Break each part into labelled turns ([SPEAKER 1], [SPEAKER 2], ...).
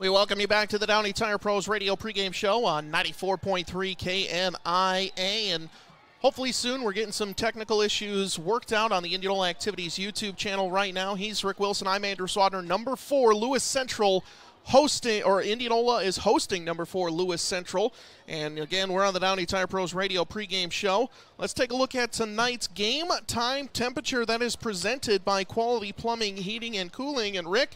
[SPEAKER 1] We welcome you back to the Downey Tire Pros Radio pregame show on 94.3 KNIA, and hopefully soon we're getting some technical issues worked out on the Indianola Activities YouTube channel right now. He's Rick Wilson. I'm Andrew Swadner. Number 4, Lewis Central hosting, or Indianola is hosting number 4, Lewis Central. And again, we're on the Downey Tire Pros Radio pregame show. Let's take a look at tonight's game time temperature that is presented by Quality Plumbing, Heating, and Cooling. And Rick,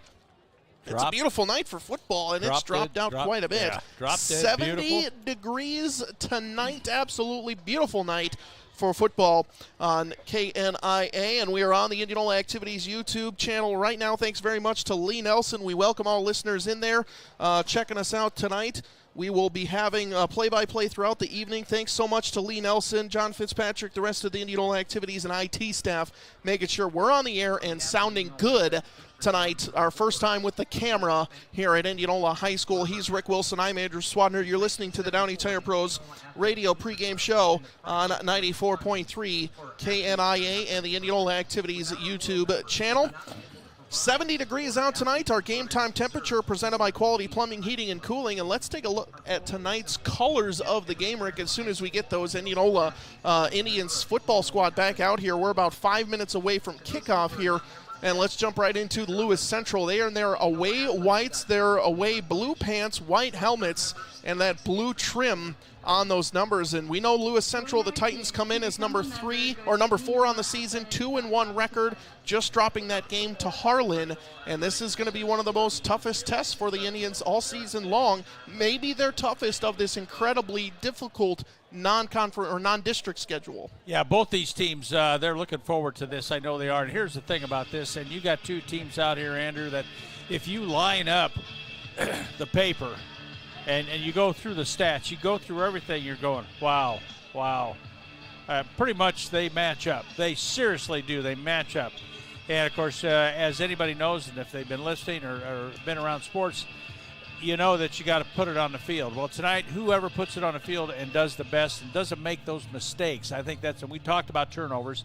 [SPEAKER 1] it's a beautiful night for football, and it's dropped out quite a bit.
[SPEAKER 2] Yeah,
[SPEAKER 1] 70 degrees tonight. Absolutely beautiful night for football on KNIA, and we are on the Indianola Activities YouTube channel right now. Thanks very much to Lee Nelson. We welcome all listeners in there checking us out tonight. We will be having play-by-play throughout the evening. Thanks so much to Lee Nelson, John Fitzpatrick, the rest of the Indianola Activities and IT staff, making sure we're on the air and sounding good tonight. Our first time with the camera here at Indianola High School. He's Rick Wilson. I'm Andrew Swadner. You're listening to the Downey Tire Pros Radio pregame show on 94.3 KNIA and the Indianola Activities YouTube channel. 70 degrees out tonight, our game time temperature presented by Quality Plumbing, Heating, and Cooling. And let's take a look at tonight's colors of the game, Rick, as soon as we get those Indianola Indians football squad back out here. We're about 5 minutes away from kickoff here. And let's jump right into Lewis Central. They are in their away whites, their away blue pants, white helmets, and that blue trim on those numbers. And we know Lewis Central, the Titans, come in as number 4 on the season, 2-1 record, just dropping that game to Harlan. And this is going to be one of the most toughest tests for the Indians all season long. Maybe their toughest of this incredibly difficult non-conference or non-district schedule.
[SPEAKER 2] Yeah, both these teams, they're looking forward to this. I know they are. And here's the thing about this, and you got two teams out here, Andrew, that if you line up the paper and you go through the stats, you go through everything, you're going, wow. Pretty much they match up. They seriously do. They match up. And, of course, as anybody knows, and if they've been listening or been around sports, you know that you got to put it on the field. Well, tonight, whoever puts it on the field and does the best and doesn't make those mistakes, I think that's, and we talked about turnovers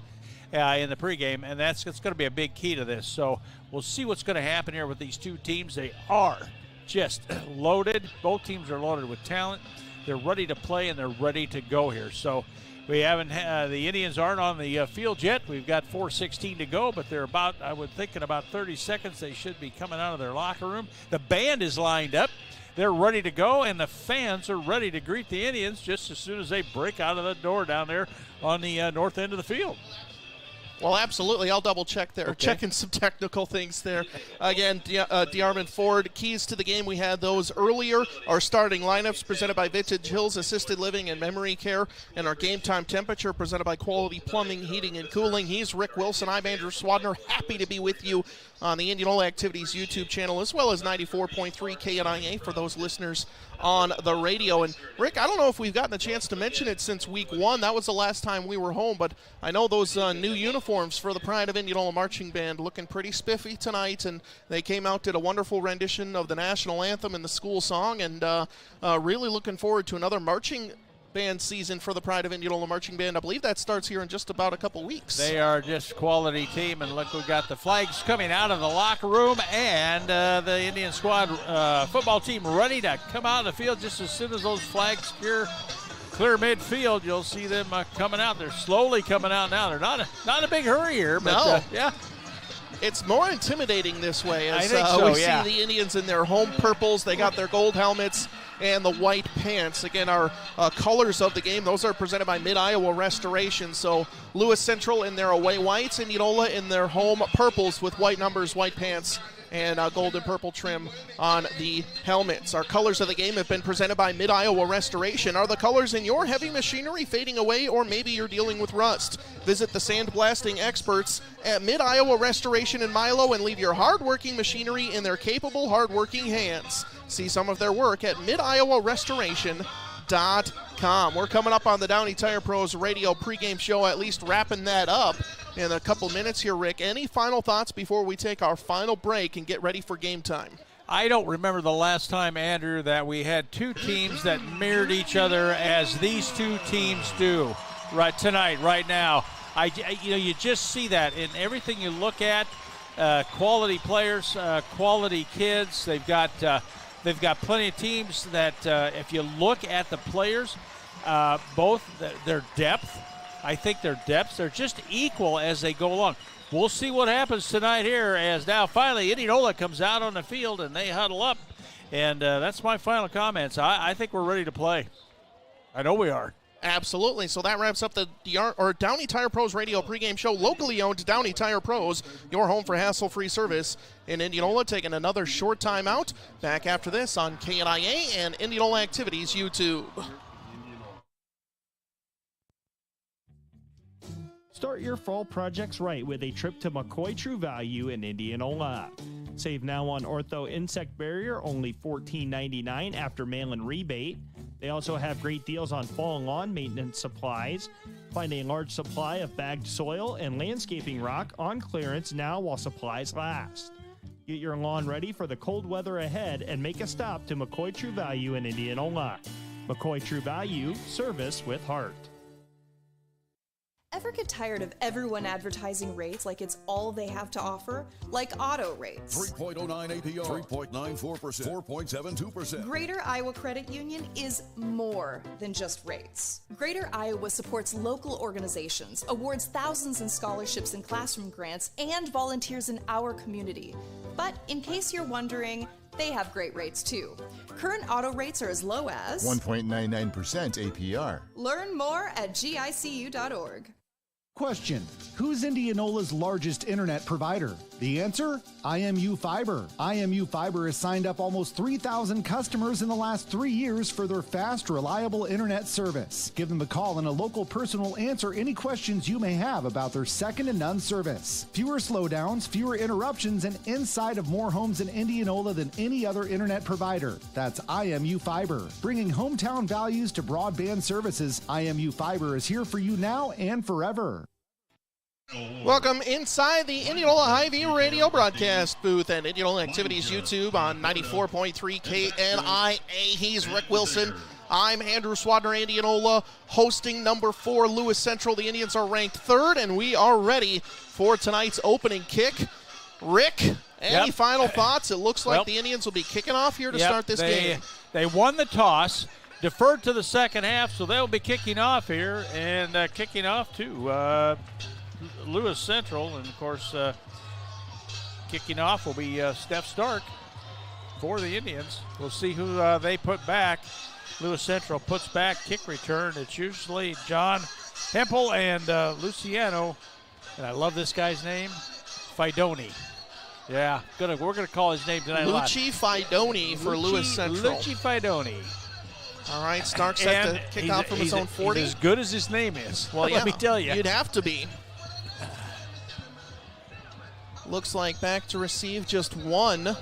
[SPEAKER 2] in the pregame, and that's going to be a big key to this. So we'll see what's going to happen here with these two teams. They are just loaded. Both teams are loaded with talent. They're ready to play, and they're ready to go here. So we haven't, the Indians aren't on the field yet. We've got 4:16 to go, but they're about, I would think in about 30 seconds, they should be coming out of their locker room. The band is lined up. They're ready to go, and the fans are ready to greet the Indians just as soon as they break out of the door down there on the north end of the field.
[SPEAKER 1] Well, absolutely. I'll double-check there.
[SPEAKER 2] Okay.
[SPEAKER 1] Checking some technical things there. Again, DeArmond Ford, keys to the game. We had those earlier. Our starting lineups presented by Vintage Hills Assisted Living and Memory Care. And our game time temperature presented by Quality Plumbing, Heating, and Cooling. He's Rick Wilson. I'm Andrew Swadner. Happy to be with you on the Indianola Activities YouTube channel, as well as 94.3 KNIA for those listeners on the radio. And Rick, I don't know if we've gotten a chance to mention it since week 1. That was the last time we were home, but I know those new uniforms for the Pride of Indianola Marching Band looking pretty spiffy tonight, and they came out, did a wonderful rendition of the national anthem and the school song, and really looking forward to another marching band season for the Pride of Indianola Marching Band. I believe that starts here in just about a couple weeks.
[SPEAKER 2] They are just quality team, and look, we got the flags coming out of the locker room, and the Indian squad football team ready to come out of the field just as soon as those flags clear midfield. You'll see them coming out. They're slowly coming out now. They're not in a big hurry here, but
[SPEAKER 1] no.
[SPEAKER 2] Yeah.
[SPEAKER 1] It's more intimidating this way as
[SPEAKER 2] I think so,
[SPEAKER 1] we
[SPEAKER 2] yeah.
[SPEAKER 1] see the Indians in their home purples. They got their gold helmets and the white pants. Again, our colors of the game, those are presented by Mid-Iowa Restoration. So Lewis Central in their away whites, Indianola in their home purples with white numbers, white pants, and gold and purple trim on the helmets. Our colors of the game have been presented by Mid-Iowa Restoration. Are the colors in your heavy machinery fading away, or maybe you're dealing with rust? Visit the sandblasting experts at Mid-Iowa Restoration in Milo and leave your hardworking machinery in their capable, hardworking hands. See some of their work at midiowarestoration.com. We're coming up on the Downey Tire Pros radio pregame show, at least wrapping that up in a couple minutes here, Rick. Any final thoughts before we take our final break and get ready for game time?
[SPEAKER 2] I don't remember the last time, Andrew, that we had two teams that mirrored each other as these two teams do right tonight, right now. You just see that in everything you look at. Quality players, quality kids. They've got They've got plenty of teams that, if you look at the players, both their depth, I think their depths are just equal as they go along. We'll see what happens tonight here as now finally Indianola comes out on the field and they huddle up. And that's my final comments. I think we're ready to play. I know we are.
[SPEAKER 1] Absolutely. So that wraps up the Downey Tire Pros radio pregame show. Locally owned Downey Tire Pros, your home for hassle-free service in Indianola. Taking another short time out. Back after this on KNIA and Indianola Activities YouTube.
[SPEAKER 3] Start your fall projects right with a trip to McCoy True Value in Indianola. Save now on Ortho Insect Barrier, only $14.99 after mail-in rebate. They also have great deals on fall and lawn maintenance supplies. Find a large supply of bagged soil and landscaping rock on clearance now while supplies last. Get your lawn ready for the cold weather ahead and make a stop to McCoy True Value in Indianola. McCoy True Value, service with heart.
[SPEAKER 4] Ever get tired of everyone advertising rates like it's all they have to offer? Like auto rates.
[SPEAKER 5] 3.09 APR, 3.94%, 4.72%.
[SPEAKER 4] Greater Iowa Credit Union is more than just rates. Greater Iowa supports local organizations, awards thousands in scholarships and classroom grants, and volunteers in our community. But in case you're wondering, they have great rates too. Current auto rates are as low as
[SPEAKER 5] 1.99% APR.
[SPEAKER 4] Learn more at gicu.org.
[SPEAKER 6] Question: who's Indianola's largest internet provider? The answer? IMU Fiber. IMU Fiber has signed up almost 3,000 customers in the last 3 years for their fast, reliable internet service. Give them a call and a local person will answer any questions you may have about their second-to-none service. Fewer slowdowns, fewer interruptions, and inside of more homes in Indianola than any other internet provider. That's IMU Fiber. Bringing hometown values to broadband services, IMU Fiber is here for you now and forever.
[SPEAKER 1] Welcome inside the Indianola Hy-Vee radio broadcast booth and Indianola Activities YouTube on 94.3 KNIA. He's Rick Wilson. I'm Andrew Swadner. Indianola hosting number 4 Lewis Central. The Indians are ranked 3rd, and we are ready for tonight's opening kick. Rick, any final thoughts? It looks like the Indians will be kicking off here to start this game.
[SPEAKER 2] They won the toss, deferred to the second half, so they'll be kicking off here and kicking off to Lewis Central, and of course kicking off will be Steph Stark for the Indians. We'll see who they put back. Lewis Central puts back kick return. It's usually John Hempel and Luciano, and I love this guy's name, Fidoni. Yeah, we're gonna call his name tonight.
[SPEAKER 1] Luci Fidoni for Lewis Central.
[SPEAKER 2] Luci Fidoni.
[SPEAKER 1] All right, Stark set to kick off from his own 40.
[SPEAKER 2] He's as good as his name is.
[SPEAKER 1] Well,
[SPEAKER 2] let me tell you.
[SPEAKER 1] You'd have to be. Looks like back to receive just one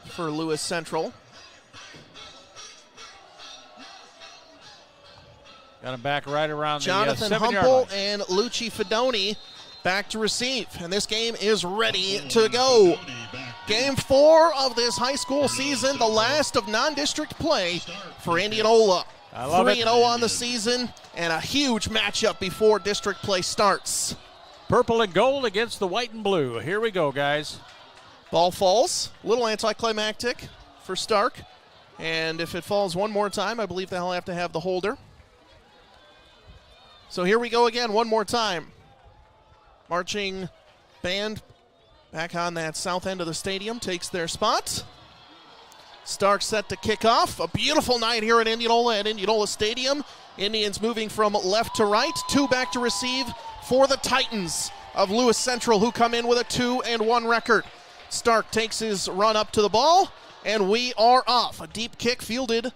[SPEAKER 1] for Lewis Central.
[SPEAKER 2] Got him back right around
[SPEAKER 1] Jonathan
[SPEAKER 2] the 7-yard
[SPEAKER 1] Humpel
[SPEAKER 2] line.
[SPEAKER 1] and Luci Fidoni back to receive. And this game is ready to go. Game 4 of this high school season, the last of non-district play for Indianola. 3-0 on the season, and a huge matchup before district play starts.
[SPEAKER 2] Purple and gold against the white and blue. Here we go, guys.
[SPEAKER 1] Ball falls. A little anticlimactic for Stark. And if it falls one more time, I believe they'll have to have the holder. So here we go again, one more time. Marching band back on that south end of the stadium takes their spot. Stark set to kick off. A beautiful night here at Indianola Stadium. Indians moving from left to right. 2 back to receive for the Titans of Lewis Central, who come in with a 2-1 record. Stark takes his run up to the ball, and we are off. A deep kick fielded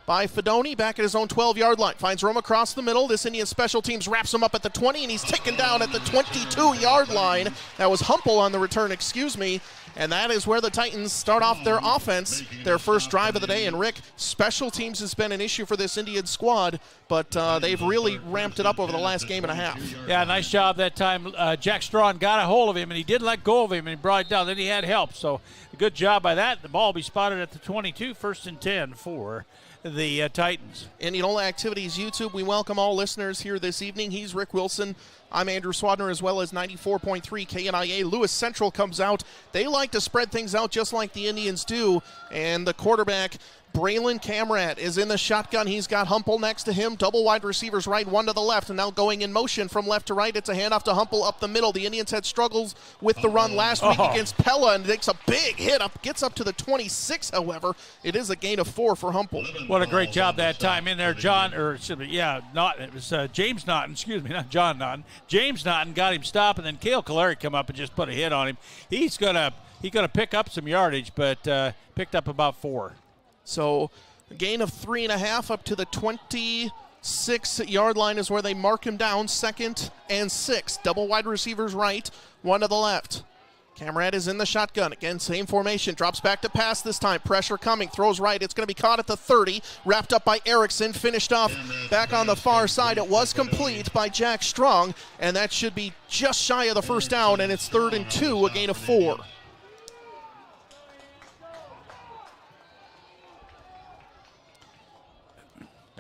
[SPEAKER 1] by Fidoni back at his own 12-yard line. Finds room across the middle. This Indian special teams wraps him up at the 20, and he's taken down at the 22-yard line. That was Humpel on the return, And that is where the Titans start off their offense, their first drive of the day. And Rick, special teams has been an issue for this Indian squad, but they've really ramped it up over the last game and a half.
[SPEAKER 2] Yeah, nice job that time. Jack Strawn got a hold of him, and he did let go of him, and he brought it down. Then he had help. So good job by that. The ball will be spotted at the 22, 1st and 10 for the Titans.
[SPEAKER 1] Indianola Activities YouTube, we welcome all listeners here this evening. He's Rick Wilson. I'm Andrew Swadner, as well as 94.3 KNIA. Lewis Central comes out. They like to spread things out just like the Indians do. And the quarterback, Braylon Camrat, is in the shotgun. He's got Humple next to him. Double wide receivers right, one to the left. And now going in motion from left to right. It's a handoff to Humple up the middle. The Indians had struggles with the run last week against Pella and takes a big hit up. Gets up to the 26, however. It is a gain of 4 for Humple.
[SPEAKER 2] What a great job that time in there, James Naughton, not John Naughton. James Naughton got him stopped, and then Cale Calari come up and just put a hit on him. He's gonna pick up some yardage, but picked up about 4.
[SPEAKER 1] So a gain of 3.5 up to the 26-yard line is where they mark him down. 2nd and 6. Double wide receivers right, one to the left. Camrat is in the shotgun. Again, same formation. Drops back to pass this time. Pressure coming. Throws right. It's going to be caught at the 30. Wrapped up by Erickson. Finished off back on the far side. It was complete by Jack Strong. And that should be just shy of the first down. And it's 3rd and 2, a gain of 4.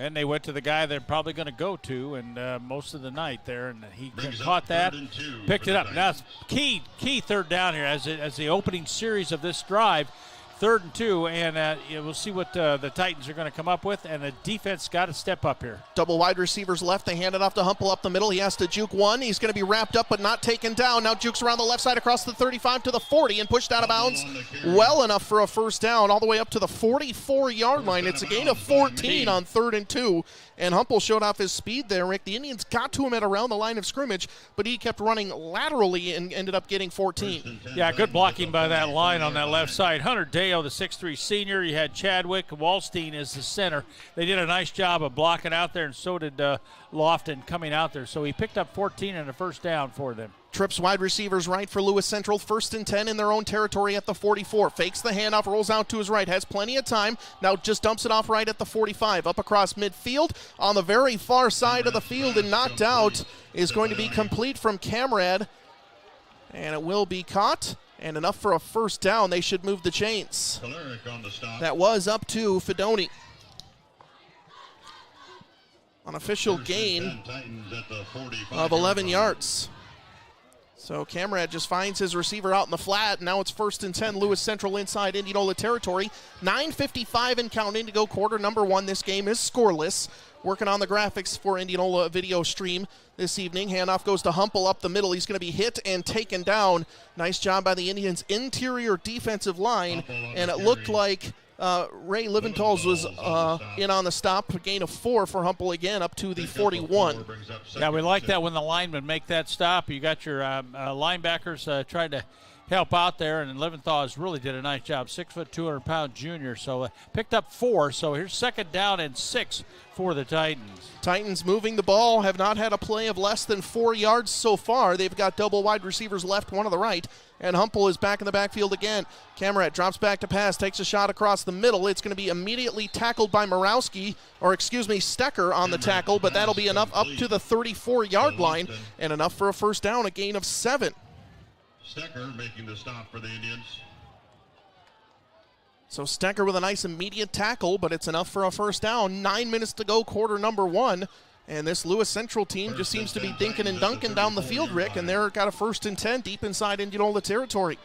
[SPEAKER 2] And they went to the guy they're probably going to go to, and most of the night there, and he caught that, picked it up. Now it's key 3rd down here as the opening series of this drive. 3rd and 2, and we'll see what the Titans are going to come up with, and the defense got to step up here.
[SPEAKER 1] Double wide receivers left. They hand it off to Humple up the middle. He has to juke one. He's going to be wrapped up but not taken down. Now jukes around the left side across the 35 to the 40 and pushed out of bounds well enough for a first down all the way up to the 44-yard line. It's a gain of 14 on 3rd and 2. And Humple showed off his speed there, Rick. The Indians got to him at around the line of scrimmage, but he kept running laterally and ended up getting 14.
[SPEAKER 2] Yeah, good blocking by that line on that left side. Hunter Deo, the 6'3 senior. You had Chadwick Wallstein as the center. They did a nice job of blocking out there, and so did Lofton coming out there. So he picked up 14 and a first down for them.
[SPEAKER 1] Trips wide receivers right for Lewis Central. 1st and 10 in their own territory at the 44. Fakes the handoff, rolls out to his right. Has plenty of time. Now just dumps it off right at the 45. Up across midfield on the very far side of the field and knocked out is going to be complete from Camrad. And it will be caught. And enough for a first down. They should move the chains. That was up to Fedoni. An official gain of 11 yards. So Camrad just finds his receiver out in the flat. Now it's 1st and 10, Lewis Central inside Indianola territory. 9:55 and counting to go quarter number 1. This game is scoreless. Working on the graphics for Indianola video stream this evening. Handoff goes to Humple up the middle. He's going to be hit and taken down. Nice job by the Indians' interior defensive line. And it looked like Ray Liventals was in on the stop. A gain of 4 for Humple again, up to the 41.
[SPEAKER 2] Yeah, we like that when the linemen make that stop. You got your linebackers trying to help out there, and Liventhal's really did a nice job. 6', 200-pound junior, so picked up 4. So here's 2nd down and 6 for the Titans.
[SPEAKER 1] Titans moving the ball, have not had a play of less than 4 yards so far. They've got double wide receivers left, one to the right, and Humple is back in the backfield again. Camrat drops back to pass, takes a shot across the middle. It's going to be immediately tackled by Stecker on the tackle, but that'll be enough up to the 34-yard line, and enough for a first down, a gain of 7.
[SPEAKER 7] Stecker making the stop for the Indians.
[SPEAKER 1] So Stecker with a nice immediate tackle, but it's enough for a first down. 9 minutes to go, quarter number 1. And this Lewis Central team just seems to be dinking and dunking down the field, Rick, and they're got a 1st and 10 deep inside Indianola territory.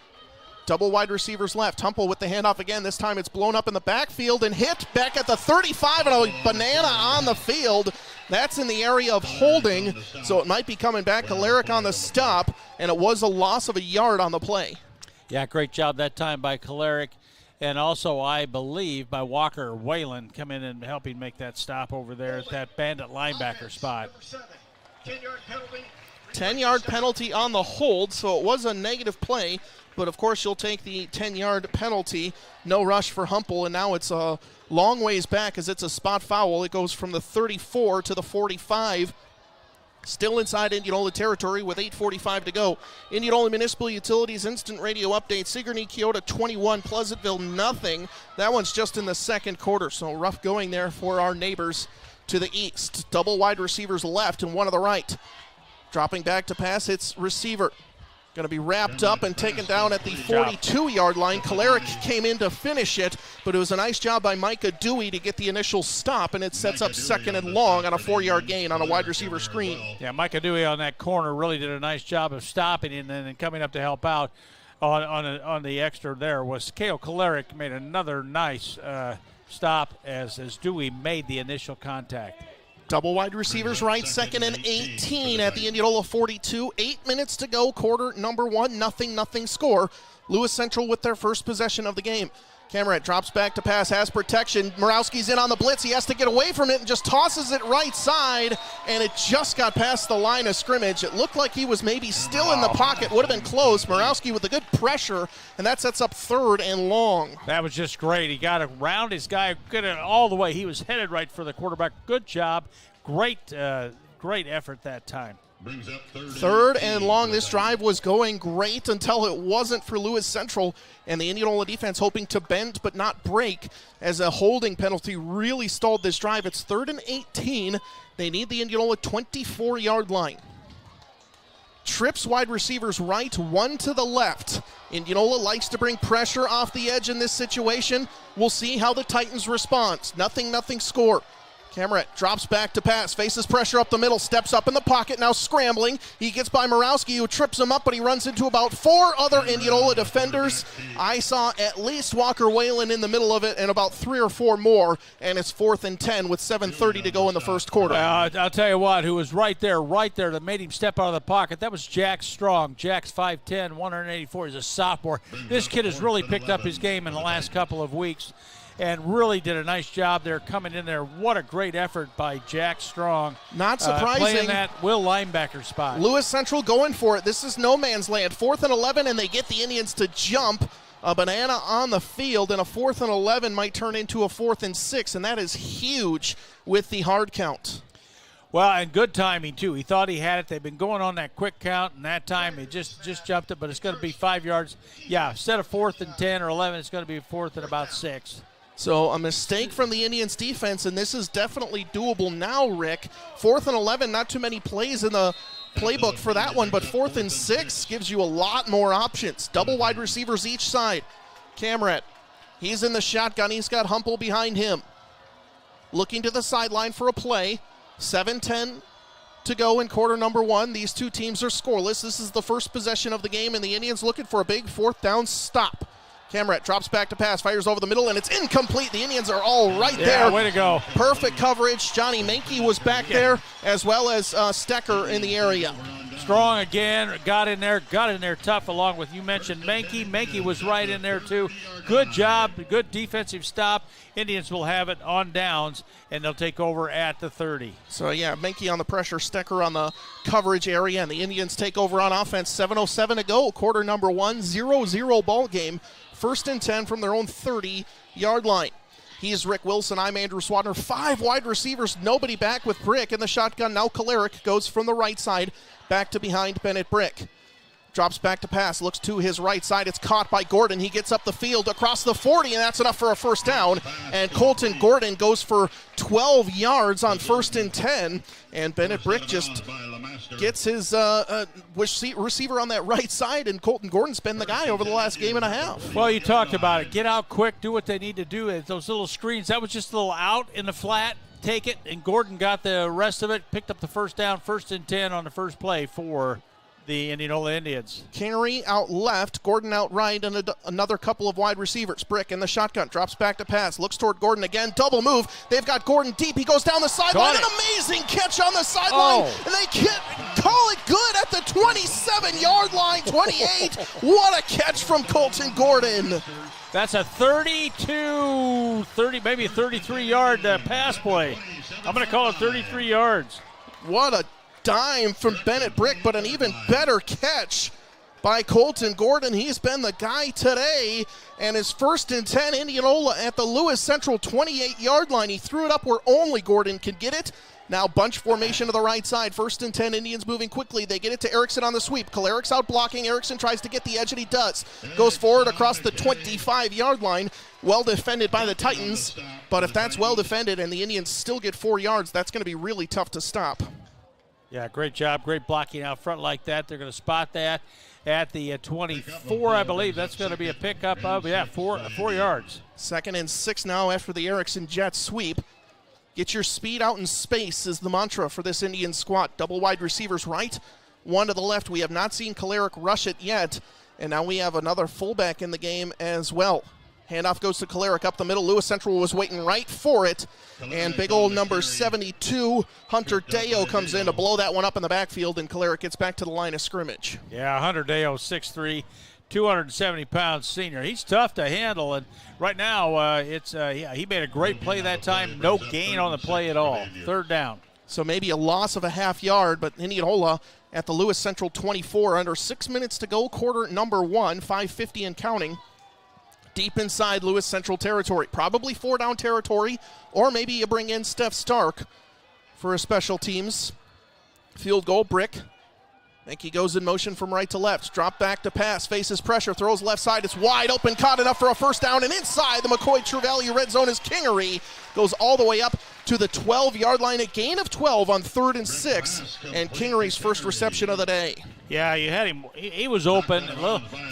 [SPEAKER 1] Double wide receivers left. Humple with the handoff again. This time it's blown up in the backfield and hit back at the 35, and a banana on the field. That's in the area of holding, so it might be coming back to Larrick on the stop, and it was a loss of a yard on the play.
[SPEAKER 2] Yeah, great job that time by Calaric, and also, I believe, by Walker Whalen coming in and helping make that stop over there at that bandit linebacker spot.
[SPEAKER 1] 10-yard penalty on the hold, so it was a negative play, but of course you'll take the 10-yard penalty. No rush for Humple, and now it's a long ways back as it's a spot foul. It goes from the 34 to the 45. Still inside Indianola territory with 8:45 to go. Indianola Municipal Utilities instant radio update. Sigourney Keota 21, Pleasantville nothing. That one's just in the second quarter, so rough going there for our neighbors to the east. Double wide receivers left and one to the right. Dropping back to pass, it's receiver. Going to be wrapped up and taken down at the 42-yard line. Kolarek came in to finish it, but it was a nice job by Micah Dewey to get the initial stop, and it sets up 2nd and long on a 4-yard gain on a wide receiver screen.
[SPEAKER 2] Yeah, Micah Dewey on that corner really did a nice job of stopping and then coming up to help out on the extra there was Kale Kolarek made another nice stop as Dewey made the initial contact.
[SPEAKER 1] Double wide receivers right, 2nd and 18 at the Indianola 42. 8 minutes to go, quarter number 1, nothing score. Lewis Central with their first possession of the game. Cameron drops back to pass, has protection. Morawski's in on the blitz. He has to get away from it and just tosses it right side, and it just got past the line of scrimmage. It looked like he was maybe still in the pocket, would have been close. Morawski with a good pressure, and that sets up 3rd and long.
[SPEAKER 2] That was just great. He got around his guy, good all the way. He was headed right for the quarterback. Good job. Great effort that time.
[SPEAKER 1] 3rd and long. This drive was going great until it wasn't for Lewis Central, and the Indianola defense hoping to bend but not break as a holding penalty really stalled this drive. It's 3rd and 18. They need the Indianola 24-yard line. Trips wide receivers right, 1 to the left. Indianola likes to bring pressure off the edge in this situation. We'll see how the Titans respond. Nothing score. Cameron drops back to pass, faces pressure up the middle, steps up in the pocket, now scrambling. He gets by Morawski, who trips him up, but he runs into about 4 other Indianola defenders. I saw at least Walker Whalen in the middle of it and about 3 or 4 more, and it's 4th and 10 with 7:30 to go in the first quarter.
[SPEAKER 2] I'll tell you what, who was right there that made him step out of the pocket, that was Jack Strong. Jack's 5'10", 184. He's a sophomore. This kid has really picked up his game in the last couple of weeks and really did a nice job there coming in there. What a great effort by Jack Strong.
[SPEAKER 1] Not surprising.
[SPEAKER 2] Playing that will linebacker spot.
[SPEAKER 1] Lewis Central going for it. This is no man's land. 4th and 11, and they get the Indians to jump. A banana on the field, and a 4th and 11 might turn into a 4th and 6, and that is huge with the hard count.
[SPEAKER 2] Well, and good timing, too. He thought he had it. They've been going on that quick count, and that time he just jumped it, but it's going to be 5 yards. Yeah, instead of 4th and 10 or 11, it's going to be 4th and about 6.
[SPEAKER 1] So a mistake from the Indians defense, and this is definitely doable now, Rick. 4th and 11, not too many plays in the playbook for that one, but 4th and 6 gives you a lot more options. Double wide receivers each side. Camret, he's in the shotgun. He's got Humple behind him. Looking to the sideline for a play. 7:10 to go in quarter number 1. These two teams are scoreless. This is the first possession of the game, and the Indians looking for a big 4th down stop. Cameron drops back to pass, fires over the middle, and it's incomplete. The Indians are all right there.
[SPEAKER 2] Way to go.
[SPEAKER 1] Perfect coverage. Johnny Menke was back there, as well as Stecker in the area.
[SPEAKER 2] Strong again, got in there tough, along with, you mentioned Menke. Menke was right in there too. Good job, good defensive stop. Indians will have it on downs, and they'll take over at the 30.
[SPEAKER 1] So, yeah, Menke on the pressure, Stecker on the coverage area, and the Indians take over on offense. 7:07 to go, quarter number 1, 0-0 ball game. 1st and 10 from their own 30-yard line. He's Rick Wilson. I'm Andrew Swadner. 5 wide receivers, nobody back with Brick in the shotgun. Now Kolarek goes from the right side back to behind Bennett Brick. Drops back to pass, looks to his right side. It's caught by Gordon. He gets up the field across the 40, and that's enough for a 1st down. And Colton Gordon goes for 12 yards on 1st and 10. And Bennett Brick just gets his receiver on that right side, and Colton Gordon's been the guy over the last game and a half.
[SPEAKER 2] Well, you talked about it. Get out quick, do what they need to do. Those little screens, that was just a little out in the flat. Take it, and Gordon got the rest of it, picked up the 1st down, 1st and 10 on the first play for the Indianola Indians.
[SPEAKER 1] Carey out left, Gordon out right, and another couple of wide receivers. Brick in the shotgun, drops back to pass, looks toward Gordon again, double move. They've got Gordon deep. He goes down the sideline. An amazing catch on the sideline, and they call it good at the 27-yard line, 28. What a catch from Colton Gordon.
[SPEAKER 2] That's a 30, maybe a 33-yard pass play. I'm going to call it 33 yards.
[SPEAKER 1] What a dime from Bennett Brick, but an even better catch by Colton Gordon. He's been the guy today, and his 1st and 10 Indianola at the Lewis Central 28-yard line. He threw it up where only Gordon could get it. Now bunch formation to the right side. 1st and 10, Indians moving quickly. They get it to Erickson on the sweep. Kolarek's out blocking. Erickson tries to get the edge, and he does. Goes forward across the 25-yard line. Well defended by the Titans, but if that's well defended and the Indians still get 4 yards, that's going to be really tough to stop.
[SPEAKER 2] Yeah, great job. Great blocking out front like that. They're going to spot that. at the 24, I believe. That's going to be a pickup of, 4 yards.
[SPEAKER 1] 2nd and 6 now after the Erickson jet sweep. Get your speed out in space is the mantra for this Indian squad. Double wide receivers right, one to the left. We have not seen Kolarek rush it yet, and now we have another fullback in the game as well. Handoff goes to Kolarek up the middle. Lewis Central was waiting right for it. And big old number 72, Hunter Deo, comes in to blow that one up in the backfield, and Kolarek gets back to the line of scrimmage.
[SPEAKER 2] Yeah, Hunter Deo, 6'3", 270-pound senior. He's tough to handle, and right now he made a great play that time. No gain on the play at all. 3rd down.
[SPEAKER 1] So maybe a loss of a half yard, but Indianola at the Lewis Central 24, under 6 minutes to go, quarter number 1, 5:50 and counting. Deep inside Lewis Central territory. Probably 4-down territory, or maybe you bring in Steph Stark for a special teams field goal. Brick. I think he goes in motion from right to left. Drop back to pass, faces pressure, throws left side. It's wide open, caught enough for a 1st down, and inside the McCoy True Value red zone is Kingery. Goes all the way up to the 12-yard line, a gain of 12 on 3rd and 6, and Kingery's first reception of the day.
[SPEAKER 2] Yeah, you had him. He was open.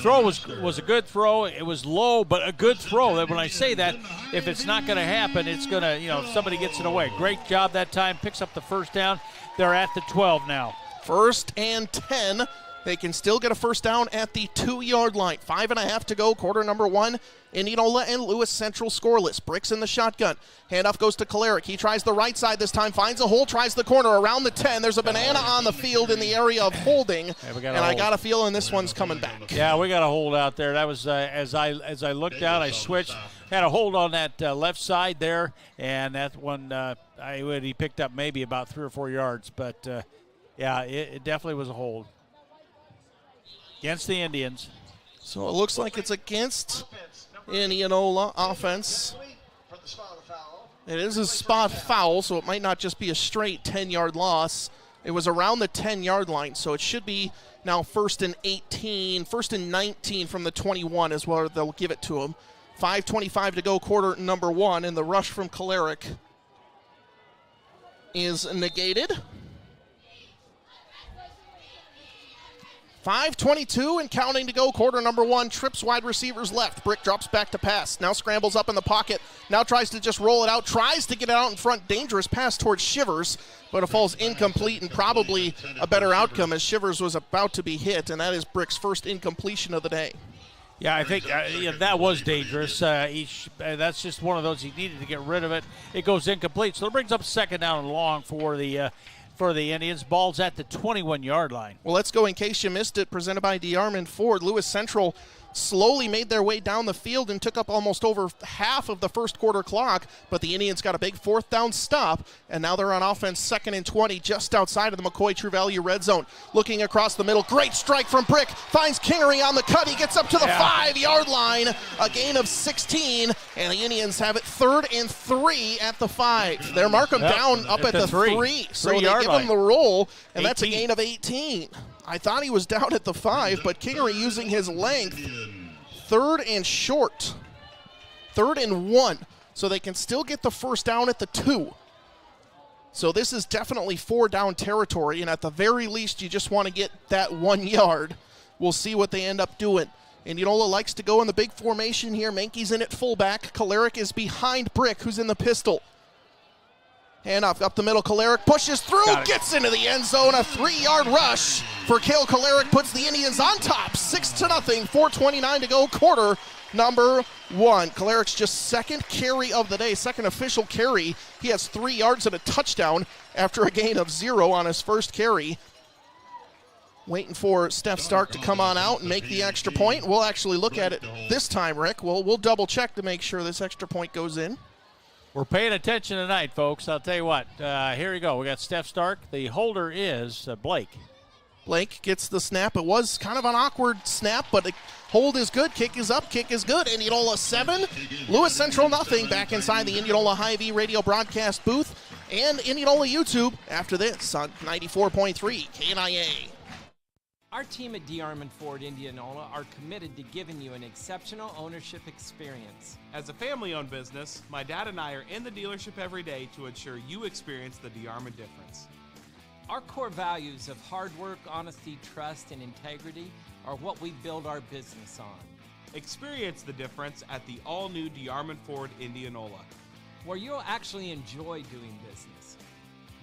[SPEAKER 2] Throw was a good throw. It was low, but a good throw. When I say that, if it's not going to happen, it's going to, if somebody gets it away. Great job that time. Picks up the 1st down. They're at the 12 now.
[SPEAKER 1] 1st and 10. They can still get a 1st down at the 2-yard line. 5.5 to go, quarter number 1. Indianola and Lewis Central scoreless. Bricks in the shotgun. Handoff goes to Kolarek. He tries the right side this time, finds a hole, tries the corner around the 10. There's a banana on the field in the area of holding, and I got a feeling this one's coming back.
[SPEAKER 2] Yeah, we got a hold out there. That was as I looked down, I switched, had a hold on that left side there, and that one he picked up maybe about 3 or 4 yards, but it definitely was a hold against the Indians.
[SPEAKER 1] So it looks like it's against Indianola offense. It is a spot foul, so it might not just be a straight 10-yard loss. It was around the 10-yard line, so it should be now 1st and 18, 1st and 19 from the 21 is where they'll give it to him. 5:25 to go, quarter number 1, and the rush from Kolarek is negated. 5:22 and counting to go, quarter number 1. Trips wide receivers left. Brick drops back to pass. Now scrambles up in the pocket. Now tries to just roll it out. Tries to get it out in front. Dangerous pass towards Shivers, but it falls incomplete, and probably a better outcome as Shivers was about to be hit, and that is Brick's first incompletion of the day.
[SPEAKER 2] Yeah, I think that was dangerous. That's just one of those. He needed to get rid of it. It goes incomplete, so it brings up 2nd down and long for the Indians. Ball's at the 21-yard line.
[SPEAKER 1] Well, let's go in case you missed it. Presented by DeArmond Ford. Lewis Central slowly made their way down the field and took up almost over half of the first quarter clock, but the Indians got a big 4th down stop, and now they're on offense 2nd and 20 just outside of the McCoy True Value red zone. Looking across the middle, great strike from Brick, finds Kingery on the cut. He gets up to the 5-yard line, a gain of 16, and the Indians have it 3rd and 3 at the 5. They're mark them down up at the 3, so they give him the roll, and
[SPEAKER 2] 18.
[SPEAKER 1] That's a gain of 18. I thought he was down at the 5, but Kingery using his length. 3rd and short. 3rd and 1. So they can still get the 1st down at the 2. So this is definitely 4-down territory, and at the very least, you just want to get that 1 yard. We'll see what they end up doing. Indianola likes to go in the big formation here. Mankey's in at fullback. Kolarek is behind Brick, who's in the pistol. Handoff up the middle. Kolarek pushes through, gets into the end zone. A 3-yard rush for Cale Kolarek puts the Indians on top, 6-0. 4:29 to go, quarter number 1. Kolarek's just 2nd carry of the day, 2nd official carry. He has 3 yards and a touchdown after a gain of 0 on his first carry. Waiting for Steph Stark to come on out and make the extra point. We'll actually look at it this time, Rick. We'll double check to make sure this extra point goes in.
[SPEAKER 2] We're paying attention tonight, folks. I'll tell you what. Here we go. We got Steph Stark. The holder is Blake.
[SPEAKER 1] Blake gets the snap. It was kind of an awkward snap, but the hold is good. Kick is up. Kick is good. Indianola 7, Lewis Central nothing. Back inside the Indianola Hy-Vee radio broadcast booth and Indianola YouTube after this on 94.3 KNIA.
[SPEAKER 8] Our team at DeArmond Ford Indianola are committed to giving you an exceptional ownership experience.
[SPEAKER 9] As a family-owned business, my dad and I are in the dealership every day to ensure you experience the DeArmond difference.
[SPEAKER 8] Our core values of hard work, honesty, trust, and integrity are what we build our business on.
[SPEAKER 9] Experience the difference at the all-new DeArmond Ford Indianola.
[SPEAKER 8] Where you'll actually enjoy doing business.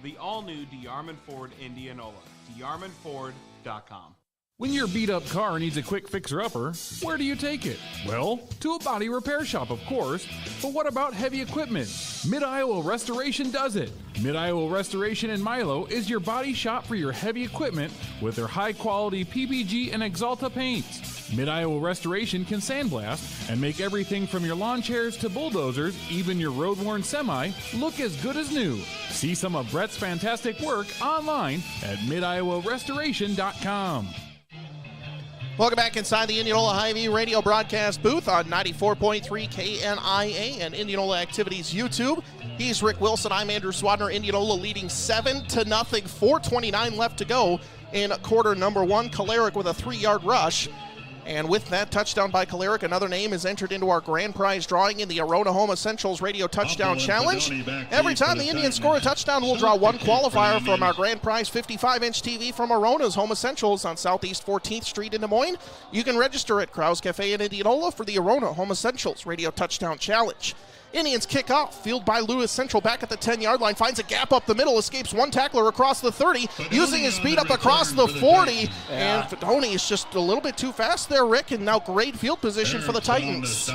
[SPEAKER 9] The all-new DeArmond Ford Indianola. DeArmondFord.com.
[SPEAKER 10] When your beat-up car needs a quick fixer-upper, where do you take it? Well, to a body repair shop, of course. But what about heavy equipment? Mid-Iowa Restoration does it. Mid-Iowa Restoration in Milo is your body shop for your heavy equipment with their high-quality PPG and Exalta paints. Mid-Iowa Restoration can sandblast and make everything from your lawn chairs to bulldozers, even your road-worn semi, look as good as new. See some of Brett's fantastic work online at midiowarestoration.com.
[SPEAKER 1] Welcome back inside the Indianola Hy-Vee radio broadcast booth on 94.3 KNIA and Indianola Activities YouTube. He's Rick Wilson. I'm Andrew Swadner. Indianola leading 7-0. 4:29 left to go in quarter number one. Kalarick with a 3-yard rush. And with that touchdown by Kalarick, another name is entered into our grand prize drawing in the Arona Home Essentials Radio Touchdown Challenge. Every time the Indians score a touchdown, we'll draw one qualifier from our grand prize 55-inch TV from Arona's Home Essentials on Southeast 14th Street in Des Moines. You can register at Krause Cafe in Indianola for the Arona Home Essentials Radio Touchdown Challenge. Indians kick off, field by Lewis Central back at the 10-yard line, finds a gap up the middle, escapes one tackler across the 30, using his speed up across the 40, and Fedoni is just a little bit too fast there, Rick, and now great field position for the Titans.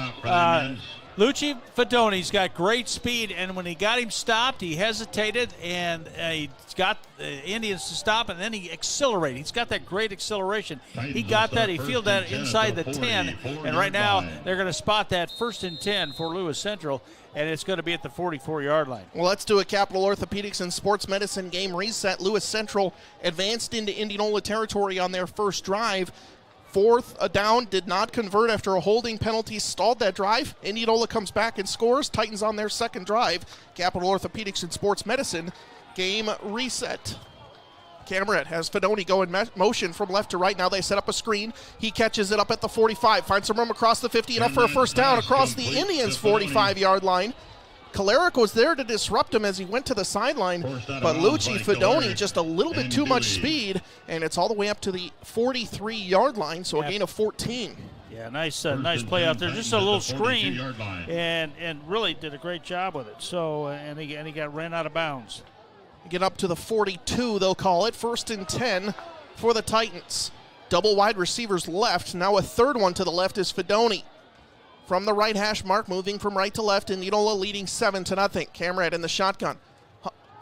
[SPEAKER 2] Luci Fedoni's got great speed, and when he got him stopped, he hesitated, and he got the Indians to stop, and then he accelerated. He's got that great acceleration. He got that. He fielded that inside the 10, and right now they're going to spot that 1st and 10 for Lewis Central, and it's going to be at the 44-yard line.
[SPEAKER 1] Well, let's do a Capital Orthopedics and Sports Medicine game reset. Lewis Central advanced into Indianola territory on their first drive. 4th down, did not convert after a holding penalty, stalled that drive. Indianola comes back and scores. Titans on their second drive. Capital Orthopedics and Sports Medicine, game reset. Cameron has Fedoni go in motion from left to right. Now they set up a screen. He catches it up at the 45, finds some room across the 50, enough for a first down across the Indians' 45-yard line. Kalarick was there to disrupt him as he went to the sideline, but Luci Fedoni just a little bit too much speed, and it's all the way up to the 43-yard line, so a gain of 14.
[SPEAKER 2] Yeah, nice play out there. Just a little screen, and really did a great job with it. So, and he got ran out of bounds.
[SPEAKER 1] Get up to the 42, they'll call it. 1st and 10 for the Titans. Double wide receivers left. Now a third one to the left is Fedoni. From the right hash mark, moving from right to left, Indianola leading 7-0. Cameron in the shotgun.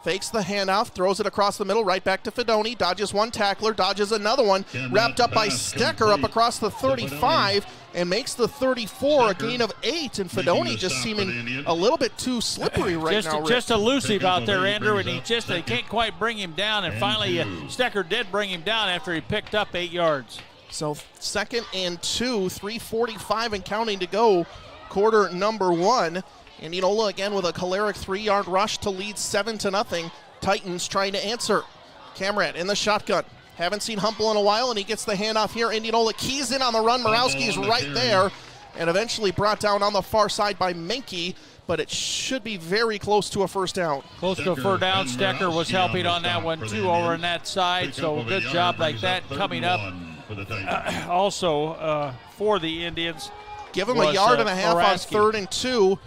[SPEAKER 1] Fakes the handoff, throws it across the middle, right back to Fedoni, dodges one tackler, dodges another one, wrapped up by Stecker up across the 35, and makes the 34, a gain of 8, and Fedoni just seeming a little bit too slippery right now, Rick.
[SPEAKER 2] Just elusive out there, Andrew, and they can't quite bring him down, and finally Stecker did bring him down after he picked up 8 yards.
[SPEAKER 1] So 2nd and 2, 3:45 and counting to go, quarter number one. Indianola again with a Kalarick 3-yard rush to lead 7-0. Titans trying to answer. Cameron in the shotgun. Haven't seen Humple in a while, and he gets the handoff here. Indianola keys in on the run. Morawski's right there, and eventually brought down on the far side by Menke, but it should be very close to a first down.
[SPEAKER 2] Close to a first down. Stecker was helping on that one, too, over on that side, so a good job like that coming up. Also for the Indians.
[SPEAKER 1] Give him a yard and a half on 3rd and 2.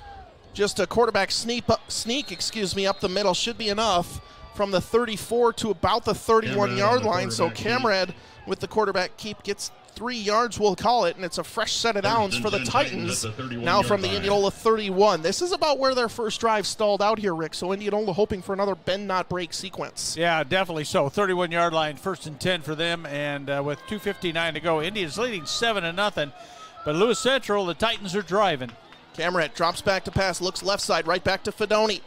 [SPEAKER 1] Just a quarterback sneak up the middle should be enough from the 34 to about the 31-yard line. So Camrad with the quarterback keep gets 3 yards, we'll call it, and it's a fresh set of downs for the Titans. Now from the Indianola 31. This is about where their first drive stalled out here, Rick. So Indianola hoping for another bend not break sequence.
[SPEAKER 2] Yeah, definitely so. 31-yard line, 1st and 10 for them, and with 2:59 to go, Indians leading 7-0. But Lewis Central, the Titans are driving.
[SPEAKER 1] Cameron drops back to pass, looks left side, right back to Fedoni.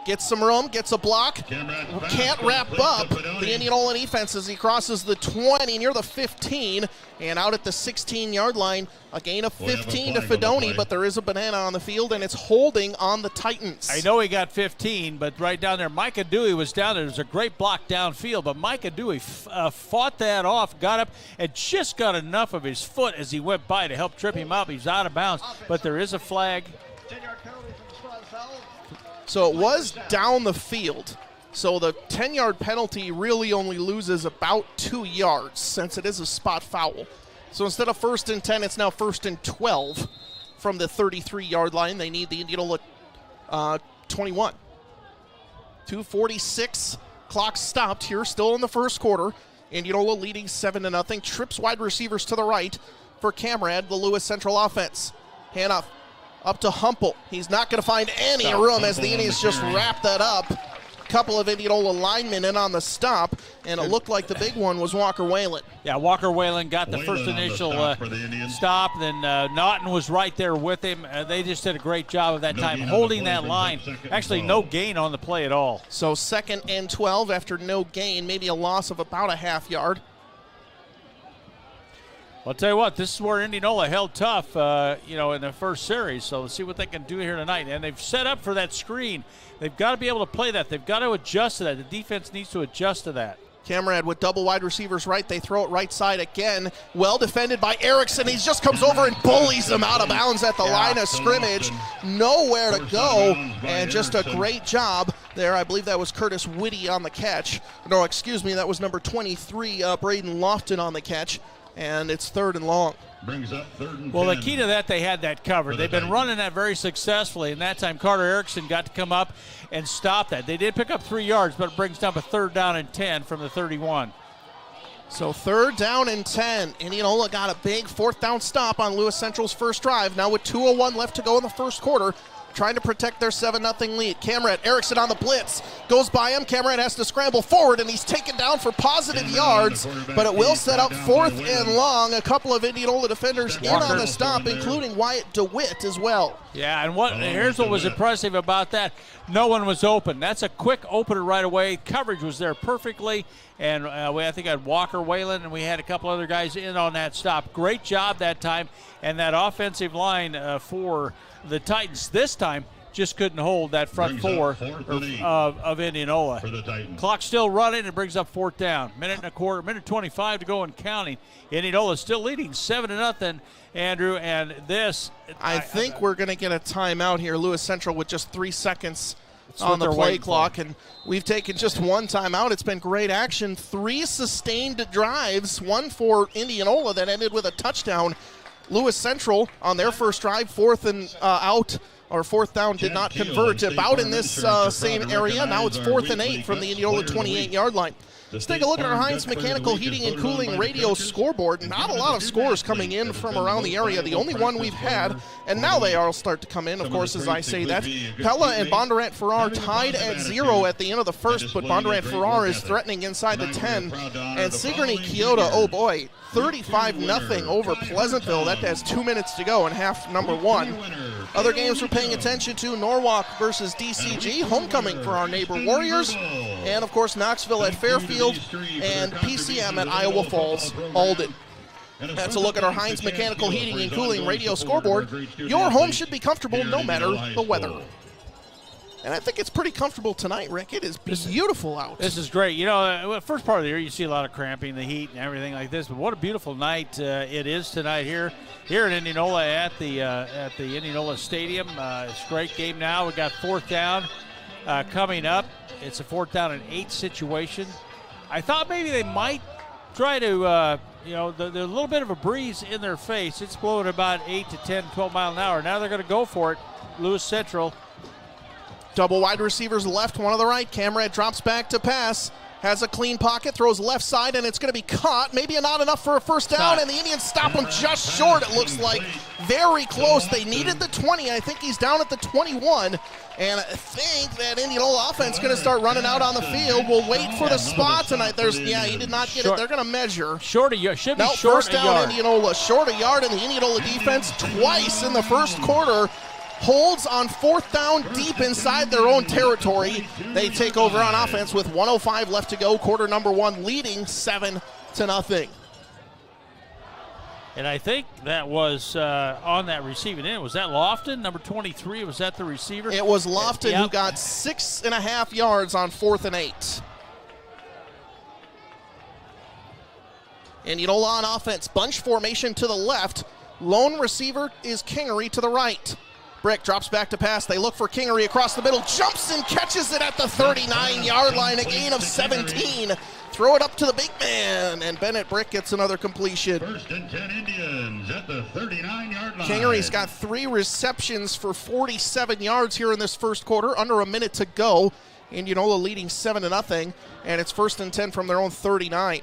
[SPEAKER 1] Gets some room, gets a block, can't wrap up the Indianola defense as he crosses the 20 near the 15 and out at the 16-yard line. A gain of 15 to Fedoni, but there is a banana on the field, and it's holding on the Titans.
[SPEAKER 2] I know he got 15, but right down there, Micah Dewey was down there. There's a great block downfield, but Micah Dewey fought that off, got up, and just got enough of his foot as he went by to help trip him up. He's out of bounds, but there is a flag.
[SPEAKER 1] So it was down the field. So the 10-yard penalty really only loses about 2 yards since it is a spot foul. So instead of 1st and 10, it's now 1st and 12 from the 33-yard line. They need the Indianola 21. 2:46, clock stopped here, still in the first quarter. Indianola leading 7-0. Trips wide receivers to the right for Camrad, the Lewis Central offense. Handoff up to Humple. He's not going to find any room as the Indians just wrap that up. Couple of Indianola linemen in on the stop, and it looked like the big one was Walker Whalen.
[SPEAKER 2] Yeah, Walker Whalen got the first initial stop, then Naughton was right there with him. They just did a great job of that time holding that line. Actually, no gain on the play at all.
[SPEAKER 1] So 2nd and 12 after no gain, maybe a loss of about a half yard.
[SPEAKER 2] I'll tell you what, this is where Indianola held tough, in the first series. So let's see what they can do here tonight. And they've set up for that screen. They've got to be able to play that. They've got to adjust to that. The defense needs to adjust to that.
[SPEAKER 1] Camrad with double wide receivers right. They throw it right side again. Well defended by Erickson. He just comes over and bullies him out of bounds at the line of scrimmage. Nowhere to go. And just a great job there. I believe that was Curtis Whitty on the catch. No, excuse me, that was number 23, Braden Lofton on the catch. And it's 3rd and long.
[SPEAKER 7] Brings up 3rd and 10.
[SPEAKER 2] Well, the key to that, they had that covered. They've been running that very successfully, and that time Carter Erickson got to come up and stop that. They did pick up 3 yards, but it brings down a 3rd down and 10 from the 31.
[SPEAKER 1] So 3rd down and 10. Indianola got a big 4th down stop on Lewis Central's first drive. Now with 2:01 left to go in the first quarter, trying to protect their 7-0 lead. Camrad, Erickson on the blitz, goes by him. Camrad has to scramble forward, and he's taken down for positive yards, but it will set up 4th and long. A couple of Indianola defenders in on the stop, including Wyatt DeWitt as well.
[SPEAKER 2] Yeah, and here's what was impressive about that. No one was open. That's a quick opener right away. Coverage was there perfectly, and I think I had Walker Whalen, and we had a couple other guys in on that stop. Great job that time, and that offensive line for the Titans this time just couldn't hold that front four of Indianola. Clock still running. It brings up 4th down. Minute and a quarter, minute 25 to go and counting. Indianola still leading 7-0, Andrew, and this.
[SPEAKER 1] I think we're going to get a timeout here. Lewis Central with just 3 seconds on the play clock, and we've taken just one timeout. It's been great action. 3 sustained drives, one for Indianola that ended with a touchdown. Lewis Central on their first drive, 4th and out, or 4th down, did not convert. About in this same area. Now it's 4th and 8 from the Indianola 28-yard line. Let's take a look at our Heinz Mechanical Heating and Cooling radio scoreboard. Not a lot of scores coming in from around the area. The only one we've had, and now they all start to come in, of course, as I say that. Pella and Bondurant Farrar tied at 0 at the end of the first, but Bondurant Farrar is threatening inside the 10. And Sigourney Kyoto, oh boy, 35-0 over Pleasantville. That has 2 minutes to go in half number 1. Other games we're paying attention to: Norwalk versus DCG, homecoming for our neighbor Warriors, and of course Knoxville at Fairfield, and PCM at Iowa Falls Alden. That's a look at our Heinz Mechanical Heating and Cooling radio scoreboard. Your home should be comfortable no matter the weather. And I think it's pretty comfortable tonight, Rick. It is beautiful out.
[SPEAKER 2] This is great. You know, first part of the year, you see a lot of cramping, the heat, and everything like this. But what a beautiful night it is tonight here in Indianola at the Indianola Stadium. It's a great game now. We got 4th down coming up. It's a 4th down and 8 situation. I thought maybe they might try to, there's a little bit of a breeze in their face. It's blowing about 8 to 10, 12 mile an hour. Now they're going to go for it. Lewis Central.
[SPEAKER 1] Double wide receivers left, one on the right. Camrad drops back to pass. Has a clean pocket, throws left side, and it's going to be caught. Maybe not enough for a first down, and the Indians stop him just short, it looks like. Very close. They needed the 20. I think he's down at the 21. And I think that Indianola offense is going to start running out on the field. We'll wait for the spot tonight. He did not get it. They're going to measure.
[SPEAKER 2] Should be short
[SPEAKER 1] first down,
[SPEAKER 2] yard.
[SPEAKER 1] Indianola. Short a yard, and the Indianola defense twice in the first quarter holds on 4th down deep inside their own territory. They take over on offense with 1:05 left to go, quarter number 1, leading 7-0.
[SPEAKER 2] And I think that was on that receiving end. Was that Lofton, number 23? Was that the receiver?
[SPEAKER 1] It was Lofton, who got 6.5 yards on 4th and 8. Indianola on offense, bunch formation to the left. Lone receiver is Kingery to the right. Brick drops back to pass. They look for Kingery across the middle. Jumps and catches it at the 39-yard line. A gain of 17. Throw it up to the big man, and Bennett Brick gets another completion.
[SPEAKER 7] First and 10 Indians at the 39-yard line.
[SPEAKER 1] Kingery's got 3 receptions for 47 yards here in this first quarter. Under a minute to go. Indianola leading 7-0, and it's first and 10 from their own 39.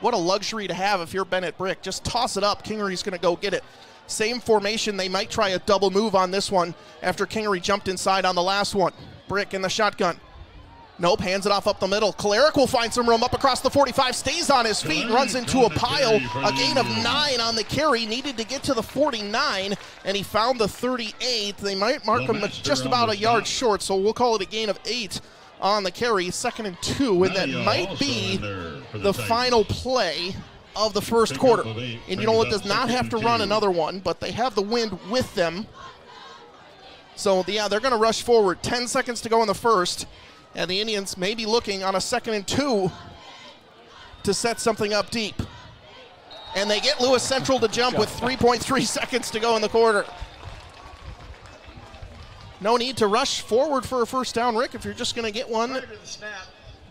[SPEAKER 1] What a luxury to have if you're Bennett Brick. Just toss it up. Kingery's going to go get it. Same formation. They might try a double move on this one after Kingery jumped inside on the last one. Brick in the shotgun. Nope, hands it off up the middle. Kolaric will find some room up across the 45, stays on his feet, runs into a pile. A gain of 9 on the carry, needed to get to the 49, and he found the 38. They might mark him just about a yard short, so we'll call it a gain of 8 on the carry. 2nd and 2, and that might be the final play of the first quarter. Indianola does not have to run another one, but they have the wind with them. So, yeah, they're going to rush forward. 10 seconds to go in the first. And the Indians may be looking on a 2nd and 2 to set something up deep. And they get Lewis Central to jump with 3.3 seconds to go in the quarter. No need to rush forward for a first down, Rick, if you're just going to get one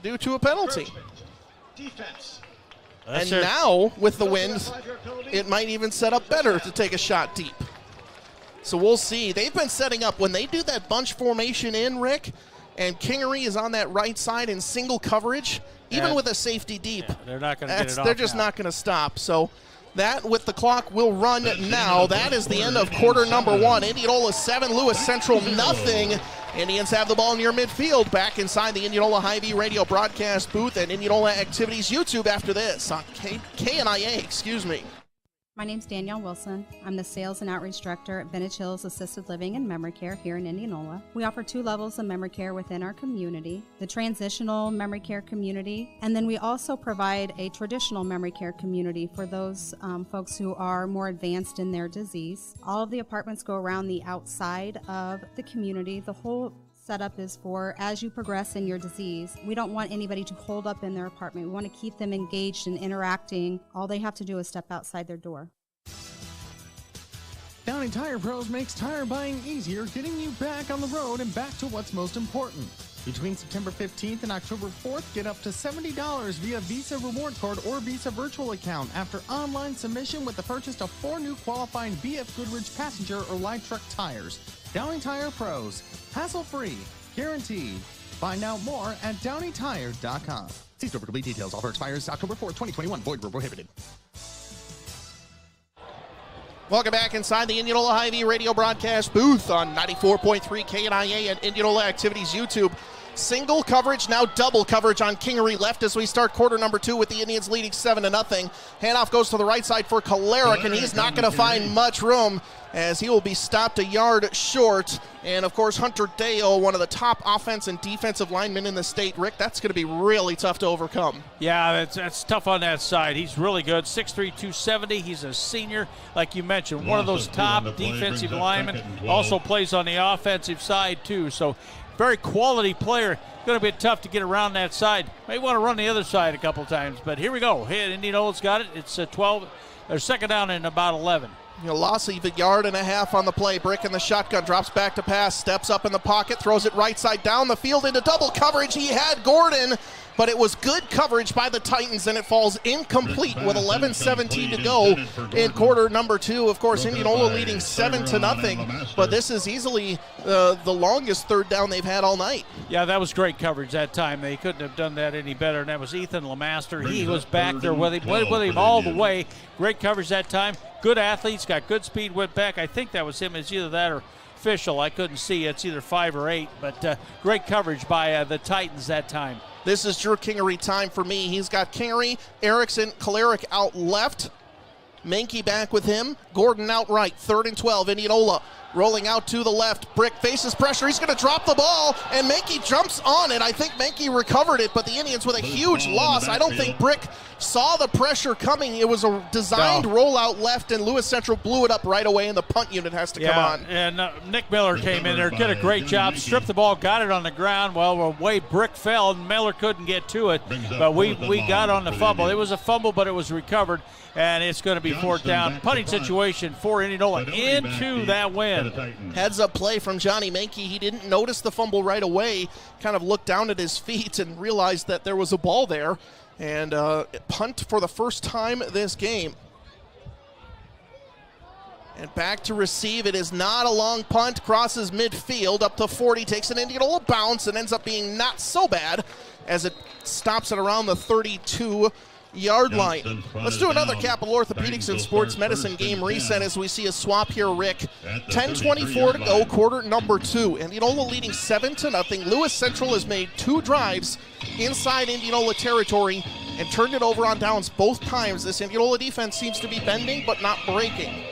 [SPEAKER 1] due to a penalty.
[SPEAKER 11] Defense.
[SPEAKER 1] And now, with the wind, it might even set up better to take a shot deep. So we'll see. They've been setting up. When they do that bunch formation in, Rick, and Kingery is on that right side in single coverage, even with a safety deep.
[SPEAKER 2] Yeah, they're not going to get it off.
[SPEAKER 1] They're just not going to stop. So that, with the clock, will run now. That is the end of quarter number 1. Indianola 7, Lewis Central nothing. Indians have the ball near midfield, back inside the Indianola Hy-Vee radio broadcast booth and Indianola Activities YouTube after this on KNIA,
[SPEAKER 12] My name's Danielle Wilson. I'm the Sales and Outreach Director at Vintage Hills Assisted Living and Memory Care here in Indianola. We offer 2 levels of memory care within our community, the transitional memory care community, and then we also provide a traditional memory care community for those folks who are more advanced in their disease. All of the apartments go around the outside of the community. The whole setup is for as you progress in your disease. We don't want anybody to hold up in their apartment. We want to keep them engaged and interacting. All they have to do is step outside their door.
[SPEAKER 6] Downey Tire Pros makes tire buying easier, getting you back on the road and back to what's most important. Between September 15th and October 4th, get up to $70 via Visa Reward Card or Visa Virtual Account after online submission with the purchase of 4 new qualifying BF Goodrich passenger or light truck tires. Downey Tire Pros. Hassle-free. Guaranteed. Find out more at DowneyTire.com. See store for complete details. Offer expires October 4th, 2021. Void where prohibited.
[SPEAKER 1] Welcome back inside the Indianola Hy-Vee radio broadcast booth on 94.3 KNIA and Indianola Activities YouTube. Single coverage, now double coverage on Kingery left as we start quarter number 2 with the Indians leading 7-0. Handoff goes to the right side for Kolaric, and he's not going to find much room as he will be stopped a yard short. And, of course, Hunter Dale, one of the top offense and defensive linemen in the state. Rick, that's going to be really tough to overcome.
[SPEAKER 2] Yeah, that's tough on that side. He's really good. 6'3", 270. He's a senior, like you mentioned, one of those top defensive linemen. Also plays on the offensive side, too. So very quality player. Going to be tough to get around that side. May want to run the other side a couple times, but here we go. Hey, Indianola's got it. It's 12. They're 2nd down and about 11.
[SPEAKER 1] Loss of a yard and a half on the play. Brick in the shotgun, drops back to pass, steps up in the pocket, throws it right side down the field into double coverage. He had Gordon, but it was good coverage by the Titans, and it falls incomplete with 11:17 to go in quarter number 2. Of course, Indianola leading 7-0, but this is easily the longest third down they've had all night.
[SPEAKER 2] Yeah, that was great coverage that time. They couldn't have done that any better, and that was Ethan Lemaster. He was back there with him all the way. Great coverage that time. Good athletes, got good speed, went back. I think that was him. It's either that or official. I couldn't see. It's either 5 or 8, but great coverage by the Titans that time.
[SPEAKER 1] This is Drew Kingery time for me. He's got Kingery, Erickson, Kolaric out left. Menke back with him. Gordon out right. 3rd and 12. Indianola rolling out to the left. Brick faces pressure. He's going to drop the ball, and Menke jumps on it. I think Menke recovered it, but the Indians with a huge loss. I don't think Brick saw the pressure coming. It was a designed rollout left, and Lewis Central blew it up right away, and the punt unit has to come on.
[SPEAKER 2] And Nick Miller came in there, did a great job, stripped the ball, got it on the ground. Well, the way Brick fell, and Miller couldn't get to it, but we got on the fumble. It was a fumble, but it was recovered, and it's going to be 4th down. Punting situation for Indianola into that wind.
[SPEAKER 1] again. Heads-up play from Johnny Menke. He didn't notice the fumble right away, kind of looked down at his feet and realized that there was a ball there, and punt for the first time this game. And back to receive. It is not a long punt. Crosses midfield up to 40. Takes an Indianola bounce and ends up being not so bad as it stops at around the 32-yard line. Let's do another Capital Orthopedics and Sports Medicine game reset as we see a swap here, Rick. 10:24 to go, quarter number 2. Indianola leading 7-0. Lewis Central has made 2 drives inside Indianola territory and turned it over on downs both times. This Indianola defense seems to be bending but not breaking.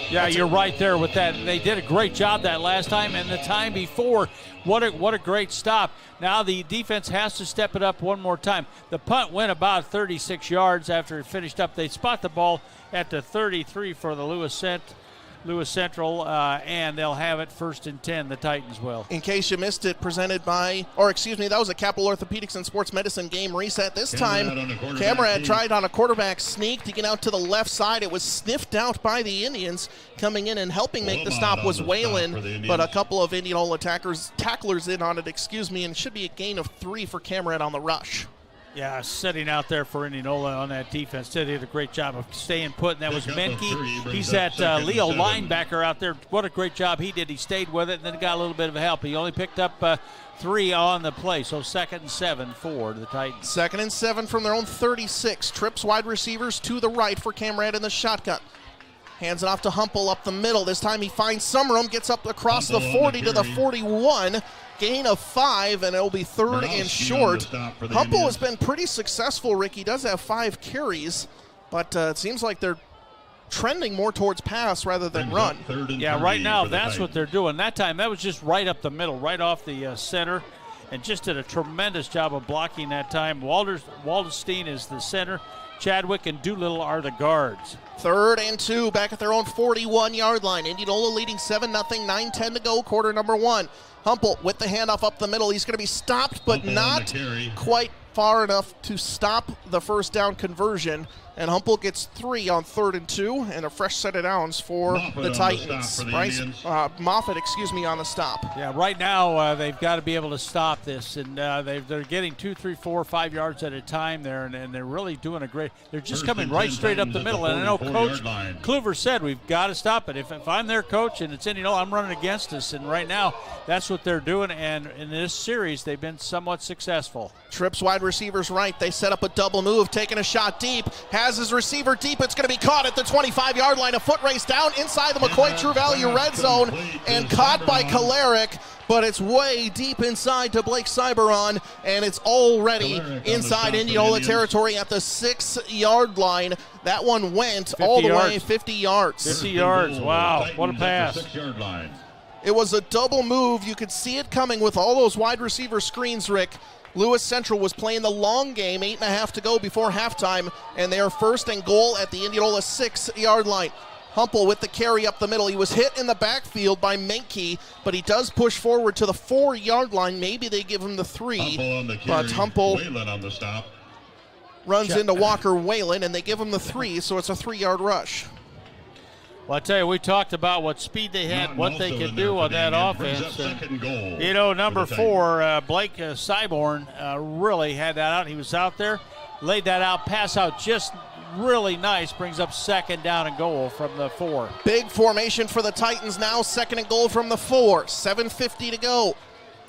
[SPEAKER 2] Yeah, you're right there with that. They did a great job that last time and the time before. What a great stop. Now the defense has to step it up one more time. The punt went about 36 yards after it finished up. They spot the ball at the 33 for the Lewis Central, and they'll have it 1st and 10, the Titans will.
[SPEAKER 1] In case you missed it, that was a Capital Orthopedics and Sports Medicine game reset. This time, Camerad tried on a quarterback sneak to get out to the left side. It was sniffed out by the Indians. Coming in and helping make the stop was Whalen, but a couple of Indianola tacklers in on it, and should be a gain of 3 for Camerad on the rush.
[SPEAKER 2] Yeah, sitting out there for Indianola on that defense. They did a great job of staying put, and that was Menke. He's that Leo linebacker out there. What a great job he did. He stayed with it and then got a little bit of help. He only picked up 3 on the play, so 2nd and 7 for the Titans.
[SPEAKER 1] 2nd and 7 from their own 36. Trips wide receivers to the right for Camerad in the shotgun. Hands it off to Humple up the middle. This time he finds some room, gets up across the 40 to the 41. Gain of 5, and it'll be 3rd and short. Humple has been pretty successful, Rick. He does have 5 carries, but it seems like they're trending more towards pass rather than run.
[SPEAKER 2] Yeah, right now that's what they're doing. That time, that was just right up the middle, right off the center, and just did a tremendous job of blocking that time. Waldenstein is the center. Chadwick and Doolittle are the guards.
[SPEAKER 1] 3rd and 2, back at their own 41-yard line. Indianola leading 7-0, 9:10 to go, quarter number 1. Humple with the handoff up the middle. He's going to be stopped, but not quite far enough to stop the first down conversion. And Humple gets 3 on 3rd and 2, and a fresh set of downs for the Titans. Moffitt, on the stop.
[SPEAKER 2] Yeah, right now they've got to be able to stop this, and they're getting 2, 3, 4, 5 yards at a time there, and they're really doing a great. They're just coming right straight up the middle. And I know Coach Kluver said we've got to stop it. If I'm their coach and it's Indianola, I'm running against us. And right now that's what they're doing. And in this series they've been somewhat successful.
[SPEAKER 1] Trips wide receivers right. They set up a double move, taking a shot deep. Has his receiver deep. It's going to be caught at the 25-yard line. A foot race down inside the McCoy True Value red zone and caught by Kalarick, but it's way deep inside to Blake Cyberon, and it's already inside Indianola territory at the 6-yard line. That one went all the way 50 yards.
[SPEAKER 2] 50 yards. Wow, what a pass.
[SPEAKER 1] It was a double move. You could see it coming with all those wide receiver screens, Rick. Lewis Central was playing the long game, 8.5 to go before halftime, and they are 1st and goal at the Indianola 6-yard line. Humple with the carry up the middle. He was hit in the backfield by Menke, but he does push forward to the 4-yard line. Maybe they give him the 3, but Humple runs into Walker Whalen, and they give him the 3, so it's a 3-yard rush.
[SPEAKER 2] Well, I tell you, we talked about what speed they had, what they could do on that offense. And, you know, number 4, Blake Cyborn, really had that out. He was out there, laid that out, pass out just really nice, brings up 2nd down and goal from the 4.
[SPEAKER 1] Big formation for the Titans now, 2nd and goal from the 4, 7:50 to go.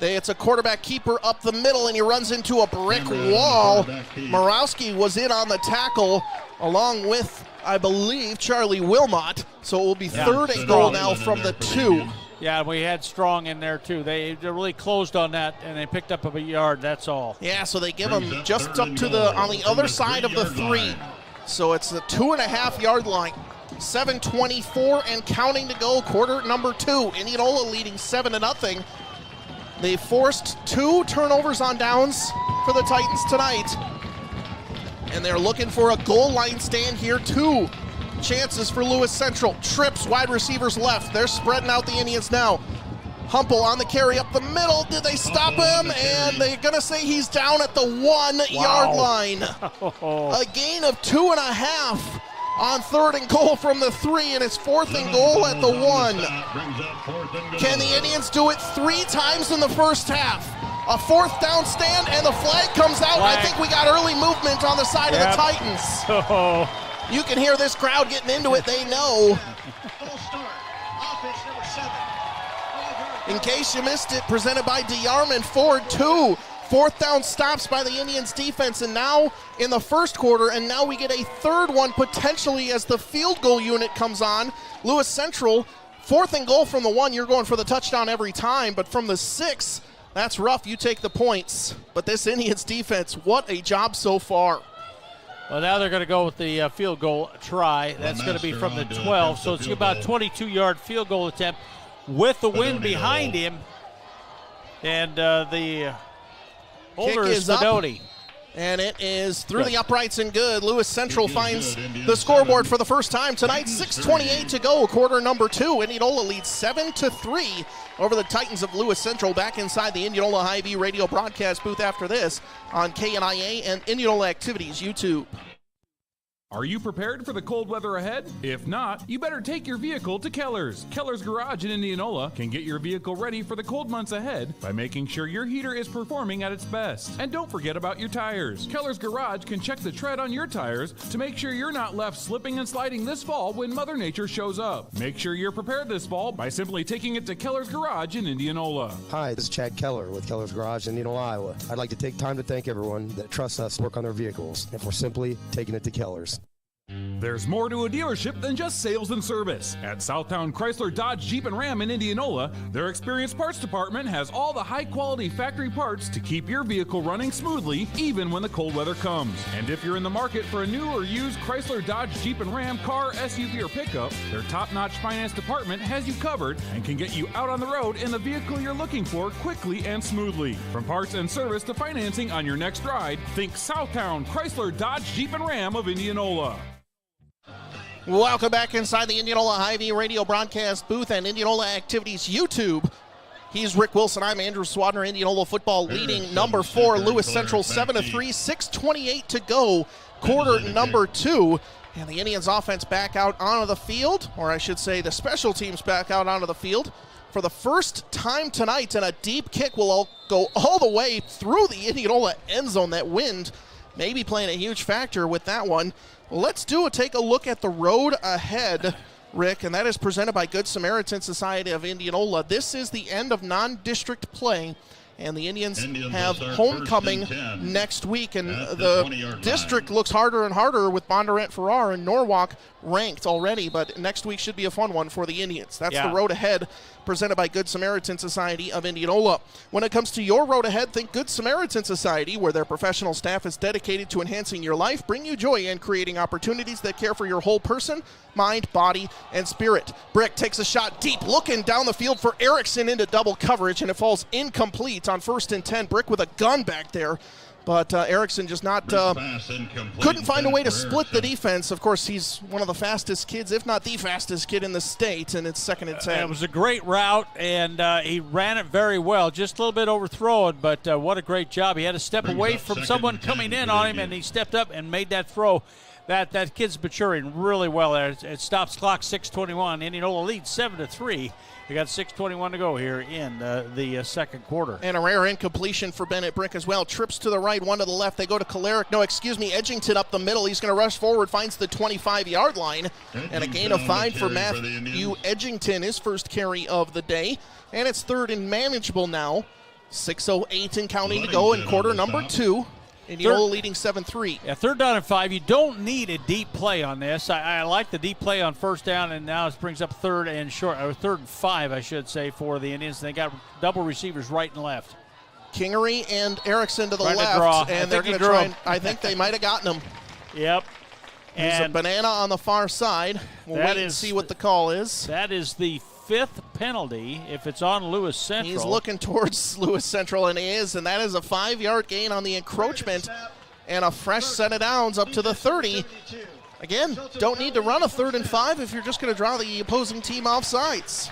[SPEAKER 1] It's a quarterback keeper up the middle, and he runs into a brick wall. Morawski was in on the tackle along with, I believe, Charlie Wilmot. So it will be 3rd and goal now from the 2.
[SPEAKER 2] Yeah, we had Strong in there too. They really closed on that, and they picked up a yard. That's all.
[SPEAKER 1] Yeah, so they give them just up to on the other side of the 3. So it's the 2.5-yard line. 7:24 and counting to go, quarter number 2. Indianola leading 7-0. They forced 2 turnovers on downs for the Titans tonight. And they're looking for a goal line stand here. 2 chances for Lewis Central. Trips, wide receivers left. They're spreading out the Indians now. Humple on the carry up the middle. Did they stop him? And they're going to say he's down at the 1-yard line. A gain of 2.5 on 3rd and goal from the 3, and it's 4th and goal at the 1. Can the Indians do it 3 times in the first half? A 4th down stand, and the flag comes out. I think we got early movement on the side of the Titans.
[SPEAKER 2] Oh.
[SPEAKER 1] You can hear this crowd getting into it. They know. In case you missed it, presented by DeArmond Ford, 2 4th down stops by the Indians defense, and now in the first quarter, and now we get a 3rd one potentially as the field goal unit comes on. Lewis Central, 4th and goal from the 1. You're going for the touchdown every time, but from the 6, that's rough. You take the points. But this Indians defense, what a job so far.
[SPEAKER 2] Well, now they're going to go with the field goal try. That's going to be from the 12, so it's about a 22-yard field goal attempt with the wind behind him. And the holder is Fedoti.
[SPEAKER 1] And it is through the uprights and good. Lewis Central finds the scoreboard for the first time tonight. 6:28 to go, quarter number 2. Indianola leads 7-3 over the Titans of Lewis Central. Back inside the Indianola Hy-Vee radio broadcast booth after this on KNIA and Indianola Activities YouTube.
[SPEAKER 10] Are you prepared for the cold weather ahead? If not, you better take your vehicle to Keller's. Keller's Garage in Indianola can get your vehicle ready for the cold months ahead by making sure your heater is performing at its best. And don't forget about your tires. Keller's Garage can check the tread on your tires to make sure you're not left slipping and sliding this fall when Mother Nature shows up. Make sure you're prepared this fall by simply taking it to Keller's Garage in Indianola.
[SPEAKER 13] Hi, this is Chad Keller with Keller's Garage in Indianola, Iowa. I'd like to take time to thank everyone that trusts us to work on their vehicles and for simply taking it to Keller's.
[SPEAKER 10] There's more to a dealership than just sales and service. At Southtown Chrysler Dodge Jeep and Ram in Indianola, their experienced parts department has all the high-quality factory parts to keep your vehicle running smoothly, even when the cold weather comes. And if you're in the market for a new or used Chrysler Dodge Jeep and Ram car, SUV, or pickup, their top-notch finance department has you covered and can get you out on the road in the vehicle you're looking for quickly and smoothly. From parts and service to financing on your next ride, think Southtown Chrysler Dodge Jeep and Ram of Indianola.
[SPEAKER 1] Welcome back inside the Indianola Hy-Vee radio broadcast booth and Indianola Activities YouTube. He's Rick Wilson. I'm Andrew Swadner. Indianola football leading number 4, Lewis Central 7-3, 6:28 to go, quarter number 2. And the Indians offense back out onto the field, or I should say the special teams back out onto the field for the first time tonight, and a deep kick will go all the way through the Indianola end zone. That wind maybe playing a huge factor with that one. Let's take a look at the road ahead, Rick, and that is presented by Good Samaritan Society of Indianola. This is the end of non-district play, and the Indians have homecoming next week, and the district looks harder and harder with Bondurant Farrar and Norwalk ranked already, but next week should be a fun one for the Indians. That's the road ahead, presented by Good Samaritan Society of Indianola. When it comes to your road ahead, think Good Samaritan Society, where their professional staff is dedicated to enhancing your life, bring you joy, and creating opportunities that care for your whole person, mind, body, and spirit. Brick takes a shot deep, looking down the field for Erickson into double coverage, and it falls incomplete on 1st and 10. Brick with a gun back there. But Erickson just couldn't find a way to split the defense. Of course, he's one of the fastest kids, if not the fastest kid in the state, and it's 2nd and 10.
[SPEAKER 2] It was a great route, and he ran it very well. Just a little bit overthrown, but what a great job. He had to step away from someone coming in on him, and he stepped up and made that throw. That kid's maturing really well there. It stops clock 6:21. Indianola leads 7-3. We got 6:21 to go here in the second quarter.
[SPEAKER 1] And a rare incompletion for Bennett Brick as well. Trips to the right, one to the left. They go to Edgington up the middle. He's going to rush forward, finds the 25-yard line. And a gain of 5 for Matthew Edgington, his first carry of the day. And it's 3rd and manageable now. 6:08 and counting to go in quarter number 2. Indianola leading 7-3.
[SPEAKER 2] Yeah, 3rd down and 5. You don't need a deep play on this. I like the deep play on 1st down, and now it brings up 3rd and 5, I should say, for the Indians. They got double receivers right and left.
[SPEAKER 1] Kingery and Erickson to the left, and they're going to try. I think they might have gotten him.
[SPEAKER 2] Yep.
[SPEAKER 1] There's a banana on the far side. We'll wait and see what the call is.
[SPEAKER 2] That is the 5th penalty if it's on Lewis Central.
[SPEAKER 1] He's looking towards Lewis Central, and he is, and that is a 5-yard gain on the encroachment and a fresh set of downs up to the 30. Again, don't need to run a 3rd and 5 if you're just going to draw the opposing team off sides.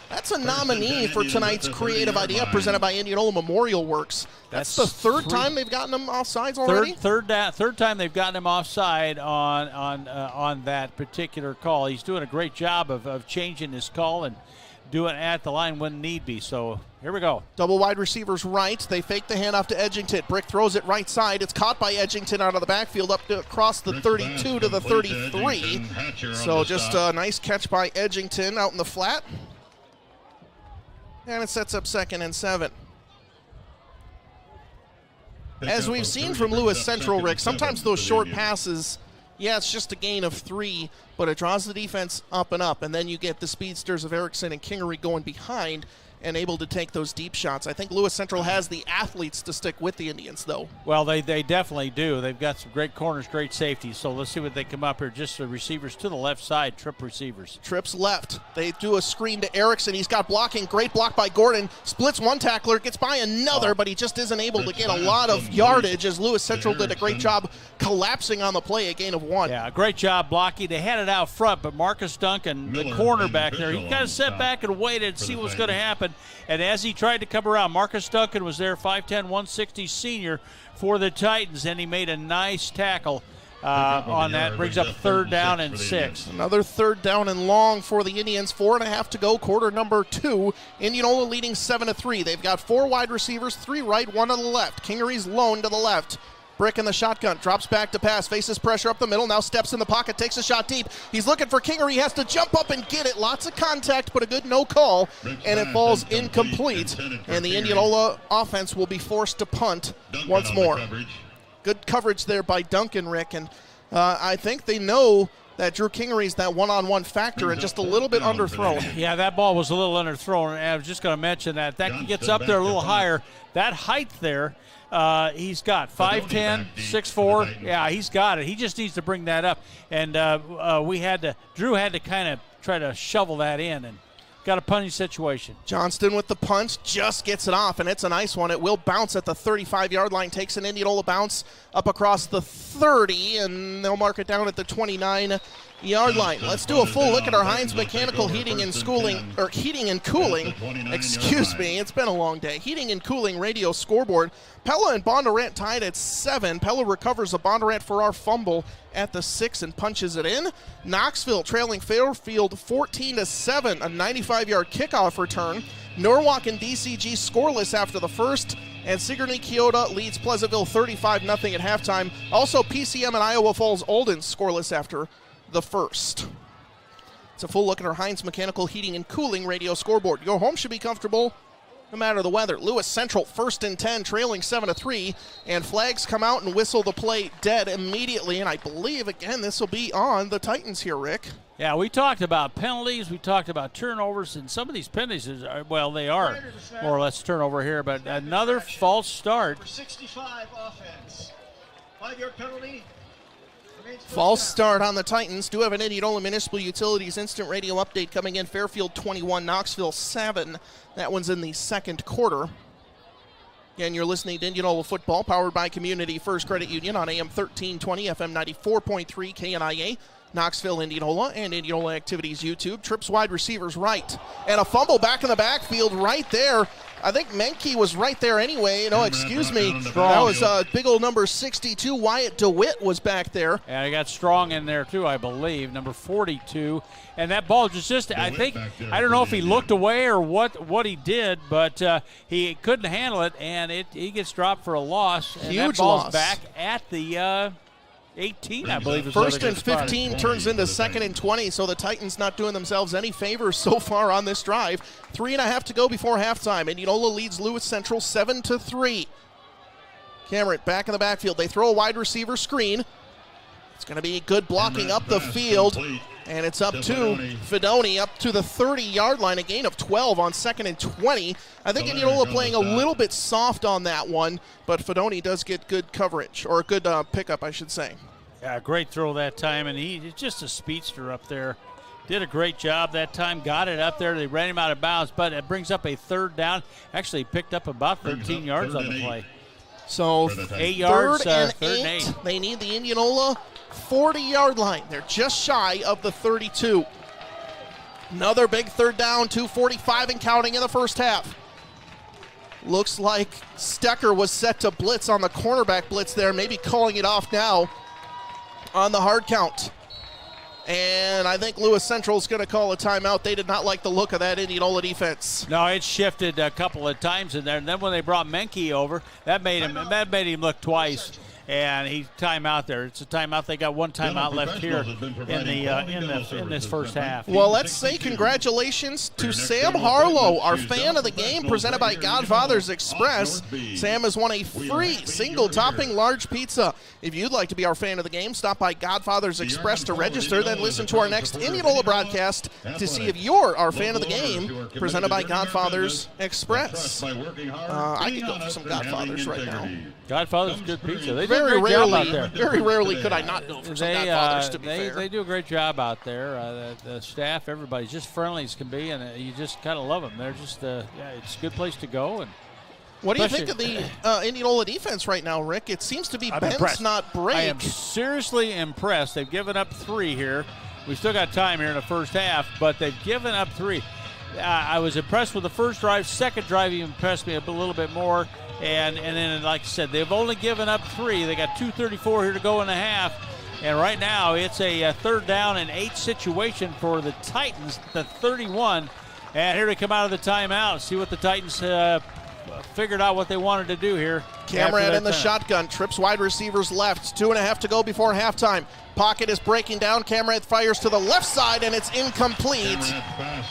[SPEAKER 1] That's a nominee for tonight's creative idea presented by Indianola Memorial Works. That's the third time they've gotten him offsides already?
[SPEAKER 2] Third time they've gotten him offside on that particular call. He's doing a great job of changing his call and doing it at the line when need be. So here we go. Double
[SPEAKER 1] wide receivers right. They fake the handoff to Edgington. Brick throws it right side. It's caught by Edgington out of the backfield up to across the 32 to the 33. So just a nice catch by Edgington out in the flat. And it sets up 2nd and 7. As we've seen from Lewis Central, Rick, sometimes those short passes, yeah, it's just a gain of 3, but it draws the defense up and up, and then you get the speedsters of Erickson and Kingery going behind and able to take those deep shots. I think Lewis Central has the athletes to stick with the Indians, though.
[SPEAKER 2] Well, they definitely do. They've got some great corners, great safeties, so let's see what they come up here. Just the receivers to the left side, trip receivers.
[SPEAKER 1] Trips left. They do a screen to Erickson. He's got blocking. Great block by Gordon. Splits one tackler, gets by another, but he just isn't able to get a lot of yardage as Lewis Central did a great job collapsing on the play, a gain of 1.
[SPEAKER 2] Yeah, great job blocking. They had it out front, but Marcus Duncan, the cornerback there, he kind of sat back and waited to see what's going to happen. And as he tried to come around, Marcus Duncan was there, 5'10", 160 senior for the Titans, and he made a nice tackle on that. Brings up 3rd down and 6.
[SPEAKER 1] Another 3rd down and long for the Indians. 4.5 to go, quarter number 2. Indianola leading 7-3. They've got 4 wide receivers, 3 right, 1 on the left. Kingery's lone to the left. Brick in the shotgun, drops back to pass, faces pressure up the middle, now steps in the pocket, takes a shot deep. He's looking for Kingery, he has to jump up and get it. Lots of contact, but a good no call, and it falls incomplete. And the Indianola offense will be forced to punt once more. Good coverage there by Duncan, Rick, and I think they know that Drew Kingery's that one-on-one factor and just a little bit underthrown.
[SPEAKER 2] Yeah, that ball was a little underthrown, and I was just going to mention that. That gets up there a little higher. That height there, he's got 5'10", 6'4". Yeah, he's got it. He just needs to bring that up. And Drew had to kind of try to shovel that in and got a punting situation.
[SPEAKER 1] Johnston with the punt, just gets it off, and it's a nice one. It will bounce at the 35-yard line, takes an Indianola bounce up across the 30, and they'll mark it down at the 29-yard line. Let's do a full look at our Heinz Mechanical Heating and Cooling. Excuse me, it's been a long day. Heating and Cooling radio scoreboard. Pella and Bondurant tied at 7. Pella recovers a Bondurant for our fumble at the 6 and punches it in. Knoxville trailing Fairfield 14-7, a 95-yard kickoff return. Norwalk and DCG scoreless after the first, and Sigourney Keota leads Pleasantville 35-0 at halftime. Also, PCM and Iowa Falls Olden scoreless after the first. It's a full look at our Heinz Mechanical Heating and Cooling radio scoreboard. Your home should be comfortable no matter the weather. Lewis Central 1st and 10, trailing 7-3, and flags come out and whistle the play dead immediately, and I believe, again, this will be on the Titans here, Rick.
[SPEAKER 2] Yeah, we talked about penalties, we taled about turnovers, and some of these penalties, they are more or less turnover here, but another false start.
[SPEAKER 11] 65 offense. 5-yard penalty.
[SPEAKER 1] False start on the Titans. Do have an Indianola Municipal Utilities instant radio update coming in. Fairfield 21, Knoxville 7. That one's in the second quarter. Again, you're listening to Indianola football, powered by Community First Credit Union on AM 1320, FM 94.3, KNIA, Knoxville, Indianola, and Indianola Activities YouTube. Trips wide receivers right. And a fumble back in the backfield right there. I think Menke was right there anyway. No, excuse me. That was big old number 62. Wyatt DeWitt was back there.
[SPEAKER 2] Yeah, he got Strong in there too, I believe, number 42. And that ball just I don't know if he looked away or what he did, but he couldn't handle it, and he gets dropped for a loss. And
[SPEAKER 1] huge
[SPEAKER 2] that ball's
[SPEAKER 1] loss.
[SPEAKER 2] Back at the 18, I believe.
[SPEAKER 1] First and 15 turns into 2nd and 20, so the Titans not doing themselves any favors so far on this drive. 3.5 to go before halftime. Indianola leads Lewis Central 7-3. Cameron back in the backfield. They throw a wide receiver screen. It's going to be good blocking up the field, and it's up to Fedoni up to the 30-yard line, a gain of 12 on 2nd and 20. I think Indianola playing a little bit soft on that one, but Fedoni does get good coverage, or a good pickup, I should say.
[SPEAKER 2] Yeah, great throw that time, and he's just a speedster up there. Did a great job that time, got it up there. They ran him out of bounds, but it brings up a 3rd down. Actually picked up about 13 yards on the play.
[SPEAKER 1] So
[SPEAKER 2] 8 yards,
[SPEAKER 1] 3rd and
[SPEAKER 2] 8.
[SPEAKER 1] They need the Indianola 40-yard line. They're just shy of the 32. Another big third down, 2:45 and counting in the first half. Looks like Stecker was set to blitz on the cornerback blitz there, maybe calling it off now on the hard count. And I think Lewis Central is going to call a timeout. They did not like the look of that Indianola defense.
[SPEAKER 2] No, it shifted a couple of times in there, and then when they brought Menke over, that made him look twice. And he timeout there. It's a timeout. They got one timeout left here in this first half.
[SPEAKER 1] Well, let's say congratulations to Sam Harlow, our fan of the game, presented by Godfather's Express. Sam has won a free single topping large pizza. If you'd like to be our fan of the game, stop by Godfather's Express to register, then listen to our next Indianola broadcast to see if you're our fan of the game, presented by Godfather's Express. I could go for some Godfather's right now.
[SPEAKER 2] Godfather's good pizza. They
[SPEAKER 1] very
[SPEAKER 2] rarely,
[SPEAKER 1] rarely could I not go for some Godfathers, to be fair.
[SPEAKER 2] They do a great job out there. The staff, everybody's just friendly as can be, and you just kind of love them. They're just, it's a good place to go. And
[SPEAKER 1] what do you think of the Indianola defense right now, Rick? It seems to be bend, not break.
[SPEAKER 2] I am seriously impressed. They've given up 3 here. We still got time here in the first half, but they've given up 3. I was impressed with the first drive. Second drive even impressed me a little bit more. And then, like I said, they've only given up 3. They got 2:34 here to go in the half. And right now, it's a 3rd down and 8 situation for the Titans, the 31. And here they come out of the timeout. See what the Titans figured out what they wanted to do here.
[SPEAKER 1] Cameron in the shotgun, trips wide receivers left. 2.5 to go before halftime. Pocket is breaking down. Cameron fires to the left side, and it's incomplete.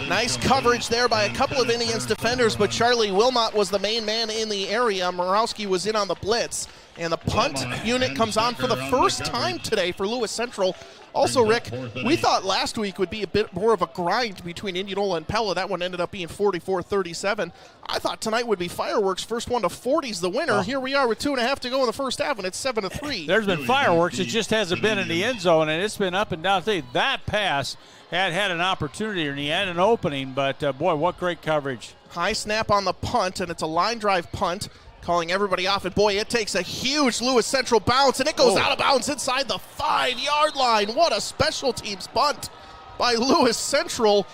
[SPEAKER 1] Nice coverage there by a couple of Indians defenders, but Charlie Wilmot was the main man in the area. Morawski was in on the blitz, and the punt unit comes on for the first time today for Lewis Central. Also, Rick, we thought last week would be a bit more of a grind between Indianola and Pella. That one ended up being 44-37. I thought tonight would be fireworks. First one to 40's the winner. Here we are with 2.5 to go in the first half, and it's 7-3.
[SPEAKER 2] There's been fireworks. It just hasn't been in the end zone, and it's been up and down. That pass had an opportunity, and he had an opening, but, boy, what great coverage.
[SPEAKER 1] High snap on the punt, and it's a line drive punt. Calling everybody off, and boy, it takes a huge Lewis Central bounce, and it goes out of bounds inside the 5-yard line. What a special teams punt by Lewis Central.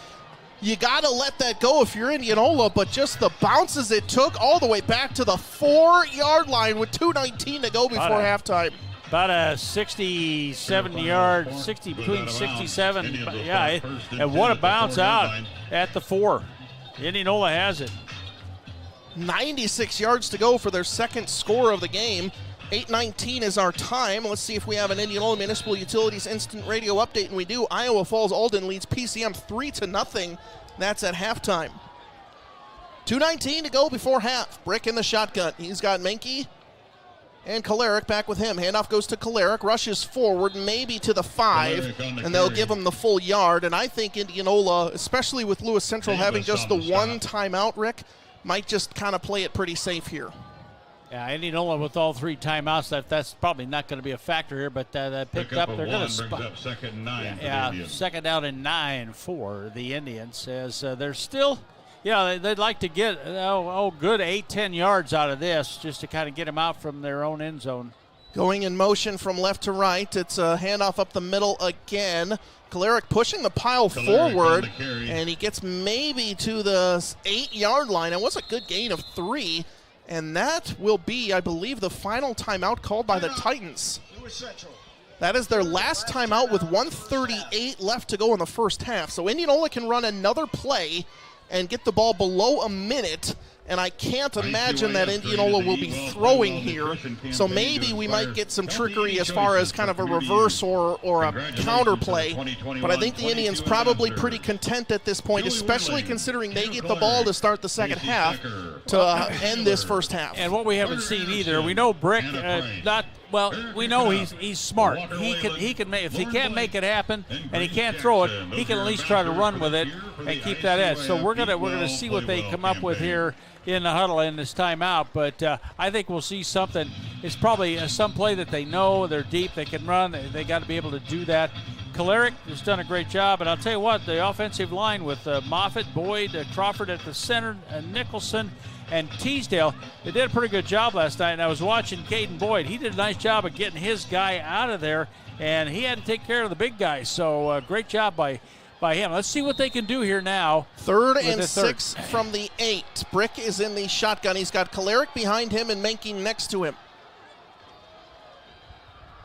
[SPEAKER 1] You got to let that go if you're Indianola, but just the bounces it took all the way back to the 4-yard line with 2:19 to go before halftime.
[SPEAKER 2] About a 67-yard, between 67, yeah, and what a bounce out at the 4. Indianola has it.
[SPEAKER 1] 96 yards to go for their second score of the game. 8:19 is our time. Let's see if we have an Indianola Municipal Utilities instant radio update, and we do. Iowa Falls Alden leads PCM 3-0. That's at halftime. 2:19 to go before half. Brick in the shotgun. He's got Menke and Kolarek back with him. Handoff goes to Kolarek, rushes forward, maybe to the 5, and they'll give him the full yard. And I think Indianola, especially with Lewis Central having just the one timeout, Rick, might just kind of play it pretty safe here.
[SPEAKER 2] Yeah, Indianola with all 3 timeouts, that's probably not going to be a factor here, but that picked up. They're going to spot.
[SPEAKER 7] Second and 9
[SPEAKER 2] yeah, second down and 9 for the Indians. As they're still, they'd like to get good 8-10 yards out of this just to kind of get them out from their own end zone.
[SPEAKER 1] Going in motion from left to right. It's a handoff up the middle again. Kolarek pushing the pile forward, and he gets maybe to the 8-yard line. It was a good gain of 3, and that will be, I believe, the final timeout called by the Titans. That is their last timeout with 1:38 left to go in the first half. So Indianola can run another play and get the ball below a minute, and I can't imagine that Indianola will be throwing here. So maybe we might get some trickery as far as kind of a reverse or a counter play. But I think the Indians probably pretty content at this point, especially considering they get the ball to start the second half to end this first half.
[SPEAKER 2] And what we haven't seen either, we know Brick we know he's smart. He can make, if he can't make it happen and he can't throw it, he can at least try to run with it and keep that edge. So we're gonna see what they come up with here in the huddle in this timeout, but I think we'll see something. It's probably some play that they know they're deep, they can run, they got to be able to do that. Kolarek has done a great job, and I'll tell you what, the offensive line with Moffitt, Boyd, Crawford at the center, Nicholson, and Teasdale, they did a pretty good job last night, and I was watching Caden Boyd. He did a nice job of getting his guy out of there, and he had to take care of the big guys, so great job by by him. Let's see what they can do here now.
[SPEAKER 1] 3rd and 6 from the 8. Brick is in the shotgun. He's got Kalarick behind him and Menking next to him.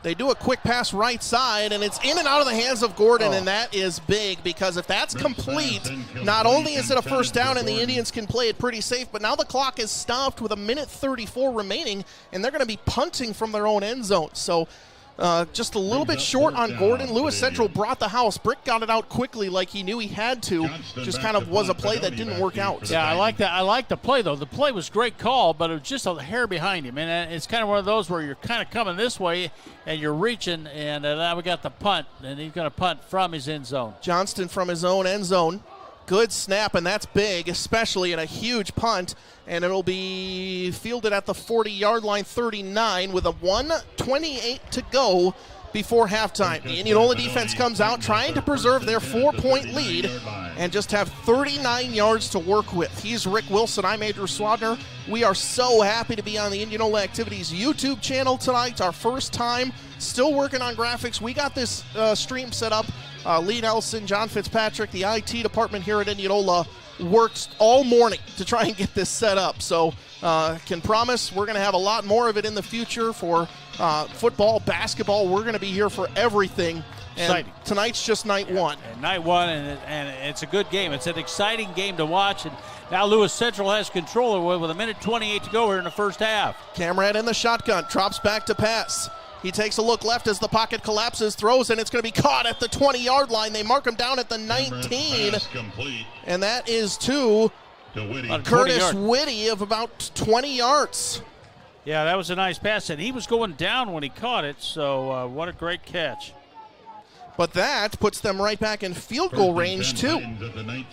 [SPEAKER 1] They do a quick pass right side, and it's in and out of the hands of Gordon, and that is big because if that's complete, not only is it a first down and the Indians can play it pretty safe, but now the clock is stopped with 1:34 remaining, and they're going to be punting from their own end zone. So just a little bit short on Gordon. Lewis Central brought the house. Brick got it out quickly like he knew he had to. Just kind of was a play that didn't work out.
[SPEAKER 2] Yeah, I like that. I like the play, though. The play was great call, but it was just a hair behind him. And it's kind of one of those where you're kind of coming this way and you're reaching, and now we got the punt, and he's going to punt from his end zone.
[SPEAKER 1] Johnston from his own end zone. Good snap, and that's big, especially in a huge punt. And it'll be fielded at the 40-yard line, 39, with a 1:28 to go before halftime. The Indianola defense comes out trying to preserve their 4-point lead and just have 39 yards to work with. He's Rick Wilson. I'm Andrew Swadner. We are so happy to be on the Indianola Activities YouTube channel tonight. Our first time. Still working on graphics. We got this stream set up. Lee Nelson, John Fitzpatrick, the IT department here at Indianola worked all morning to try and get this set up. So can promise we're going to have a lot more of it in the future for football, basketball. We're going to be here for everything. And tonight's just night one.
[SPEAKER 2] And night one, and it's a good game. It's an exciting game to watch. And now Lewis Central has control of it with 1:28 to go here in the first half.
[SPEAKER 1] Camrad in the shotgun, drops back to pass. He takes a look left as the pocket collapses, throws, and it's going to be caught at the 20-yard line. They mark him down at the 19. And that is to Curtis Whitty of about 20 yards.
[SPEAKER 2] Yeah, that was a nice pass, and he was going down when he caught it, so what a great catch.
[SPEAKER 1] But that puts them right back in field goal range, too.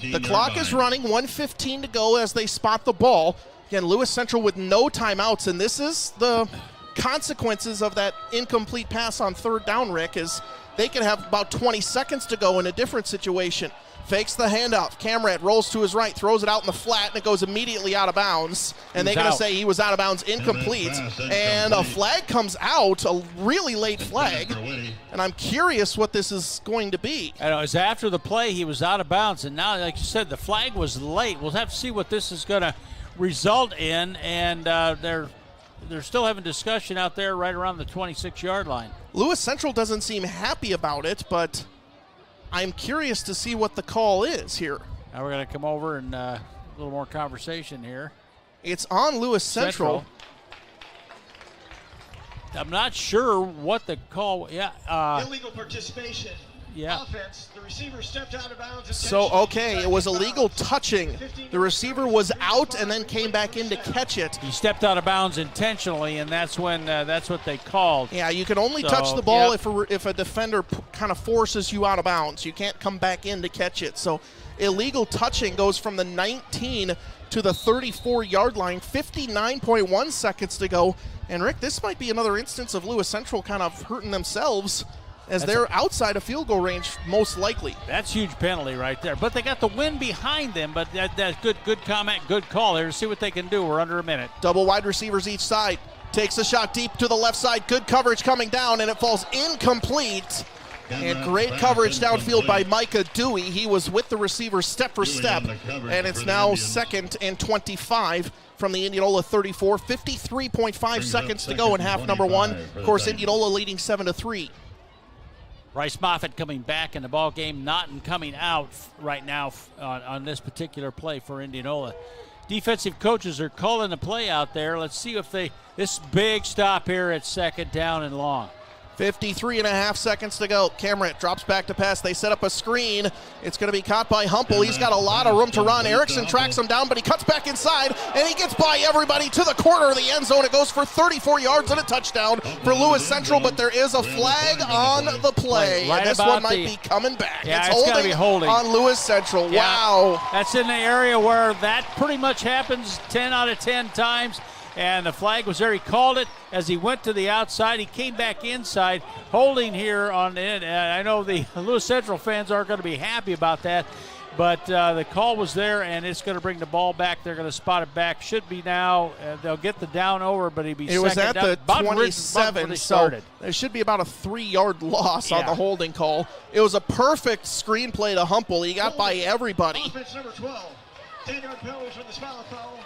[SPEAKER 1] The clock is running, 1:15 to go as they spot the ball. Again, Lewis Central with no timeouts, and this is the consequences of that incomplete pass on 3rd down, Rick, is they can have about 20 seconds to go in a different situation. Fakes the handoff. Camrad rolls to his right, throws it out in the flat, and it goes immediately out of bounds. And they're going to say he was out of bounds, incomplete. And a flag comes out, a really late flag. And I'm curious what this is going to be.
[SPEAKER 2] And it was after the play, he was out of bounds. And now, like you said, the flag was late. We'll have to see what this is going to result in. And they're still having discussion out there right around the 26-yard line.
[SPEAKER 1] Lewis Central doesn't seem happy about it, but I'm curious to see what the call is here.
[SPEAKER 2] Now we're going to come over and a little more conversation here.
[SPEAKER 1] It's on Lewis Central.
[SPEAKER 2] I'm not sure what the call.
[SPEAKER 11] Illegal participation.
[SPEAKER 2] Yeah.
[SPEAKER 11] Offense. The receiver stepped out of bounds.
[SPEAKER 1] So, okay, it was illegal touching. The receiver was out and then came back in to catch it.
[SPEAKER 2] He stepped out of bounds intentionally, and that's when that's what they called.
[SPEAKER 1] Yeah, you can only touch the ball if a defender kind of forces you out of bounds. You can't come back in to catch it. So, illegal touching goes from the 19 to the 34-yard line, 59.1 seconds to go. And, Rick, this might be another instance of Lewis Central kind of hurting themselves as they're outside of field goal range, most likely.
[SPEAKER 2] That's huge penalty right there. But they got the wind behind them, but that's good comment, good call there. See what they can do. We're under a minute.
[SPEAKER 1] Double wide receivers each side. Takes a shot deep to the left side. Good coverage coming down, and it falls incomplete. And great coverage downfield by Micah Dewey. He was with the receiver step for step. And it's now 2nd and 25 from the Indianola 34. 53.5 seconds to go in half number one. Of course, Indianola leading 7-3.
[SPEAKER 2] Bryce Moffitt coming back in the ball game, Naughton coming out right now on this particular play for Indianola. Defensive coaches are calling the play out there. Let's see if this big stop here at 2nd down and long.
[SPEAKER 1] 53.5 seconds to go. Cameron drops back to pass. They set up a screen. It's going to be caught by Humple. He's got a lot of room to run. Erickson tracks him down, but he cuts back inside, and he gets by everybody to the corner of the end zone. It goes for 34 yards and a touchdown for Lewis Central, but there is a flag on the play.
[SPEAKER 2] Right,
[SPEAKER 1] and this one might be coming back.
[SPEAKER 2] Yeah, it's got to be holding
[SPEAKER 1] on Lewis Central.
[SPEAKER 2] Yeah,
[SPEAKER 1] wow.
[SPEAKER 2] That's in the area where that pretty much happens 10 out of 10 times. And the flag was there. He called it as he went to the outside. He came back inside, holding here on it. I know the Lewis Central fans aren't going to be happy about that, But the call was there, and it's going to bring the ball back. They're going to spot it back. Should be now. They'll get the down over, but he'd be second.
[SPEAKER 1] It was at the
[SPEAKER 2] down,
[SPEAKER 1] 27, so there should be about a 3-yard loss on the holding call. It was a perfect screenplay to Humple. He got by everybody.
[SPEAKER 11] Offense number 12. 10-yard penalty for the foul.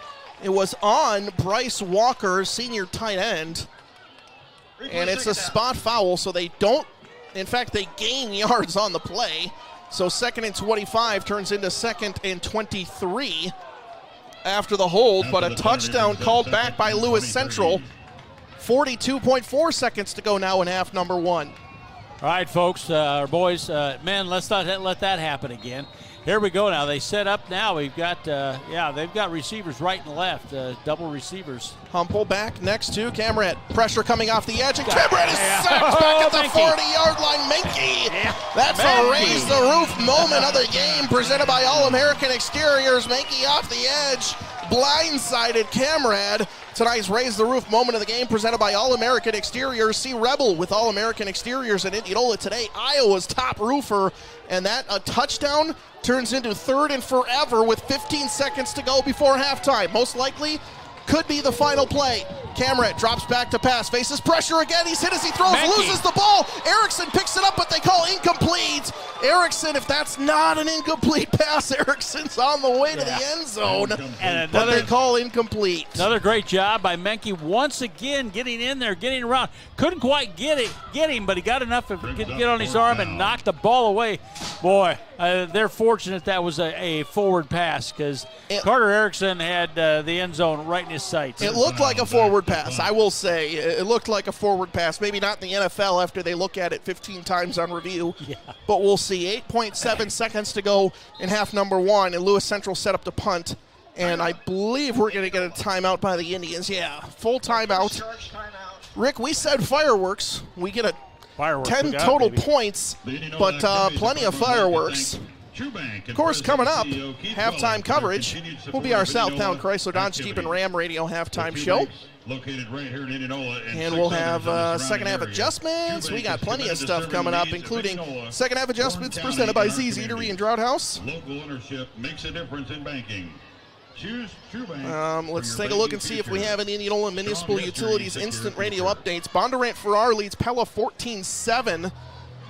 [SPEAKER 1] It was on Bryce Walker, senior tight end. And it's a spot foul, so they don't. In fact, they gain yards on the play. So 2nd and 25 turns into 2nd and 23 after the hold, but a touchdown called back by Lewis Central. 42.4 seconds to go now in half number 1.
[SPEAKER 2] All right, folks, our boys, man, let's not let that happen again. Here we go now. They set up now. We've got, they've got receivers right and left, double receivers.
[SPEAKER 1] Humple back next to Camrad. Pressure coming off the edge, and Camrad is sacked back at the 40-yard line. Menke. That's a raise the roof moment of the game presented by All-American Exteriors. Menke off the edge, blindsided Camrad. Tonight's Raise the Roof moment of the game presented by All-American Exteriors. See Rebel with All-American Exteriors in Indianola today. Iowa's top roofer, and that a touchdown turns into 3rd and forever with 15 seconds to go before halftime. Most likely could be the final play. Camrad drops back to pass, faces pressure again. He's hit as he throws, loses the ball. Erickson picks it up, but they call incomplete. Erickson, if that's not an incomplete pass, Erickson's on the way to the end zone. And but they call incomplete.
[SPEAKER 2] Another great job by Menke once again getting in there, getting around. Couldn't quite get him, but he got enough to get on his arm and knock the ball away. Boy, they're fortunate that was a forward pass because Carter Erickson had the end zone right in his sights.
[SPEAKER 1] It looked like a forward pass, I will say. It looked like a forward pass. Maybe not in the NFL after they look at it 15 times on review.
[SPEAKER 2] Yeah.
[SPEAKER 1] But we'll see. 8.7 seconds to go in half number 1, and Lewis Central set up to punt. And I believe we're going to get a timeout by the Indians. Yeah, full timeout. Rick, we said fireworks. We get 10 total points, but plenty of fireworks. Of course, coming up, halftime coverage will be our Southtown Chrysler Dodge Jeep and Ram Radio halftime show.
[SPEAKER 7] Located right here in Indianola.
[SPEAKER 1] And we'll have second half adjustments. We got plenty of stuff coming up, including second half adjustments presented by Z's Eatery and Drought House.
[SPEAKER 7] Local ownership makes a difference in banking.
[SPEAKER 1] Let's take a look and see if we have an Indianola Municipal Utilities instant radio updates. Bondurant Farrar leads Pella 14-7.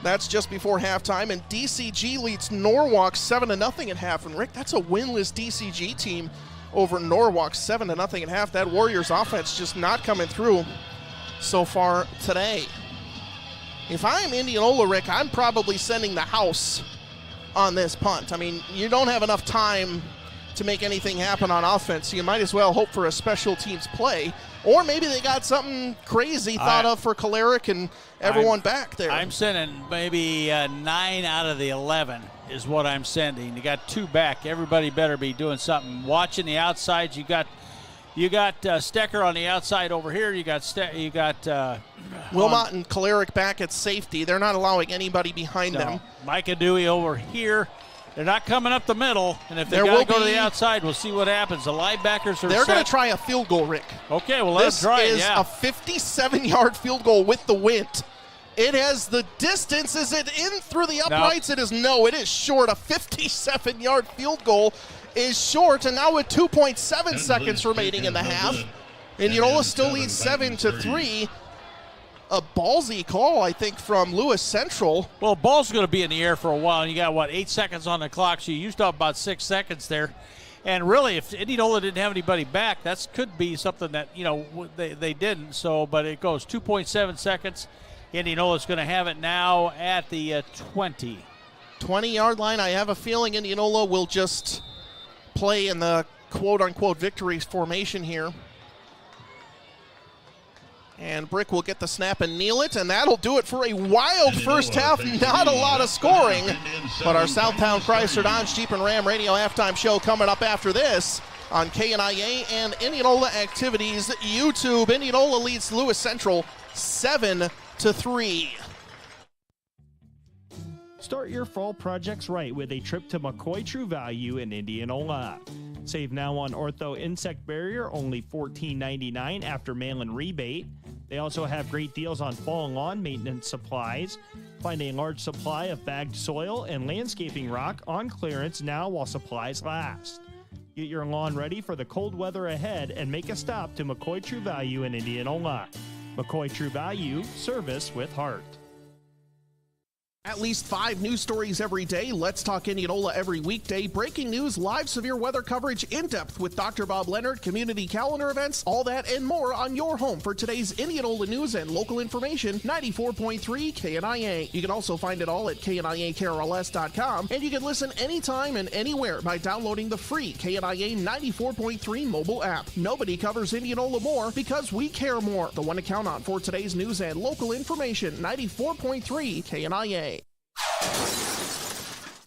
[SPEAKER 1] That's just before halftime. And DCG leads Norwalk 7-0 at half. And Rick, that's a winless DCG team over Norwalk 7-0 at half. That Warriors offense just not coming through so far today. If I'm Indianola, Rick, I'm probably sending the house on this punt. I mean, you don't have enough time to make anything happen on offense, so you might as well hope for a special teams play. Or maybe they got something crazy thought of for Kalarick and everyone back there.
[SPEAKER 2] I'm sending maybe 9 out of the 11 is what I'm sending. You got 2 back. Everybody better be doing something. Watching the outsides. You got Stecker on the outside over here. You got
[SPEAKER 1] Wilmot and Kalarick back at safety. They're not allowing anybody behind them.
[SPEAKER 2] Micah Dewey over here. They're not coming up the middle, and if they got to go to the outside, we'll see what happens. The linebackers are
[SPEAKER 1] They're going to try a field goal, Rick.
[SPEAKER 2] Okay, well, let's try it,
[SPEAKER 1] This is a 57-yard field goal with the wind. It has the distance. Is it in through the uprights?
[SPEAKER 2] No.
[SPEAKER 1] It is short. A 57-yard field goal is short, and now with 2.7 seconds remaining in the half, Indianola still leads 7-3. A ballsy call, I think, from Lewis Central.
[SPEAKER 2] Well, ball's going to be in the air for a while. You got, 8 seconds on the clock, so you used up about 6 seconds there. And really, if Indianola didn't have anybody back, that could be something that, they didn't. So, but it goes 2.7 seconds. Indianola's going to have it now at the 20.
[SPEAKER 1] 20-yard line. I have a feeling Indianola will just play in the quote-unquote victory formation here. And Brick will get the snap and kneel it, and that'll do it for a wild first half. Not a lot of scoring, but our Southtown Chrysler Dodge Jeep and Ram Radio halftime show coming up after this on KNIA and Indianola Activities YouTube. Indianola leads Lewis Central 7-3.
[SPEAKER 3] Start your fall projects right with a trip to McCoy True Value in Indianola. Save now on Ortho Insect Barrier, only $14.99 after mail-in rebate. They also have great deals on fall and lawn maintenance supplies. Find a large supply of bagged soil and landscaping rock on clearance now while supplies last. Get your lawn ready for the cold weather ahead and make a stop to McCoy True Value in Indianola. McCoy True Value, service with heart.
[SPEAKER 1] At least 5 news stories every day. Let's Talk Indianola every weekday. Breaking news, live severe weather coverage in depth with Dr. Bob Leonard, community calendar events, all that and more on your home for today's Indianola news and local information. 94.3 KNIA. You can also find it all at KNIAKRLS.com, and you can listen anytime and anywhere by downloading the free KNIA 94.3 mobile app. Nobody covers Indianola more because we care more. The one to count on for today's news and local information. 94.3 KNIA.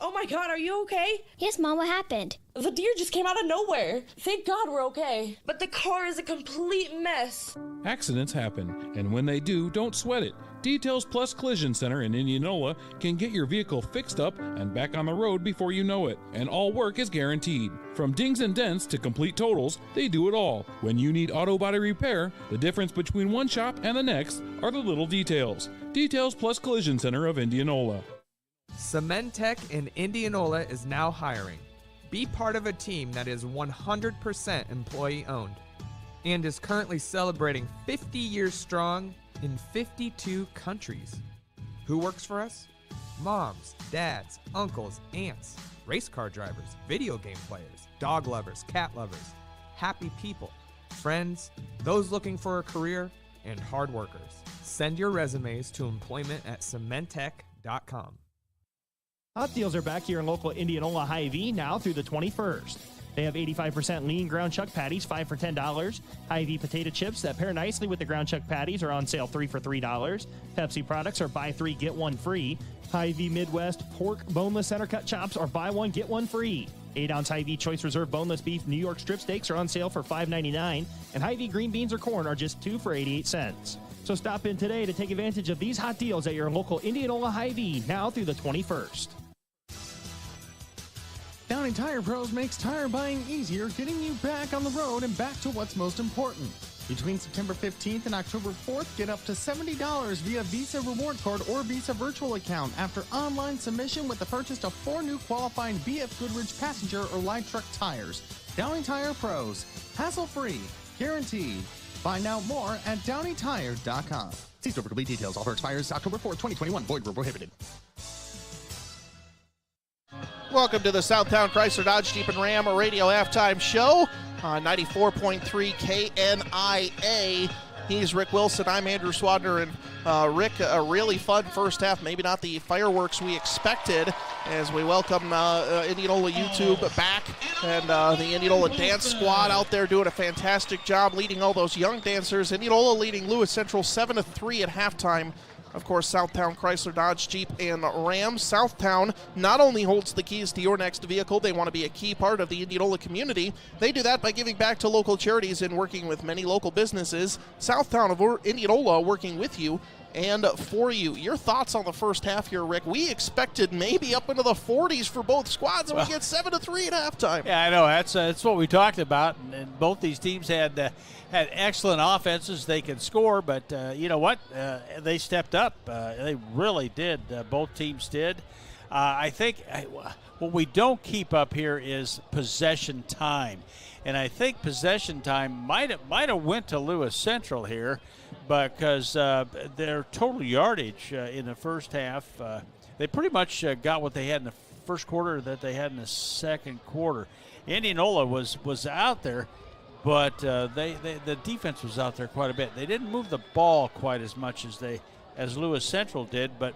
[SPEAKER 14] Oh my God, are you okay?
[SPEAKER 15] Yes, Mom, what happened?
[SPEAKER 14] The deer just came out of nowhere. Thank God we're okay. But the car is a complete mess.
[SPEAKER 10] Accidents happen, and when they do, don't sweat it. Details Plus Collision Center in Indianola can get your vehicle fixed up and back on the road before you know it, and all work is guaranteed. From dings and dents to complete totals, they do it all. When you need auto body repair, the difference between one shop and the next are the little details. Details Plus Collision Center of Indianola.
[SPEAKER 16] Cementech in Indianola is now hiring. Be part of a team that is 100% employee-owned and is currently celebrating 50 years strong in 52 countries. Who works for us? Moms, dads, uncles, aunts, race car drivers, video game players, dog lovers, cat lovers, happy people, friends, those looking for a career, and hard workers. Send your resumes to employment@cementech.com.
[SPEAKER 3] Hot deals are back here in local Indianola Hy-Vee now through the 21st. They have 85% lean ground chuck patties, 5 for $10. Hy-Vee potato chips that pair nicely with the ground chuck patties are on sale 3 for $3. Pepsi products are buy 3, get 1 free. Hy-Vee Midwest pork boneless center cut chops are buy 1, get 1 free. 8-ounce Hy-Vee Choice Reserve boneless beef New York strip steaks are on sale for $5.99. And Hy-Vee green beans or corn are just 2 for 88 cents. So stop in today to take advantage of these hot deals at your local Indianola Hy-Vee now through the 21st.
[SPEAKER 17] Downey Tire Pros makes tire buying easier, getting you back on the road and back to what's most important. Between September 15th and October 4th, get up to $70 via Visa Reward Card or Visa Virtual Account after online submission with the purchase of 4 new qualifying BF Goodrich passenger or light truck tires. Downey Tire Pros. Hassle-free. Guaranteed. Find out more at DowneyTire.com. See store for complete details. Offer expires October 4th, 2021. Void where prohibited.
[SPEAKER 1] Welcome to the Southtown Chrysler Dodge Jeep and Ram Radio Halftime Show on 94.3 KNIA. He's Rick Wilson. I'm Andrew Swadner. And Rick, a really fun first half. Maybe not the fireworks we expected as we welcome Indianola YouTube back. And the Indianola Dance Squad out there doing a fantastic job leading all those young dancers. Indianola leading Lewis Central 7-3 at halftime. Of course, Southtown Chrysler Dodge Jeep and Ram. Southtown not only holds the keys to your next vehicle, they want to be a key part of the Indianola community. They do that by giving back to local charities and working with many local businesses. Southtown of Indianola working with you and for you. Your thoughts on the first half here, Rick? We expected maybe up into the 40s for both squads, and we get 7-3 at halftime.
[SPEAKER 2] Yeah, I know. That's what we talked about, and both these teams had excellent offenses. They can score, but you know what? They stepped up. They really did. Both teams did. I think what we don't keep up here is possession time, and I think possession time might have went to Lewis Central here, because their total yardage in the first half, they pretty much got what they had in the first quarter that they had in the second quarter. Indianola was out there, but the defense was out there quite a bit. They didn't move the ball quite as much as Lewis Central did, but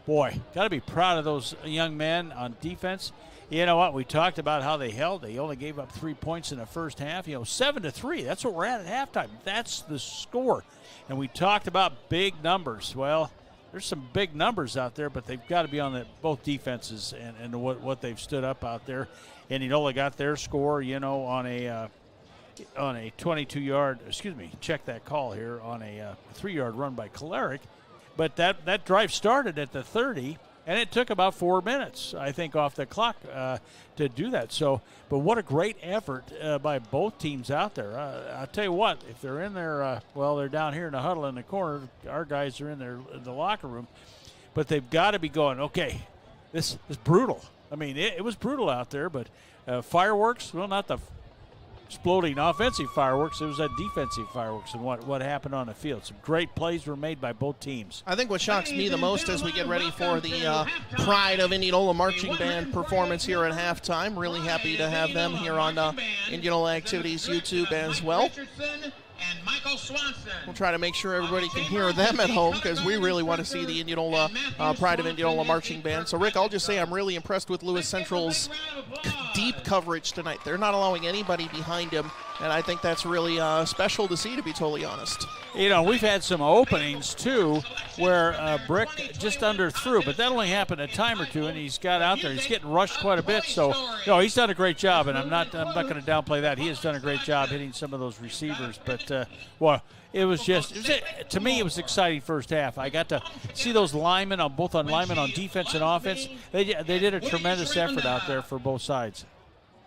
[SPEAKER 2] boy, got to be proud of those young men on defense. You know what? We talked about how they held. They only gave up 3 points in the first half. 7-3. That's what we're at halftime. That's the score. And we talked about big numbers. Well, there's some big numbers out there, but they've got to be on both defenses and what they've stood up out there. And Indianola got their score, on a 22-yard. Check that call here on a 3-yard run by Kolaric. But that drive started at the 30. And it took about 4 minutes, I think, off the clock to do that. So, but what a great effort by both teams out there. I'll tell you what, if they're in there, they're down here in the huddle in the corner. Our guys are in the locker room. but they've got to be going, okay, this is brutal. I mean, it was brutal out there, but fireworks, well, not the exploding offensive fireworks. It was that defensive fireworks and what happened on the field. Some great plays were made by both teams.
[SPEAKER 1] I think what shocks me the most as we get ready for the Pride of Indianola Marching Band performance here at halftime. Really happy to have them here on Indianola Activities YouTube as well. We'll try to make sure everybody can hear them at home because we really want to see the Indianola Pride of Indianola Marching Band. So, Rick, I'll just say I'm really impressed with Lewis Central's deep coverage tonight. They're not allowing anybody behind him, and I think that's really special to see, to be totally honest.
[SPEAKER 2] You know, we've had some openings, too, where Brick just underthrew, but that only happened a time or two, and he's got out there. He's getting rushed quite a bit, so he's done a great job, and I'm not going to downplay that. He has done a great job hitting some of those receivers, but, to me, it was exciting first half. I got to see those linemen, both on defense and offense. They did a tremendous effort out there for both sides.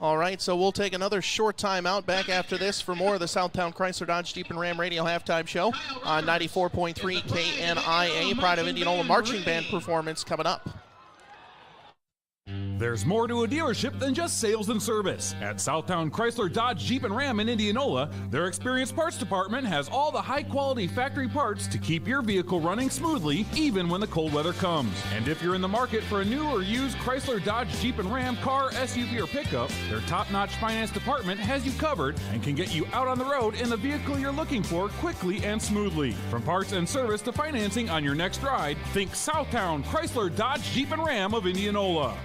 [SPEAKER 1] All right, so we'll take another short time out. Back after this for more of the Southtown Chrysler Dodge Jeep and Ram Radio halftime show on 94.3 KNIA. Pride of Indianola Marching Band performance coming up.
[SPEAKER 10] There's more to a dealership than just sales and service. At Southtown Chrysler Dodge Jeep and Ram in Indianola, their experienced parts department has all the high-quality factory parts to keep your vehicle running smoothly, even when the cold weather comes. And if you're in the market for a new or used Chrysler Dodge Jeep and Ram car, SUV, or pickup, their top-notch finance department has you covered and can get you out on the road in the vehicle you're looking for quickly and smoothly. From parts and service to financing on your next ride, think Southtown Chrysler Dodge Jeep and Ram of Indianola.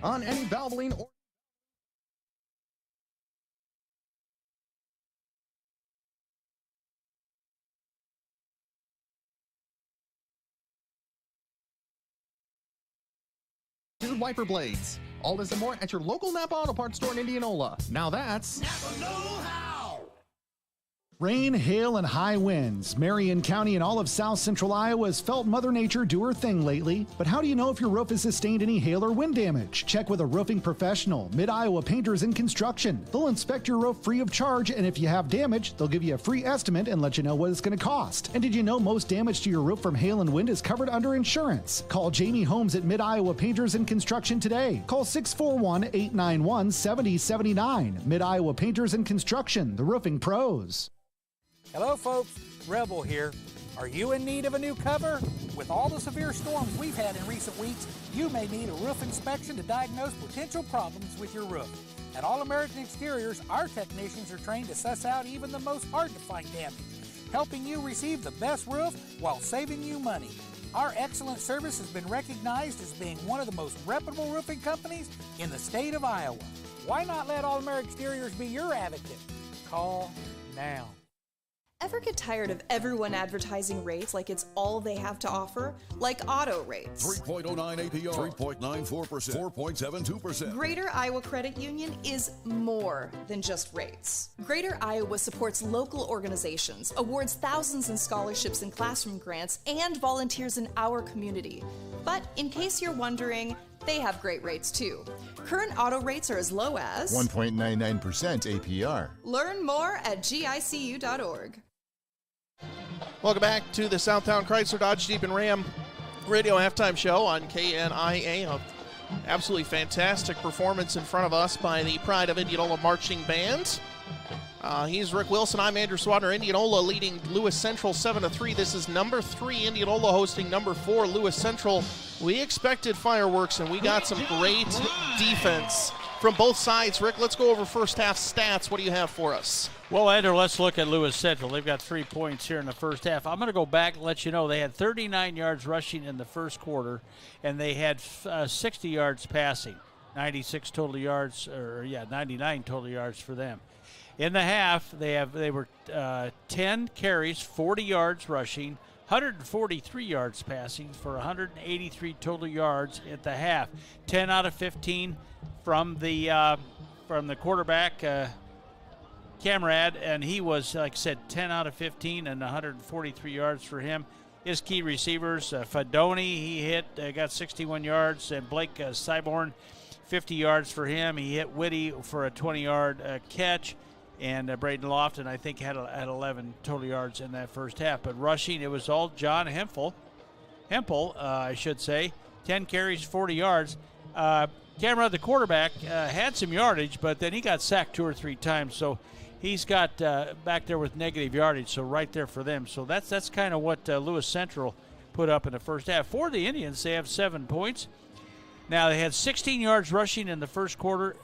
[SPEAKER 17] On any Valvoline or wiper blades. All this and more at your local Napa Auto Parts store in Indianola. Now that's Napa know-how.
[SPEAKER 6] Rain, hail, and high winds. Marion County and all of South Central Iowa has felt Mother Nature do her thing lately. But how do you know if your roof has sustained any hail or wind damage? Check with a roofing professional, Mid-Iowa Painters and Construction. They'll inspect your roof free of charge, and if you have damage, they'll give you a free estimate and let you know what it's going to cost. And did you know most damage to your roof from hail and wind is covered under insurance? Call Jamie Holmes at Mid-Iowa Painters and Construction today. Call 641-891-7079. Mid-Iowa Painters and Construction, the roofing pros.
[SPEAKER 15] Hello folks, Rebel here. Are you in need of a new cover? With all the severe storms we've had in recent weeks, you may need a roof inspection to diagnose potential problems with your roof. At All American Exteriors, our technicians are trained to suss out even the most hard-to-find damage, helping you receive the best roof while saving you money. Our excellent service has been recognized as being one of the most reputable roofing companies in the state of Iowa. Why not let All American Exteriors be your advocate? Call now.
[SPEAKER 4] Ever get tired of everyone advertising rates like it's all they have to offer? Like auto rates.
[SPEAKER 5] 3.09 APR, 3.94%, 4.72%.
[SPEAKER 4] Greater Iowa Credit Union is more than just rates. Greater Iowa supports local organizations, awards thousands in scholarships and classroom grants, and volunteers in our community. But in case you're wondering, they have great rates too. Current auto rates are as low as
[SPEAKER 5] 1.99% APR.
[SPEAKER 4] Learn more at gicu.org.
[SPEAKER 1] Welcome back to the Southtown Chrysler Dodge Jeep and Ram Radio halftime show on KNIA. Absolutely fantastic performance in front of us by the Pride of Indianola Marching Band. He's Rick Wilson. I'm Andrew Swadner. Indianola leading Lewis Central 7-3. This is number 3. Indianola hosting number 4 Lewis Central. We expected fireworks, and we got some great defense from both sides. Rick, let's go over first half stats. What do you have for us?
[SPEAKER 2] Well, Andrew, let's look at Lewis Central. They've got 3 points here in the first half. I'm going to go back and let you know they had 39 yards rushing in the first quarter, and they had 60 yards passing, 99 total yards for them. In the half, they were 10 carries, 40 yards rushing, 143 yards passing for 183 total yards at the half. 10 out of 15 from the quarterback, Camrad, and he was, like I said, 10 out of 15 and 143 yards for him. His key receivers, Fedoni, he hit, got 61 yards, and Blake Cyborn, 50 yards for him. He hit Whitty for a 20-yard catch, and Braden Lofton, I think, had 11 total yards in that first half. But rushing, it was all John Hempel, I should say, 10 carries, 40 yards. Cameron, the quarterback, had some yardage, but then he got sacked 2 or 3 times, so he's got back there with negative yardage, so right there for them. So that's kind of what Lewis Central put up in the first half. For the Indians, they have 7 points. Now, they had 16 yards rushing in the first quarter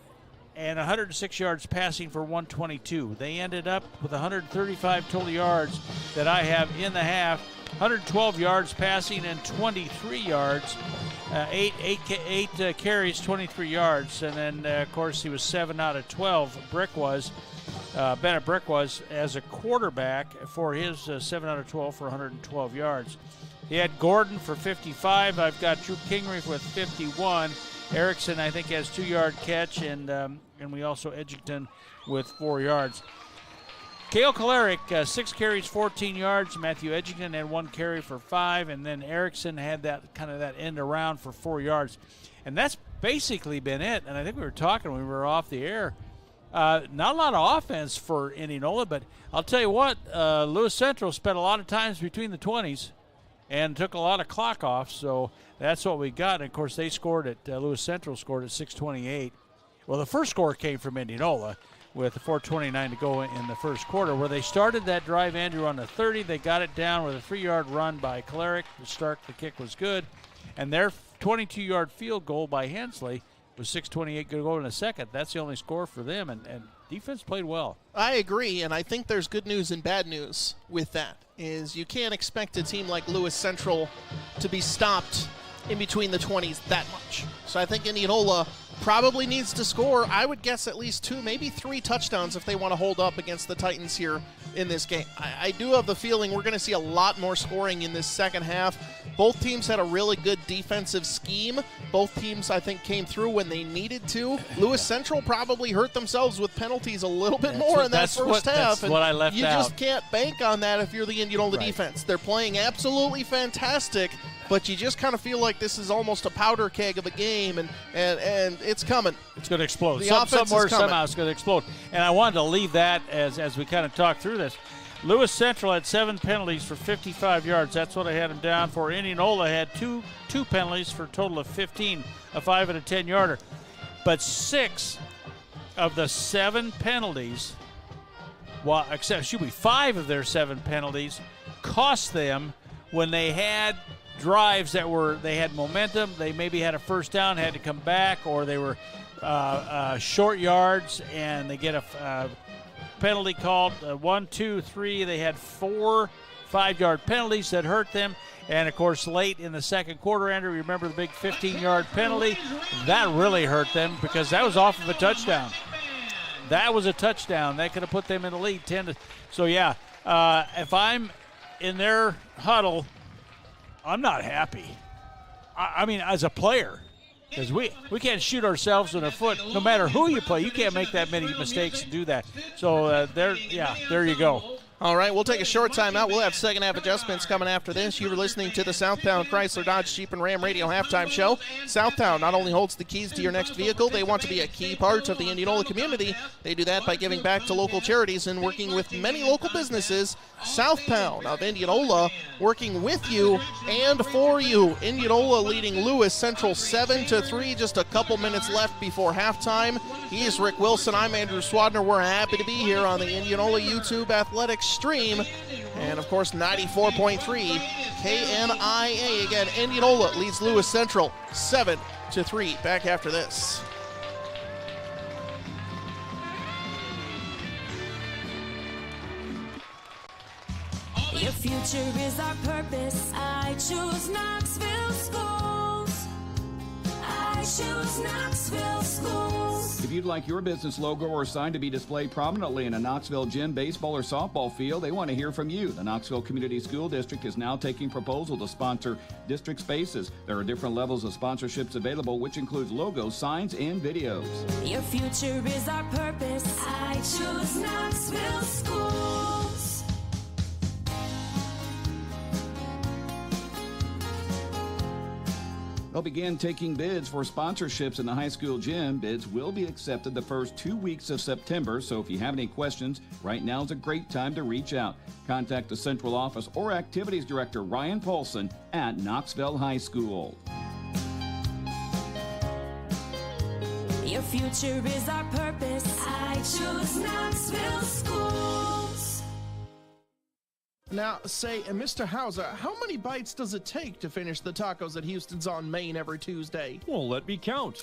[SPEAKER 2] and 106 yards passing for 122. They ended up with 135 total yards that I have in the half, 112 yards passing and 23 yards, 8 carries, 23 yards. And then, of course, he was 7 out of 12. Bennett Brick was as a quarterback for his 7 out of 12 for 112 yards. He had Gordon for 55. I've got Drew Kingery with 51. Erickson, I think, has 2-yard catch, and we also Edgington with 4 yards. Cale Kolaric, 6 carries, 14 yards. Matthew Edgington had 1 carry for 5, and then Erickson had that end around for 4 yards. And that's basically been it. And I think we were talking when we were off the air. Not a lot of offense for Indianola, but I'll tell you what, Lewis Central spent a lot of times between the 20s and took a lot of clock off, so that's what we got. And, of course, they scored at Lewis Central scored at 6:28. Well, the first score came from Indianola with 4:29 to go in the first quarter, where they started that drive, Andrew, on the 30. They got it down with a 3-yard run by Kolaric. The kick was good. And their 22-yard field goal by Hensley was 6:28 to go in the second. That's the only score for them, and defense played well.
[SPEAKER 1] I agree, and I think there's good news and bad news with that, is you can't expect a team like Lewis Central to be stopped in between the 20s that much. So I think Indianola probably needs to score, I would guess, at least 2, maybe 3 touchdowns if they want to hold up against the Titans here in this game. I do have the feeling we're going to see a lot more scoring in this second half. Both teams had a really good defensive scheme. Both teams, I think, came through when they needed to. Lewis Central probably hurt themselves with penalties a little bit more in that first half.
[SPEAKER 2] That's what I left out.
[SPEAKER 1] You just can't bank on that if you're the Indianola defense. They're playing absolutely fantastic, but you just kind of feel like this is almost a powder keg of a game, and it's coming.
[SPEAKER 2] It's going to explode.
[SPEAKER 1] The offense
[SPEAKER 2] Somewhere,
[SPEAKER 1] is coming.
[SPEAKER 2] somehow, it's going to explode. And I wanted to leave that as we kind of talk through this. Lewis Central had 7 penalties for 55 yards. That's what I had them down for. Indianola had two penalties for a total of 15, a 5 and a 10-yarder. But 6 of the 7 penalties, 5 of their 7 penalties cost them when they had drives they had momentum. They maybe had a first down, had to come back, or they were short yards, and they get a penalty called. 1, 2, 3. They had 4 5-yard penalties that hurt them. And, of course, late in the second quarter, Andrew, you remember the big 15-yard penalty? That really hurt them because that was off of a touchdown. That was a touchdown. That could have put them in the lead 10 to. So, yeah, if I'm in their huddle, I'm not happy. I mean, as a player, because we can't shoot ourselves in the foot no matter who you play. You can't make that many mistakes and do that. So, there you go.
[SPEAKER 1] All right, we'll take a short timeout. We'll have second half adjustments coming after this. You were listening to the Southtown Chrysler Dodge Jeep and Ram Radio halftime show. Southtown not only holds the keys to your next vehicle, they want to be a key part of the Indianola community. They do that by giving back to local charities and working with many local businesses. Southtown of Indianola working with you and for you. Indianola leading Lewis Central 7-3. Just a couple minutes left before halftime. He is Rick Wilson. I'm Andrew Swadner. We're happy to be here on the Indianola YouTube Athletics stream. And, of course, 94.3 KNIA. Again, Indianola leads Lewis Central 7-3. Back after this.
[SPEAKER 18] Your future is our purpose. I choose Knoxville Schools. I choose Knoxville Schools.
[SPEAKER 19] If you'd like your business logo or sign to be displayed prominently in a Knoxville gym, baseball, or softball field, they want to hear from you. The Knoxville Community School District is now taking proposals to sponsor district spaces. There are different levels of sponsorships available, which includes logos, signs, and videos.
[SPEAKER 18] Your future is our purpose. I choose Knoxville Schools.
[SPEAKER 19] They'll begin taking bids for sponsorships in the high school gym. Bids will be accepted the first 2 weeks of September, so if you have any questions, right now is a great time to reach out. Contact the central office or activities director Ryan Paulson at Knoxville High School.
[SPEAKER 18] Your future is our purpose. I choose Knoxville Schools.
[SPEAKER 1] Now, say, Mr. Hauser, how many bites does it take to finish the tacos at Houston's on Main every Tuesday?
[SPEAKER 20] Well, let me count.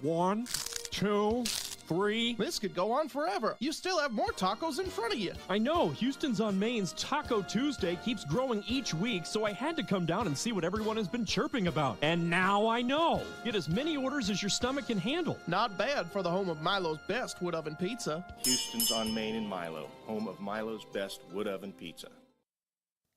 [SPEAKER 20] 1, 2, 3.
[SPEAKER 1] This could go on forever. You still have more tacos in front of you.
[SPEAKER 20] I know. Houston's on Main's Taco Tuesday keeps growing each week, so I had to come down and see what everyone has been chirping about. And now I know. Get as many orders as your stomach can handle.
[SPEAKER 1] Not bad for the home of Milo's best wood oven pizza.
[SPEAKER 21] Houston's on Main in Milo, home of Milo's best wood oven pizza.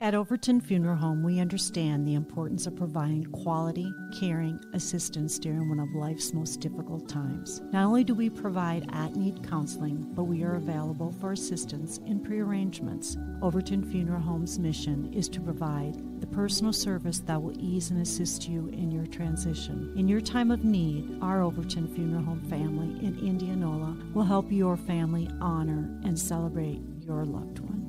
[SPEAKER 22] At Overton Funeral Home, we understand the importance of providing quality, caring assistance during one of life's most difficult times. Not only do we provide at-need counseling, but we are available for assistance in pre-arrangements. Overton Funeral Home's mission is to provide the personal service that will ease and assist you in your transition. In your time of need, our Overton Funeral Home family in Indianola will help your family honor and celebrate your loved one.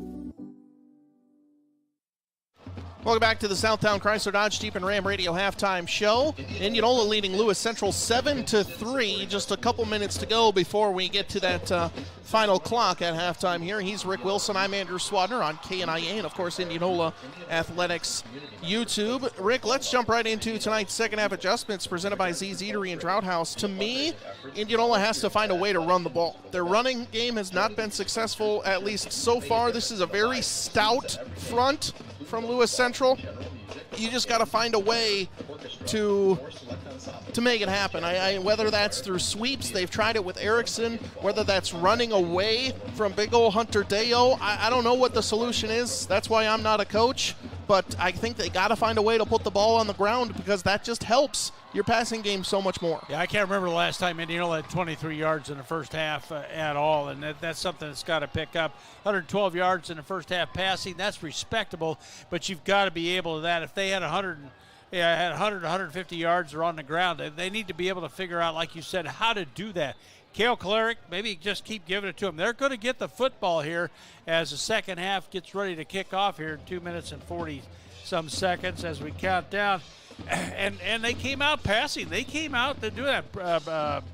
[SPEAKER 1] Welcome back to the Southtown Chrysler Dodge Jeep and Ram Radio halftime show. Indianola leading Lewis Central 7-3. Just a couple minutes to go before we get to that final clock at halftime here. He's Rick Wilson. I'm Andrew Swadner on KNIA and, of course, Indianola Athletics YouTube. Rick, let's jump right into tonight's second half adjustments presented by Z's Eatery and Drought House. To me, Indianola has to find a way to run the ball. Their running game has not been successful, at least so far. This is a very stout front from Lewis Central. You just got to find a way to make it happen. Whether that's through sweeps, they've tried it with Erickson, whether that's running away from big old Hunter Deo, I don't know what the solution is. That's why I'm not a coach, but I think they got to find a way to put the ball on the ground because that just helps your passing game so much more.
[SPEAKER 2] Yeah, I can't remember the last time Indianola had 23 yards in the first half at all, and that's something that's got to pick up. 112 yards in the first half passing, that's respectable, but you've got to be able to that. If they had 100, 150 yards or on the ground, they need to be able to figure out, like you said, how to do that. Cale Cleric, maybe just keep giving it to him. They're going to get the football here as the second half gets ready to kick off here in 2 minutes and 40-some seconds as we count down. And they came out passing. They came out to do that.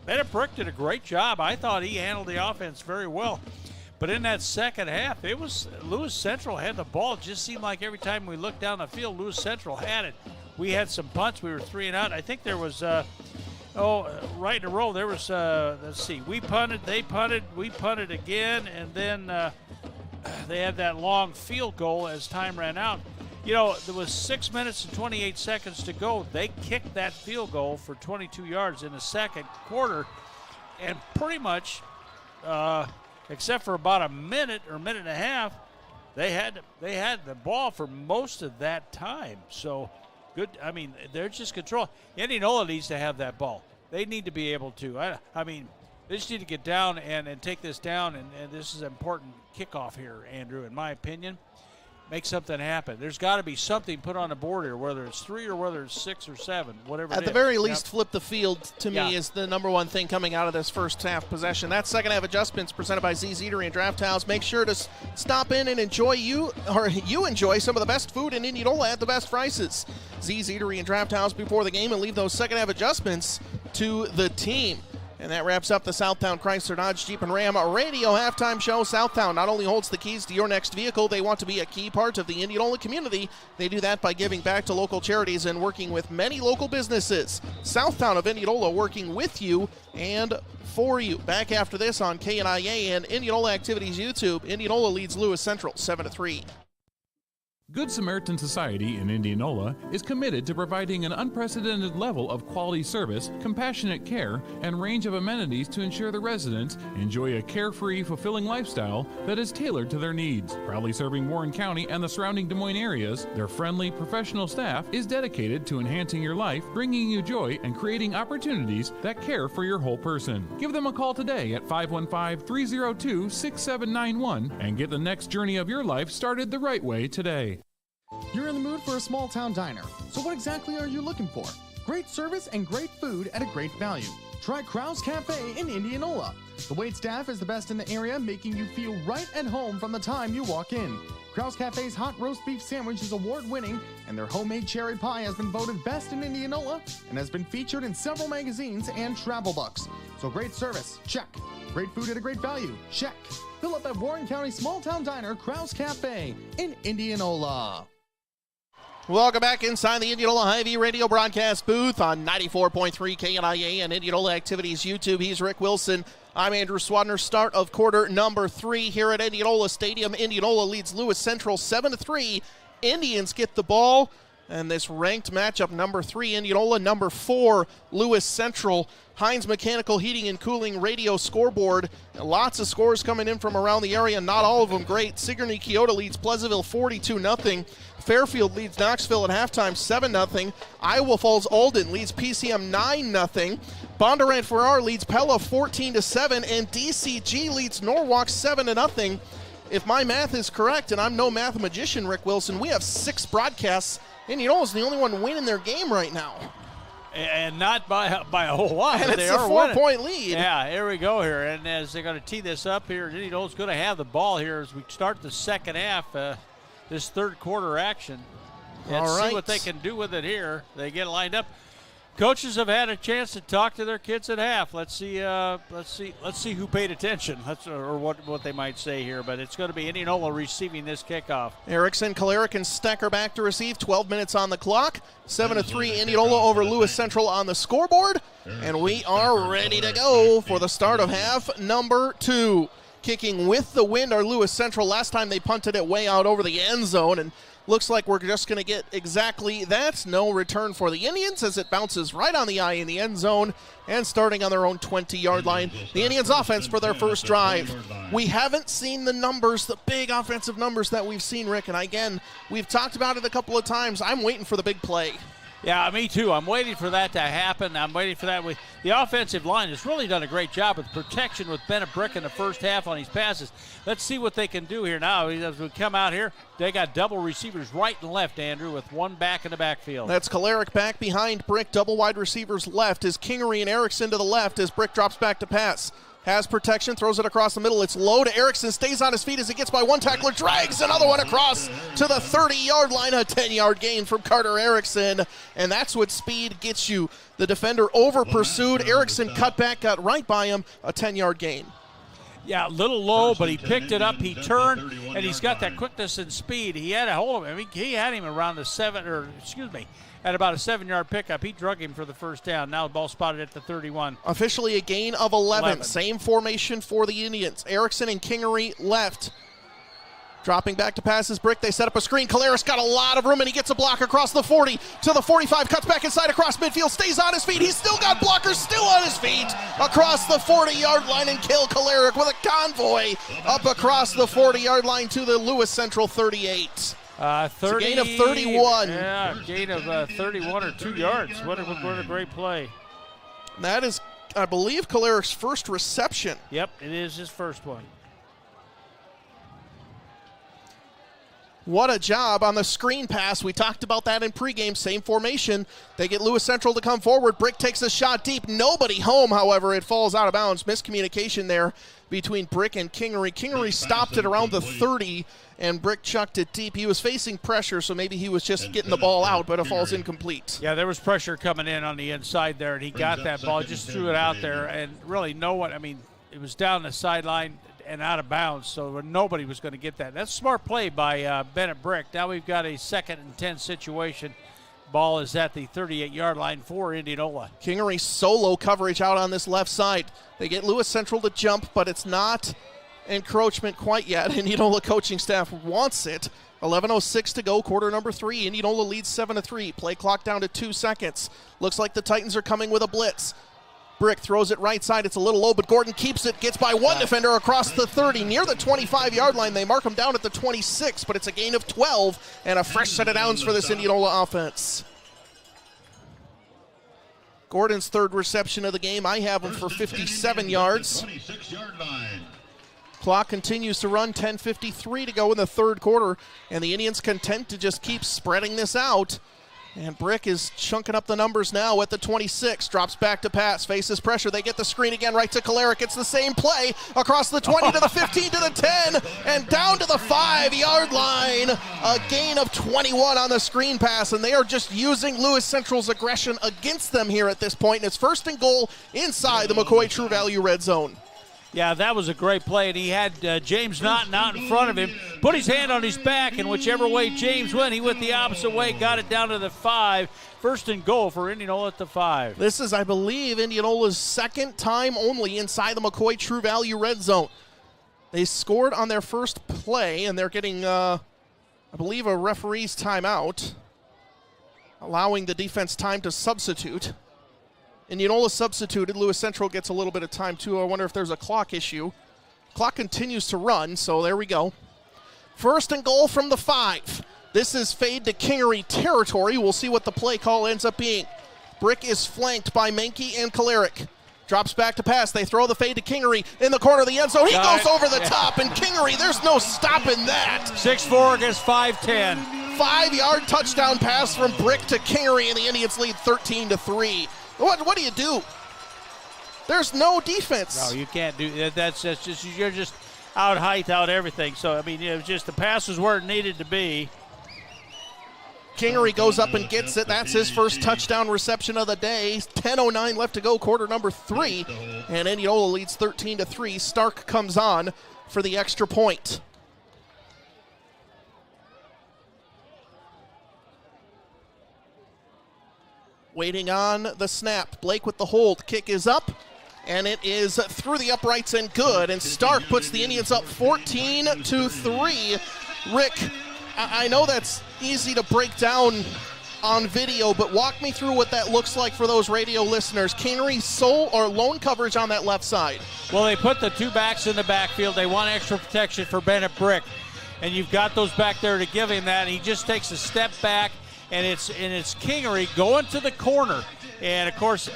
[SPEAKER 2] Bennett Brook did a great job. I thought he handled the offense very well. But in that second half, it was Lewis Central had the ball. It just seemed like every time we looked down the field, Lewis Central had it. We had some punts. We were 3 and out. I think there was right in a row. There was let's see. We punted. They punted. We punted again, and then they had that long field goal as time ran out. You know, there was 6 minutes and 28 seconds to go. They kicked that field goal for 22 yards in the second quarter, and pretty much, except for about a minute or minute and a half, they had the ball for most of that time. So, good. I mean, they're just control. Indianola needs to have that ball. They need to be able to. I mean, they just need to get down and take this down, and this is an important kickoff here, Andrew, in my opinion. Make something happen. There's got to be something put on the board here, whether it's 3 or whether it's 6 or 7, whatever it is.
[SPEAKER 1] At the very least, flip the field, to me, is the number one thing coming out of this first half possession. That second half adjustments presented by Z's Eatery and Draft House. Make sure to stop in and enjoy you enjoy some of the best food in Indianola at the best prices. Z's Eatery and Draft House before the game, and leave those second half adjustments to the team. And that wraps up the Southtown Chrysler Dodge Jeep and Ram Radio halftime show. Southtown not only holds the keys to your next vehicle, they want to be a key part of the Indianola community. They do that by giving back to local charities and working with many local businesses. Southtown of Indianola working with you and for you. Back after this on KNIA and Indianola Activities YouTube. Indianola leads Lewis Central 7-3.
[SPEAKER 10] Good Samaritan Society in Indianola is committed to providing an unprecedented level of quality service, compassionate care, and range of amenities to ensure the residents enjoy a carefree, fulfilling lifestyle that is tailored to their needs. Proudly serving Warren County and the surrounding Des Moines areas, their friendly, professional staff is dedicated to enhancing your life, bringing you joy, and creating opportunities that care for your whole person. Give them a call today at 515-302-6791 and get the next journey of your life started the right way today.
[SPEAKER 17] You're in the mood for a small town diner. So what exactly are you looking for? great service and great food at a great value. Try Krause Cafe in Indianola. The wait staff is the best in the area, making you feel right at home from the time you walk in. Krause Cafe's hot roast beef sandwich is award-winning, and their homemade cherry pie has been voted best in Indianola and has been featured in several magazines and travel books. So great service, check. Great food at a great value, check. Fill up at Warren County Small Town Diner Krause Cafe in Indianola.
[SPEAKER 1] Welcome back inside the Indianola Hy-Vee radio broadcast booth on 94.3 KNIA and Indianola Activities YouTube. He's Rick Wilson. I'm Andrew Swadner. Start of quarter number 3 here at Indianola Stadium. Indianola leads Lewis Central 7-3. Indians get the ball, and this ranked matchup, number 3 Indianola, number 4 Lewis Central. Heinz Mechanical Heating and Cooling radio scoreboard. Lots of scores coming in from around the area, not all of them great. Sigourney Keota leads Pleasantville 42-0. Fairfield leads Knoxville at halftime 7-0. Iowa Falls Alden leads PCM 9-0. Bondurant Farrar leads Pella 14-7, and DCG leads Norwalk 7-0. If my math is correct, and I'm no math magician, Rick Wilson, we have 6 broadcasts. Indianola's the only one winning their game right now.
[SPEAKER 2] And not by a whole lot.
[SPEAKER 1] And
[SPEAKER 2] but
[SPEAKER 1] it's
[SPEAKER 2] they
[SPEAKER 1] a
[SPEAKER 2] are
[SPEAKER 1] 4-point lead.
[SPEAKER 2] Yeah, here we go here. And as they're going to tee this up here, Indianola's going to have the ball here as we start the second half, this third quarter action. Let's see what they can do with it here. They get lined up. Coaches have had a chance to talk to their kids at half. Let's see who paid attention. Or what they might say here. But it's going to be Indianola receiving this kickoff.
[SPEAKER 1] Erickson, Kalarick, and Stecker back to receive. 12 minutes on the clock. 7-3 Indianola over Lewis Central on the scoreboard. And we are ready to go for the start of half number 2. Kicking with the wind are Lewis Central. Last time they punted it way out over the end zone, and looks like we're just going to get exactly that. No return for the Indians as it bounces right on the eye in the end zone and starting on their own 20-yard line. The Indians offense for their first drive. We haven't seen the numbers, the big offensive numbers that we've seen, Rick, and again, we've talked about it a couple of times. I'm waiting for the big play.
[SPEAKER 2] Yeah, me too. I'm waiting for that to happen. I'm waiting for that. The offensive line has really done a great job with protection with Bennett Brick in the first half on these passes. Let's see what they can do here now. As we come out here, they got double receivers right and left, Andrew, with one back in the backfield.
[SPEAKER 1] That's Kalarick back behind Brick. Double wide receivers left is Kingery and Erickson to the left as Brick drops back to pass. Has protection, throws it across the middle. It's low to Erickson, stays on his feet as he gets by one tackler, drags another one across to the 30-yard line, a 10-yard gain from Carter Erickson, and that's what speed gets you. The defender over-pursued. Erickson cut back, got right by him, a 10-yard gain.
[SPEAKER 2] Yeah, a little low, but he picked it up. He turned, and he's got that quickness and speed. He had a hold of him. He had him around at about a 7-yard pickup. He drug him for the first down. Now the ball spotted at the 31.
[SPEAKER 1] Officially a gain of 11. Same formation for the Indians. Erickson and Kingery left. Dropping back to pass his Brick. They set up a screen. Kalaris got a lot of room, and he gets a block across the 40 to the 45. Cuts back inside across midfield. Stays on his feet. He's still got blockers still on his feet across the 40-yard line, and Cale Kalarick with a convoy up across the 40-yard line to the Lewis Central 38.
[SPEAKER 2] 30,
[SPEAKER 1] gain of 31.
[SPEAKER 2] Yeah, gain of 31 or 2 yards. What a great play.
[SPEAKER 1] That is, I believe, Kalarick's first reception.
[SPEAKER 2] Yep, it is his first one.
[SPEAKER 1] What a job on the screen pass. We talked about that in pregame. Same formation. They get Lewis Central to come forward. Brick takes a shot deep. Nobody home, however. It falls out of bounds. Miscommunication there between Brick and Kingery. Kingery stopped it around the 30, and Brick chucked it deep. He was facing pressure, so maybe he was just getting the ball out, but it falls incomplete.
[SPEAKER 2] Yeah, there was pressure coming in on the inside there, and he got that ball, just threw it out there, and really no one, it was down the sideline and out of bounds, so nobody was going to get that. That's a smart play by Bennett Brick. Now we've got a 2nd and 10 situation. Ball is at the 38-yard line for Indianola.
[SPEAKER 1] Kingery solo coverage out on this left side. They get Lewis Central to jump, but it's not encroachment quite yet. Indianola coaching staff wants it. 11:06 to go, quarter number 3. Indianola leads 7-3. Play clock down to 2 seconds. Looks like the Titans are coming with a blitz. Brick throws it right side. It's a little low, but Gordon keeps it. Gets by one defender across the 30. Near the 25-yard line, they mark him down at the 26, but it's a gain of 12 and a fresh set of downs for this Indianola offense. Gordon's third reception of the game. I have him for 57 yards. Clock continues to run, 10:53 to go in the third quarter, and the Indians content to just keep spreading this out. And Brick is chunking up the numbers now at the 26. Drops back to pass, faces pressure. They get the screen again right to Kolarek. It's the same play across the 20 to the 15 to the 10 and down to the 5-yard line. A gain of 21 on the screen pass, and they are just using Lewis Central's aggression against them here at this point. And it's 1st and goal inside the McCoy True Value red zone.
[SPEAKER 2] Yeah, that was a great play, and he had James Naughton out in front of him, put his hand on his back, and whichever way James went, he went the opposite way, got it down to the 5. 1st and goal for Indianola at the 5.
[SPEAKER 1] This is, I believe, Indianola's 2nd time only inside the McCoy True Value red zone. They scored on their first play, and they're getting, I believe, a referee's timeout, allowing the defense time to substitute. Indianola substituted. Lewis Central gets a little bit of time, too. I wonder if there's a clock issue. Clock continues to run, so there we go. 1st and goal from the 5. This is fade to Kingery territory. We'll see what the play call ends up being. Brick is flanked by Menke and Kolarek. Drops back to pass. They throw the fade to Kingery in the corner of the end zone. He goes over the top, and Kingery, there's no stopping that.
[SPEAKER 2] 6'4" against 5'10".
[SPEAKER 1] 5-yard touchdown pass from Brick to Kingery, and the Indians lead 13-3. What do you do? There's no defense.
[SPEAKER 2] No, you can't do that. That's just, you're just out height, out everything. So, I mean, it was just the pass was where it needed to be.
[SPEAKER 1] Kingery goes up and gets it. That's his first touchdown reception of the day. 10:09 left to go, quarter number 3. And Indianola leads 13-3. Stark comes on for the extra point. Waiting on the snap. Blake with the hold. Kick is up, and it is through the uprights and good. And Stark puts the Indians up 14-3. Rick, I know that's easy to break down on video, but walk me through what that looks like for those radio listeners. Kingery sole or lone coverage on that left side.
[SPEAKER 2] Well, they put the 2 backs in the backfield. They want extra protection for Bennett Brick, and you've got those back there to give him that. He just takes a step back. And it's Kingery going to the corner. And, of course,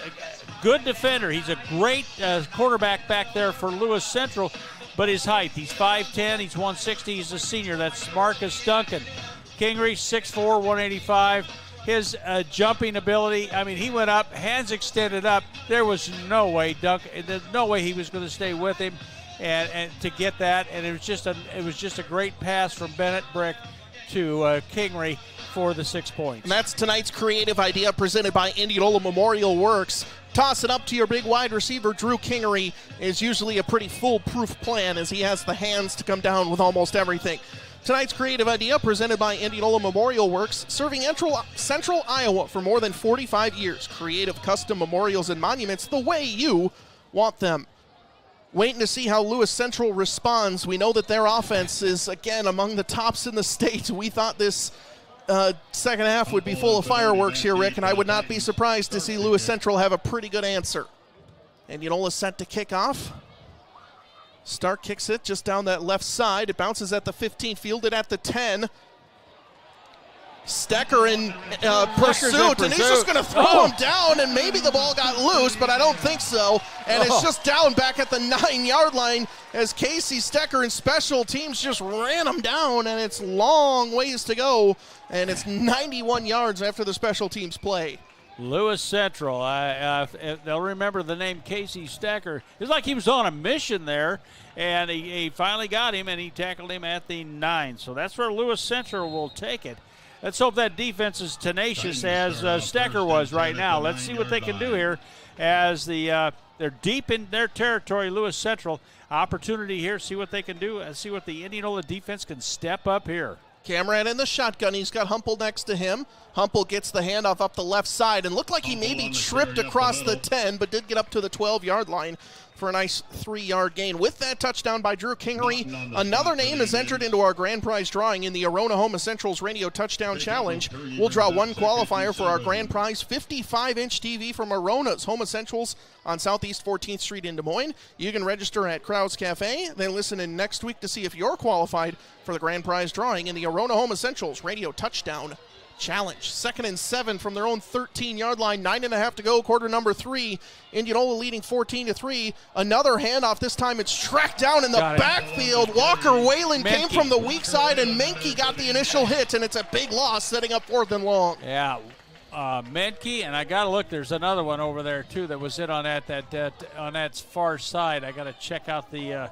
[SPEAKER 2] good defender. He's a great quarterback back there for Lewis Central. But his height, he's 5'10", he's 160, he's a senior. That's Marcus Duncan. Kingery, 6'4", 185. His jumping ability, I mean, he went up, hands extended up. There was no way there's no way he was going to stay with him and to get that. And it was just a great pass from Bennett Brick to Kingery for the 6 points.
[SPEAKER 1] And that's tonight's creative idea presented by Indianola Memorial Works. Toss it up to your big wide receiver. Drew Kingery is usually a pretty foolproof plan as he has the hands to come down with almost everything. Tonight's creative idea presented by Indianola Memorial Works, serving Central Iowa for more than 45 years. Creative custom memorials and monuments the way you want them. Waiting to see how Lewis Central responds. We know that their offense is, again, among the tops in the state. We thought this second half would be full of fireworks here, Rick, and I would not be surprised to see Lewis Central have a pretty good answer. And Indianola set to kick off. Stark kicks it just down that left side. It bounces at the 15, fielded at the 10. Stecker in pursuit, and he's just going to throw him down, and maybe the ball got loose, but I don't think so. And it's just down back at the 9-yard line as Casey Stecker and special teams just ran him down, and it's long ways to go, and it's 91 yards after the special teams play.
[SPEAKER 2] Lewis Central, they'll remember the name Casey Stecker. It's like he was on a mission there, and he finally got him, and he tackled him at the 9. So that's where Lewis Central will take it. Let's hope that defense is tenacious as Stecker was right now. Let's see what they can do here as they're deep in their territory, Lewis Central. Opportunity here, see what they can do, and see what the Indianola defense can step up here.
[SPEAKER 1] Camran in the shotgun. He's got Humpel next to him. Humpel gets the handoff up the left side and looked like he maybe tripped across the 10, but did get up to the 12-yard line for a nice 3-yard gain. With that touchdown by Drew Kingery, another name is entered into our grand prize drawing in the Arona Homa Central's Radio Touchdown Challenge. We'll draw one qualifier for our grand prize 55-inch TV from Arona's Homa Central's on Southeast 14th Street in Des Moines. You can register at Crowds Cafe, then listen in next week to see if you're qualified for the grand prize drawing in the Arona Homa Central's Radio Touchdown Challenge. 2nd and 7 from their own 13-yard line. 9.5 to go, quarter number 3. Indianola leading 14-3. Another handoff. This time it's tracked down in the backfield. Walker Whalen came from the weak side, and Menke got the initial hit, and it's a big loss, setting up 4th and long.
[SPEAKER 2] Yeah, Menke, and I got to look. There's another one over there too that was in on that far side. I got to check out to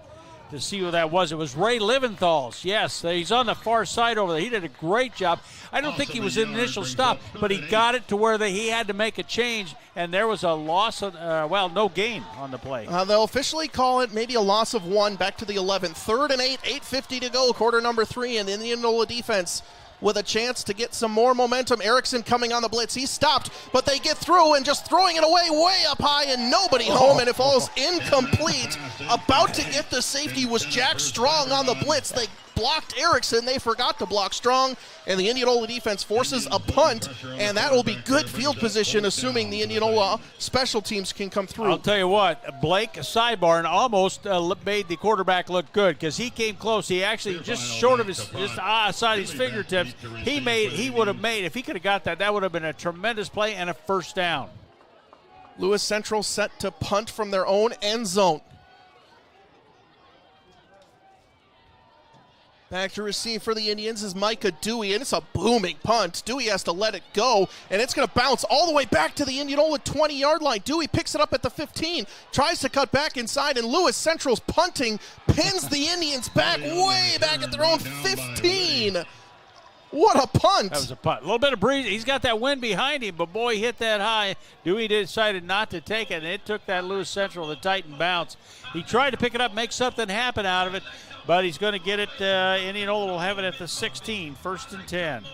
[SPEAKER 2] see who that was. It was Ray Liventhal's. Yes, he's on the far side over there. He did a great job. I don't think he was in the initial stop, but he got it to where he had to make a change, and there was a loss of, no gain on the play.
[SPEAKER 1] They'll officially call it maybe a loss of 1 back to the 11. 3rd and 8, 8:50 to go, quarter number 3, and the Indianola defense with a chance to get some more momentum. Erickson coming on the blitz. He stopped, but they get through and just throwing it away way up high and nobody home, and it falls incomplete. About to get the safety was Jack Strong on the blitz. They blocked Erickson. They forgot to block Strong, and the Indianola defense forces a punt, and that will be good field position, assuming the Indianola special teams can come through.
[SPEAKER 2] I'll tell you what, Blake Sybarn almost made the quarterback look good because he came close. He actually just short of outside his fingertips. He would have made, if he could have got that would have been a tremendous play and a first down.
[SPEAKER 1] Lewis Central set to punt from their own end zone. Back to receive for the Indians is Micah Dewey, and it's a booming punt. Dewey has to let it go, and it's going to bounce all the way back to the Indianola 20-yard line. Dewey picks it up at the 15, tries to cut back inside, and Lewis Central's punting pins the Indians back way back at their own 15. What a punt.
[SPEAKER 2] That was a punt. A little bit of breeze. He's got that wind behind him, but boy, he hit that high. Dewey decided not to take it, and it took that Lewis Central the Titan bounce. He tried to pick it up, make something happen out of it, but he's going to get it. Indianola will have it at the 16, 1st and 10.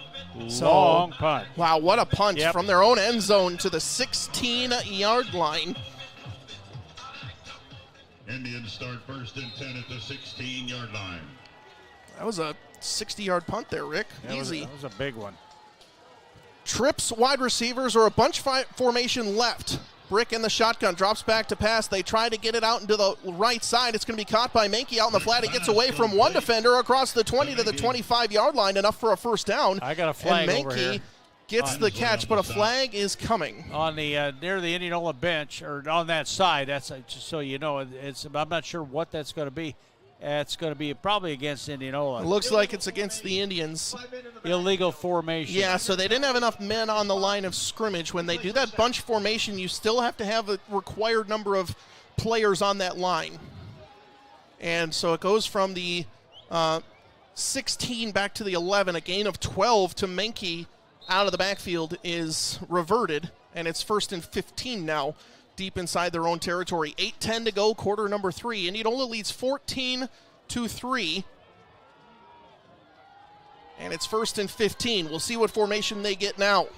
[SPEAKER 2] Long punt.
[SPEAKER 1] Wow, what a punt from their own end zone to the 16-yard line.
[SPEAKER 7] Indians start 1st and 10 at the 16-yard line.
[SPEAKER 1] That was a 60-yard punt there, Rick. Easy.
[SPEAKER 2] That was a big one.
[SPEAKER 1] Trips wide receivers or a bunch formation left. Brick in the shotgun, drops back to pass. They try to get it out into the right side. It's going to be caught by Menke out in the flat. He gets away from one defender across the 20 to the 25-yard line, enough for a first down.
[SPEAKER 2] I got a flag
[SPEAKER 1] and
[SPEAKER 2] over here.
[SPEAKER 1] Menke gets the catch, but a flag is coming.
[SPEAKER 2] On the near the Indianola bench, or on that side, that's just so you know, I'm not sure what that's going to be. It's going to be probably against Indianola.
[SPEAKER 1] It looks like it's against the Indians.
[SPEAKER 2] Illegal formation.
[SPEAKER 1] Yeah, so they didn't have enough men on the line of scrimmage. When they do that bunch formation, you still have to have a required number of players on that line. And so it goes from the 16 back to the 11. A gain of 12 to Menke out of the backfield is reverted, and it's 1st and 15 now, deep inside their own territory. 8:10 to go, quarter number 3. Indianola leads 14-3. And it's 1st and 15. We'll see what formation they get now.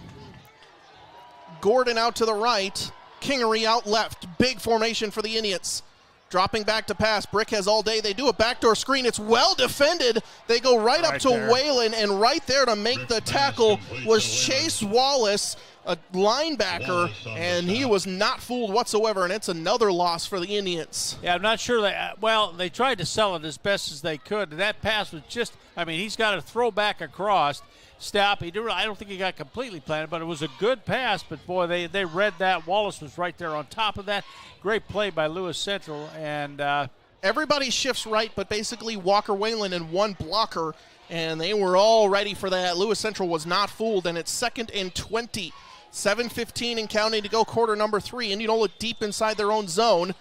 [SPEAKER 1] Gordon out to the right. Kingery out left. Big formation for the Indians. Dropping back to pass. Brick has all day. They do a backdoor screen. It's well defended. They go right up to Whalen, and right there to make the tackle was Chase Wallace, a linebacker, and he was not fooled whatsoever, and it's another loss for the Indians.
[SPEAKER 2] Yeah, I'm not sure. They tried to sell it as best as they could. That pass was just, he's got to throw back across. Stop. I don't think he got completely planted, but it was a good pass. But, boy, they read that. Wallace was right there on top of that. Great play by Lewis Central. And
[SPEAKER 1] everybody shifts right, but basically Walker Whalen and one blocker, and they were all ready for that. Lewis Central was not fooled, and it's 2nd and 20. 7:15 and counting to go, quarter number 3. Indianola deep inside their own zone,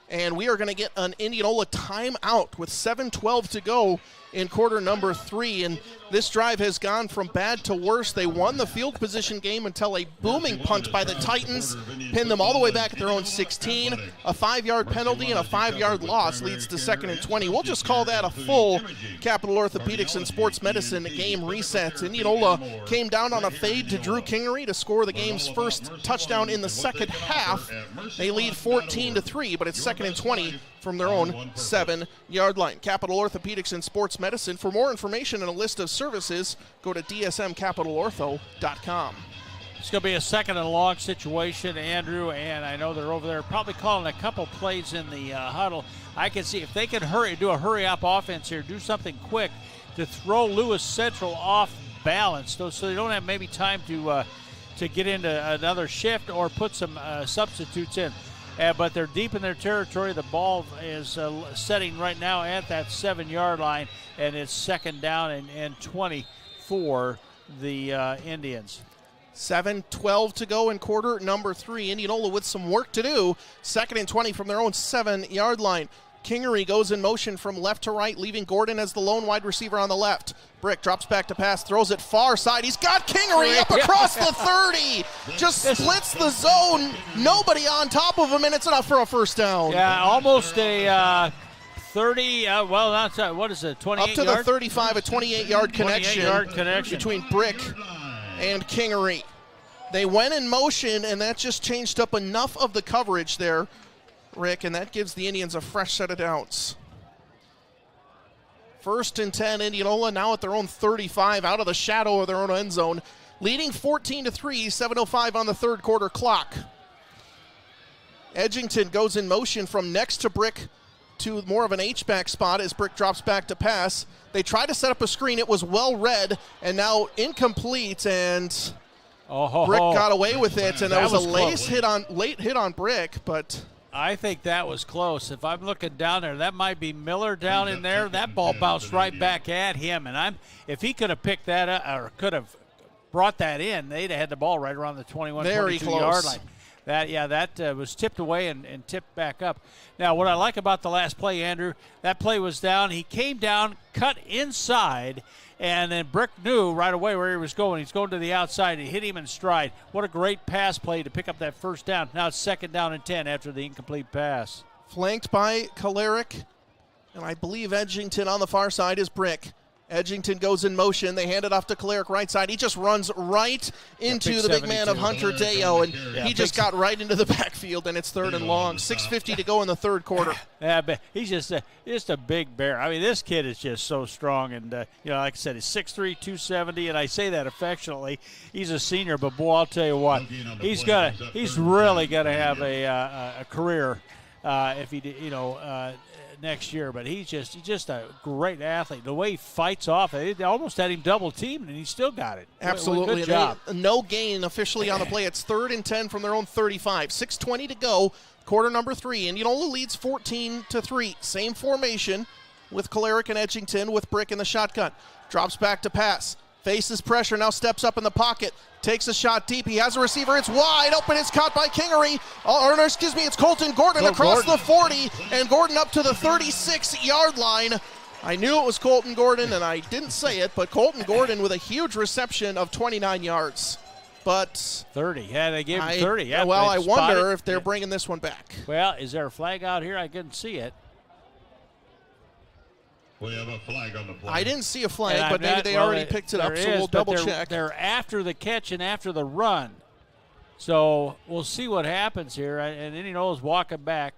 [SPEAKER 1] and we are going to get an Indianola timeout with 7:12 to go in quarter number 3, and this drive has gone from bad to worse. They won the field position game until a booming punt by the Titans pinned them all the way back at their own 16. A 5-yard penalty and a 5-yard loss leads to 2nd and 20. We'll just call that a full Capital Orthopedics and Sports Medicine game reset. Indianola came down on a fade to Drew Kingery to score the game's first touchdown in the second half. They lead 14-3, but it's 2nd and 20 from their own 7-yard line. Capital Orthopedics and Sports Medicine. For more information and a list of services, go to dsmcapitalortho.com.
[SPEAKER 2] It's going to be a 2nd and long situation, Andrew, and I know they're over there probably calling a couple plays in the huddle. I can see if they can do a hurry-up offense here, do something quick to throw Lewis Central off balance so they don't have maybe time to get into another shift or put some substitutes in. But they're deep in their territory. The ball is setting right now at that 7-yard line, and it's 2nd down and 20 for the Indians.
[SPEAKER 1] 7:12 to go in quarter number 3. Indianola with some work to do. 2nd and 20 from their own 7-yard line. Kingery goes in motion from left to right, leaving Gordon as the lone wide receiver on the left. Brick drops back to pass, throws it far side. He's got Kingery up across the 30. Just splits the zone. Nobody on top of him, and it's enough for a first down.
[SPEAKER 2] Yeah, almost a 30, what is it, 28
[SPEAKER 1] up to
[SPEAKER 2] yard?
[SPEAKER 1] The 35, a 28-yard connection between Brick and Kingery. They went in motion, and that just changed up enough of the coverage there, Rick, and that gives the Indians a fresh set of downs. 1st and 10, Indianola now at their own 35, out of the shadow of their own end zone, leading 14-3, 7:05 on the third quarter clock. Edgington goes in motion from next to Brick to more of an H-back spot as Brick drops back to pass. They try to set up a screen. It was well read, and now incomplete, and Brick got away with it, and that was a late hit on Brick, but
[SPEAKER 2] I think that was close. If I'm looking down there, that might be Miller down in there. That ball bounced right back at him, and if he could have picked that up or could have brought that in, they'd have had the ball right around the 21, 22-yard line. That was tipped away and tipped back up. Now, what I like about the last play, Andrew, that play was down. He came down, cut inside, and then Brick knew right away where he was going. He's going to the outside. He hit him in stride. What a great pass play to pick up that first down. Now it's 2nd down and 10 after the incomplete pass.
[SPEAKER 1] Flanked by Kolarek, and I believe Edgington on the far side is Brick. Edgington goes in motion. They hand it off to Kolarek right side. He just runs right into the big man of Hunter Deo, and he just got right into the backfield, and it's 3rd and long. 6:50 to go in the third quarter.
[SPEAKER 2] Yeah, but he's just a big bear. I mean, this kid is just so strong, and like I said, he's 6'3", 270, and I say that affectionately. He's a senior, but boy, I'll tell you what, he's really gonna have a career if he next year, but he's just a great athlete. The way he fights off, they almost had him double teamed, and he still got it.
[SPEAKER 1] Absolutely.
[SPEAKER 2] Good job.
[SPEAKER 1] No gain officially on the play. It's 3rd and 10 from their own 35. 6:20 to go, quarter number 3. Indianola leads 14-3. Same formation with Kolarek and Edgington with Brick in the shotgun. Drops back to pass. Faces pressure, now steps up in the pocket. Takes a shot deep. He has a receiver. It's wide open. It's caught by Kingery. It's Colton Gordon across the 40, and Gordon up to the 36-yard line. I knew it was Colton Gordon, and I didn't say it, but Colton Gordon with a huge reception of 29 yards. But
[SPEAKER 2] 30. Yeah, they gave him 30. Yeah,
[SPEAKER 1] well, I wonder if they're bringing this one back.
[SPEAKER 2] Well, is there a flag out here? I couldn't see it.
[SPEAKER 7] We have a flag on the play.
[SPEAKER 1] I didn't see a flag, but maybe they already picked it up, so we'll double check.
[SPEAKER 2] They're after the catch and after the run. So we'll see what happens here. And Indianola's walking back.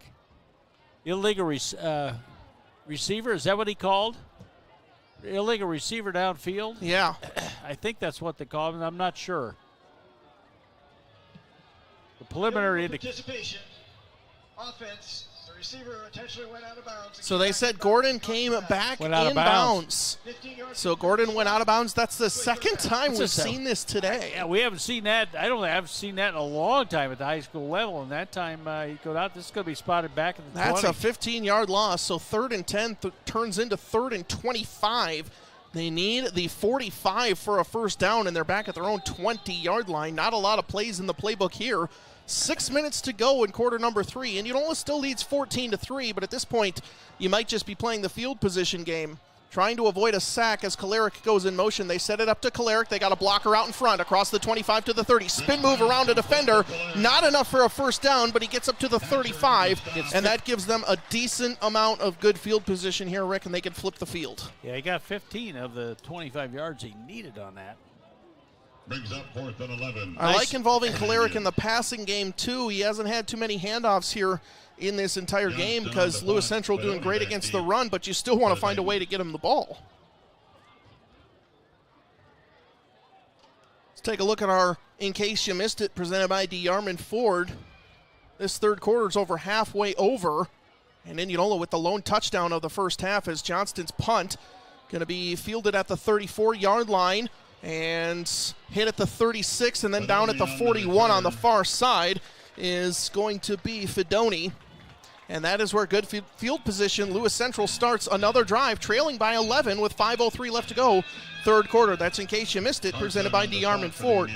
[SPEAKER 2] Illegal receiver, is that what he called? Illegal receiver downfield?
[SPEAKER 1] Yeah.
[SPEAKER 2] I think that's what they call him. I'm not sure. The preliminary
[SPEAKER 11] participation. Offense. Receiver intentionally went out of bounds.
[SPEAKER 1] So they said Gordon came back in bounds. So Gordon went out of bounds. That's the second time we've seen this today.
[SPEAKER 2] Yeah, we haven't seen that. I haven't seen that in a long time at the high school level. And that time he got out. This is going to be spotted back in the 20.
[SPEAKER 1] That's a 15-yard loss. So 3rd and 10 turns into 3rd and 25. They need the 45 for a first down, and they're back at their own 20-yard line. Not a lot of plays in the playbook here. 6 minutes to go in quarter number 3. Indianola still leads 14-3, but at this point, you might just be playing the field position game. Trying to avoid a sack as Kolarek goes in motion. They set it up to Kolarek. They got a blocker out in front across the 25 to the 30. Spin move around a defender. Not enough for a first down, but he gets up to the 35, and that gives them a decent amount of good field position here, Rick, and they can flip the field.
[SPEAKER 2] Yeah, he got 15 of the 25 yards he needed on that.
[SPEAKER 7] Brings up 4th and 11.
[SPEAKER 1] I like involving Kolarek in the passing game, too. He hasn't had too many handoffs here in this entire game because Lewis Central doing great against the run, but you still want to find a way to get him the ball. Let's take a look at our In Case You Missed It, presented by D. Yarman Ford. This third quarter is over halfway over, and Indianola with the lone touchdown of the first half as Johnston's punt going to be fielded at the 34-yard line and hit at the 36, and then down at the 41 on the far side is going to be Fedoni. And that is where good field position. Lewis Central starts another drive, trailing by 11 with 5:03 left to go. Third quarter. That's In Case You Missed It, presented by D. Yarman Ford.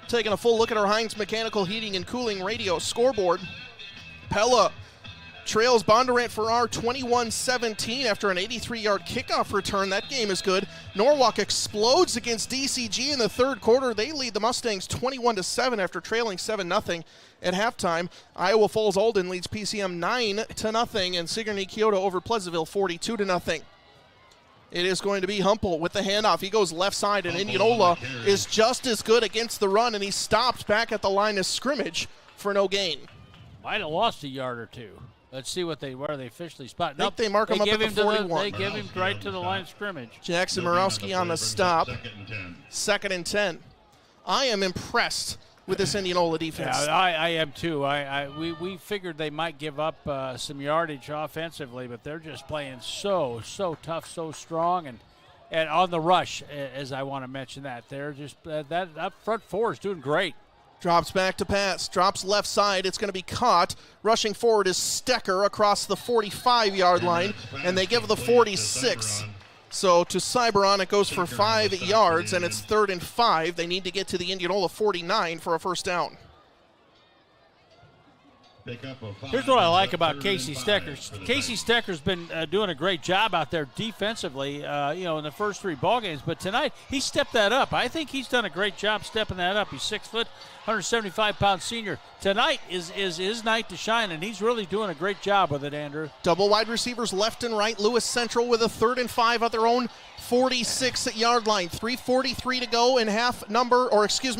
[SPEAKER 1] Taking a full look at our Heinz Mechanical Heating and Cooling radio scoreboard. Pella trails Bondurant Farrar 21-17 after an 83-yard kickoff return. That game is good. Norwalk explodes against DCG in the third quarter. They lead the Mustangs 21-7 after trailing 7-0 at halftime. Iowa Falls Alden leads PCM 9-0, and Sigourney Kyoto over Pleasantville 42-0. It is going to be Humpel with the handoff. He goes left side, and Indianola is just as good against the run, and he stopped back at the line of scrimmage for no gain.
[SPEAKER 2] Might have lost a yard or two. Let's see where they officially spot.
[SPEAKER 1] I think they mark him up at the 41.
[SPEAKER 2] They give him right to the line of scrimmage.
[SPEAKER 1] Jackson Morawski on the stop. 2nd and 10. I am impressed with this Indianola defense.
[SPEAKER 2] Yeah, I am too. We figured they might give up some yardage offensively, but they're just playing so tough, so strong, and on the rush, as I want to mention that. They're just that front four is doing great.
[SPEAKER 1] Drops back to pass, drops left side. It's going to be caught. Rushing forward is Stecker across the 45-yard line, and they give the 46. So to Cyberon, it goes for 5 yards, and it's 3rd and 5. They need to get to the Indianola 49 for a first down.
[SPEAKER 2] Here's what I like about Casey Stecker. Casey Stecker's been doing a great job out there defensively, in the first 3 ball games. But tonight, he stepped that up. I think he's done a great job stepping that up. He's 6 foot, 175-pound senior. Tonight is his night to shine, and he's really doing a great job with it, Andrew.
[SPEAKER 1] Double wide receivers left and right. Lewis Central with a 3rd and 5 at their own 46-yard line. 3:43 to go in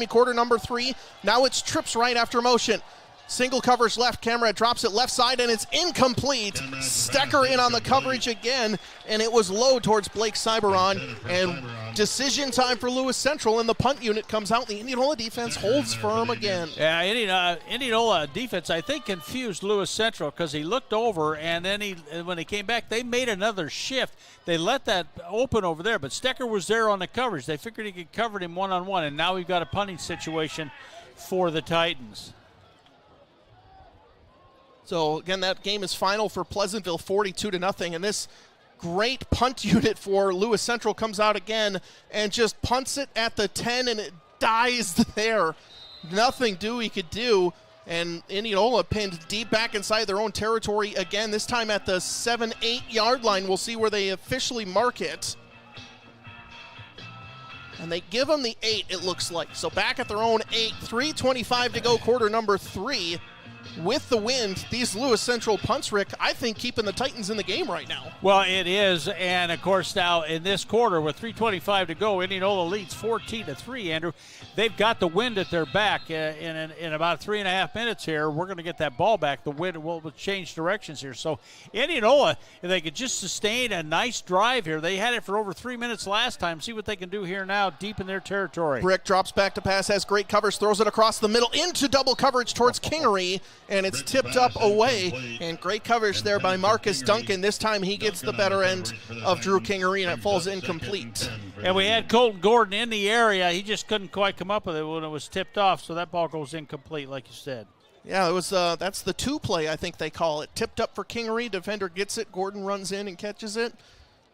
[SPEAKER 1] quarter number 3. Now it's trips right after motion. Single coverage left, Camera drops it left side, and it's incomplete. Stecker in on the coverage again, and it was low towards Blake Cyberon. And decision time for Lewis Central, and the punt unit comes out. The Indianola defense holds firm again.
[SPEAKER 2] Yeah, Indianola defense, I think, confused Lewis Central because he looked over, and then when he came back, they made another shift. They let that open over there, but Stecker was there on the coverage. They figured he could cover him one-on-one, and now we've got a punting situation for the Titans.
[SPEAKER 1] So, again, that game is final for Pleasantville, 42-0. And this great punt unit for Lewis Central comes out again and just punts it at the 10, and it dies there. Nothing Dewey could do. And Indianola pinned deep back inside their own territory again, this time at the 7-8-yard line. We'll see where they officially mark it. And they give them the 8, it looks like. So back at their own 8, 3:25 to go, quarter number 3. With the wind, these Lewis Central punts, Rick, I think keeping the Titans in the game right now.
[SPEAKER 2] Well, it is, and of course now in this quarter with 3:25 to go, Indianola leads 14-3, Andrew. They've got the wind at their back in about 3.5 minutes here. We're going to get that ball back. The wind will change directions here. So Indianola, if they could just sustain a nice drive here, they had it for over 3 minutes last time. See what they can do here now deep in their territory.
[SPEAKER 1] Brick drops back to pass, has great coverage, throws it across the middle into double coverage towards Kingery. And it's tipped up away, and great coverage there by Marcus Duncan. This time he gets the better end of Drew Kingery, and it falls incomplete.
[SPEAKER 2] And we had Colton Gordon in the area. He just couldn't quite come up with it when it was tipped off, so that ball goes incomplete, like you said.
[SPEAKER 1] Yeah, it was. That's the 2 play, I think they call it. Tipped up for Kingery. Defender gets it. Gordon runs in and catches it.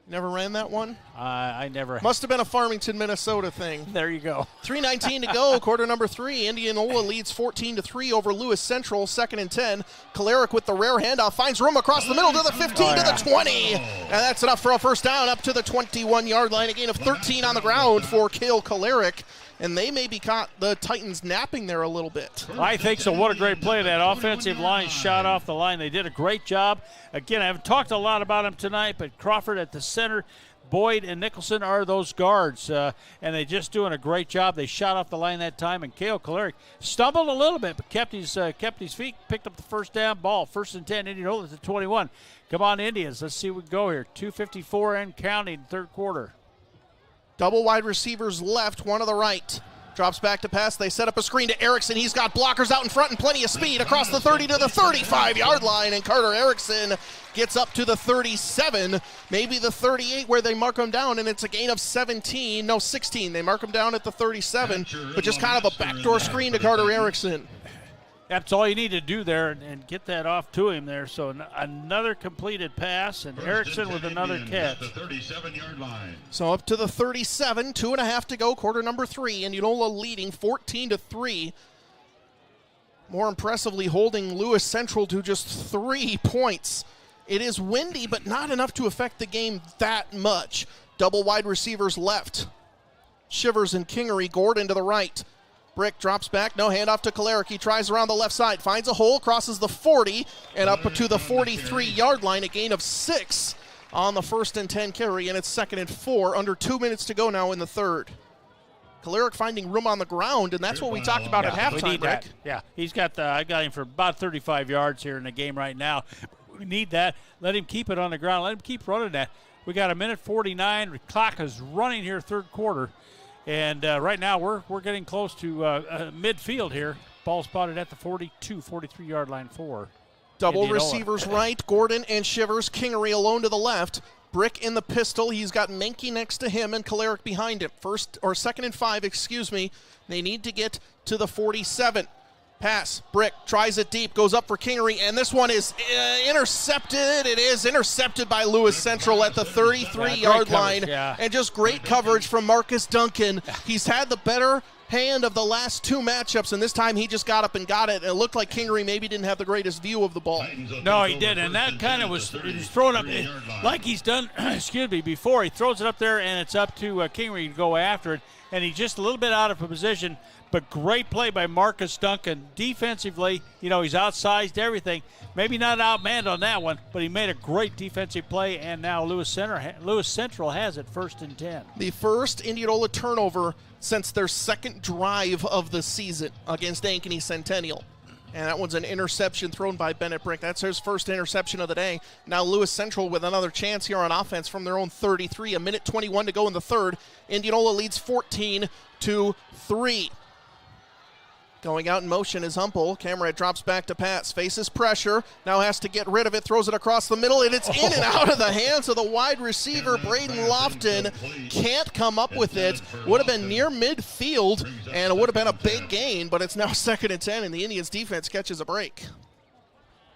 [SPEAKER 1] Never ran that one?
[SPEAKER 2] I never.
[SPEAKER 1] Must have been a Farmington, Minnesota thing.
[SPEAKER 2] There you go.
[SPEAKER 1] 3:19 to go, quarter number 3. Indianola leads 14-3 over Lewis Central, 2nd and 10. Kolarek with the rare handoff, finds room across the middle to the 15, to the 20. And that's enough for a first down up to the 21-yard line. A gain of 13 on the ground for Cale Kolarek. And they maybe caught the Titans napping there a little bit.
[SPEAKER 2] I think so. What a great play. That offensive line shot off the line. They did a great job. Again, I haven't talked a lot about them tonight, but Crawford at the center, Boyd and Nicholson are those guards, and they're just doing a great job. They shot off the line that time, and Cale Kolarek stumbled a little bit, but kept his feet, picked up the first down ball. 1st and 10, Indianola to 21. Come on, Indians. Let's see what we go here. 2:54 and counting, third quarter.
[SPEAKER 1] Double wide receivers left, one to the right. Drops back to pass. They set up a screen to Erickson. He's got blockers out in front and plenty of speed across the 30 to the 35-yard line. And Carter Erickson gets up to the 37, maybe the 38 where they mark him down, and it's a gain of 16. They mark him down at the 37, but just kind of a backdoor screen to Carter Erickson.
[SPEAKER 2] That's all you need to do there and get that off to him there. So another completed pass, and Erickson with another catch.
[SPEAKER 7] The 37-yard line.
[SPEAKER 1] So up to the 37, 2.5 to go, quarter number 3. Indianola leading 14-3. More impressively holding Lewis Central to just 3 points. It is windy, but not enough to affect the game that much. Double wide receivers left. Shivers and Kingery, Gordon to the right. Brick drops back, no handoff to Kolarek. He tries around the left side, finds a hole, crosses the 40, and up to the 43-yard line, a gain of 6 on the 1st and 10 carry, and it's 2nd and 4, under 2 minutes to go now in the third. Kolarek finding room on the ground, and that's what we talked about at halftime, Rick.
[SPEAKER 2] Yeah, I got him for about 35 yards here in the game right now. We need that. Let him keep it on the ground. Let him keep running that. We got 1:49. The clock is running here, third quarter. And right now we're getting close to midfield here. Ball spotted at the 43-yard line for
[SPEAKER 1] Double
[SPEAKER 2] Indianola.
[SPEAKER 1] Receivers right, Gordon and Shivers. Kingery alone to the left. Brick in the pistol. He's got Menke next to him and Kolarek behind him. 2nd and 5, They need to get to the 47. Pass. Brick tries it deep, goes up for Kingery, and this one is intercepted. It is intercepted by Lewis Central at the 33-yard line. And just great coverage from Marcus Duncan. He's had the better hand of the last 2 matchups, and this time he just got up and got it. And it looked like Kingery maybe didn't have the greatest view of the ball.
[SPEAKER 2] No, he didn't, and that kind of was thrown up like he's done, before. He throws it up there, and it's up to Kingery to go after it, and he's just a little bit out of position. But great play by Marcus Duncan. Defensively, he's outsized everything. Maybe not outmanned on that one, but he made a great defensive play, and now Lewis Central has it 1st and 10.
[SPEAKER 1] The first Indianola turnover since their 2nd drive of the season against Ankeny Centennial. And that one's an interception thrown by Bennett Brick. That's his first interception of the day. Now Lewis Central with another chance here on offense from their own 33. 1:21 to go in the third. Indianola leads 14-3. Going out in motion is Humpel. Camerad drops back to pass. Faces pressure. Now has to get rid of it. Throws it across the middle, and it's in and out of the hands of the wide receiver, Braden Lofton. Can't come up with it. Would have been near midfield, and it would have been a big gain, but it's now 2nd and 10, and the Indians defense catches a break.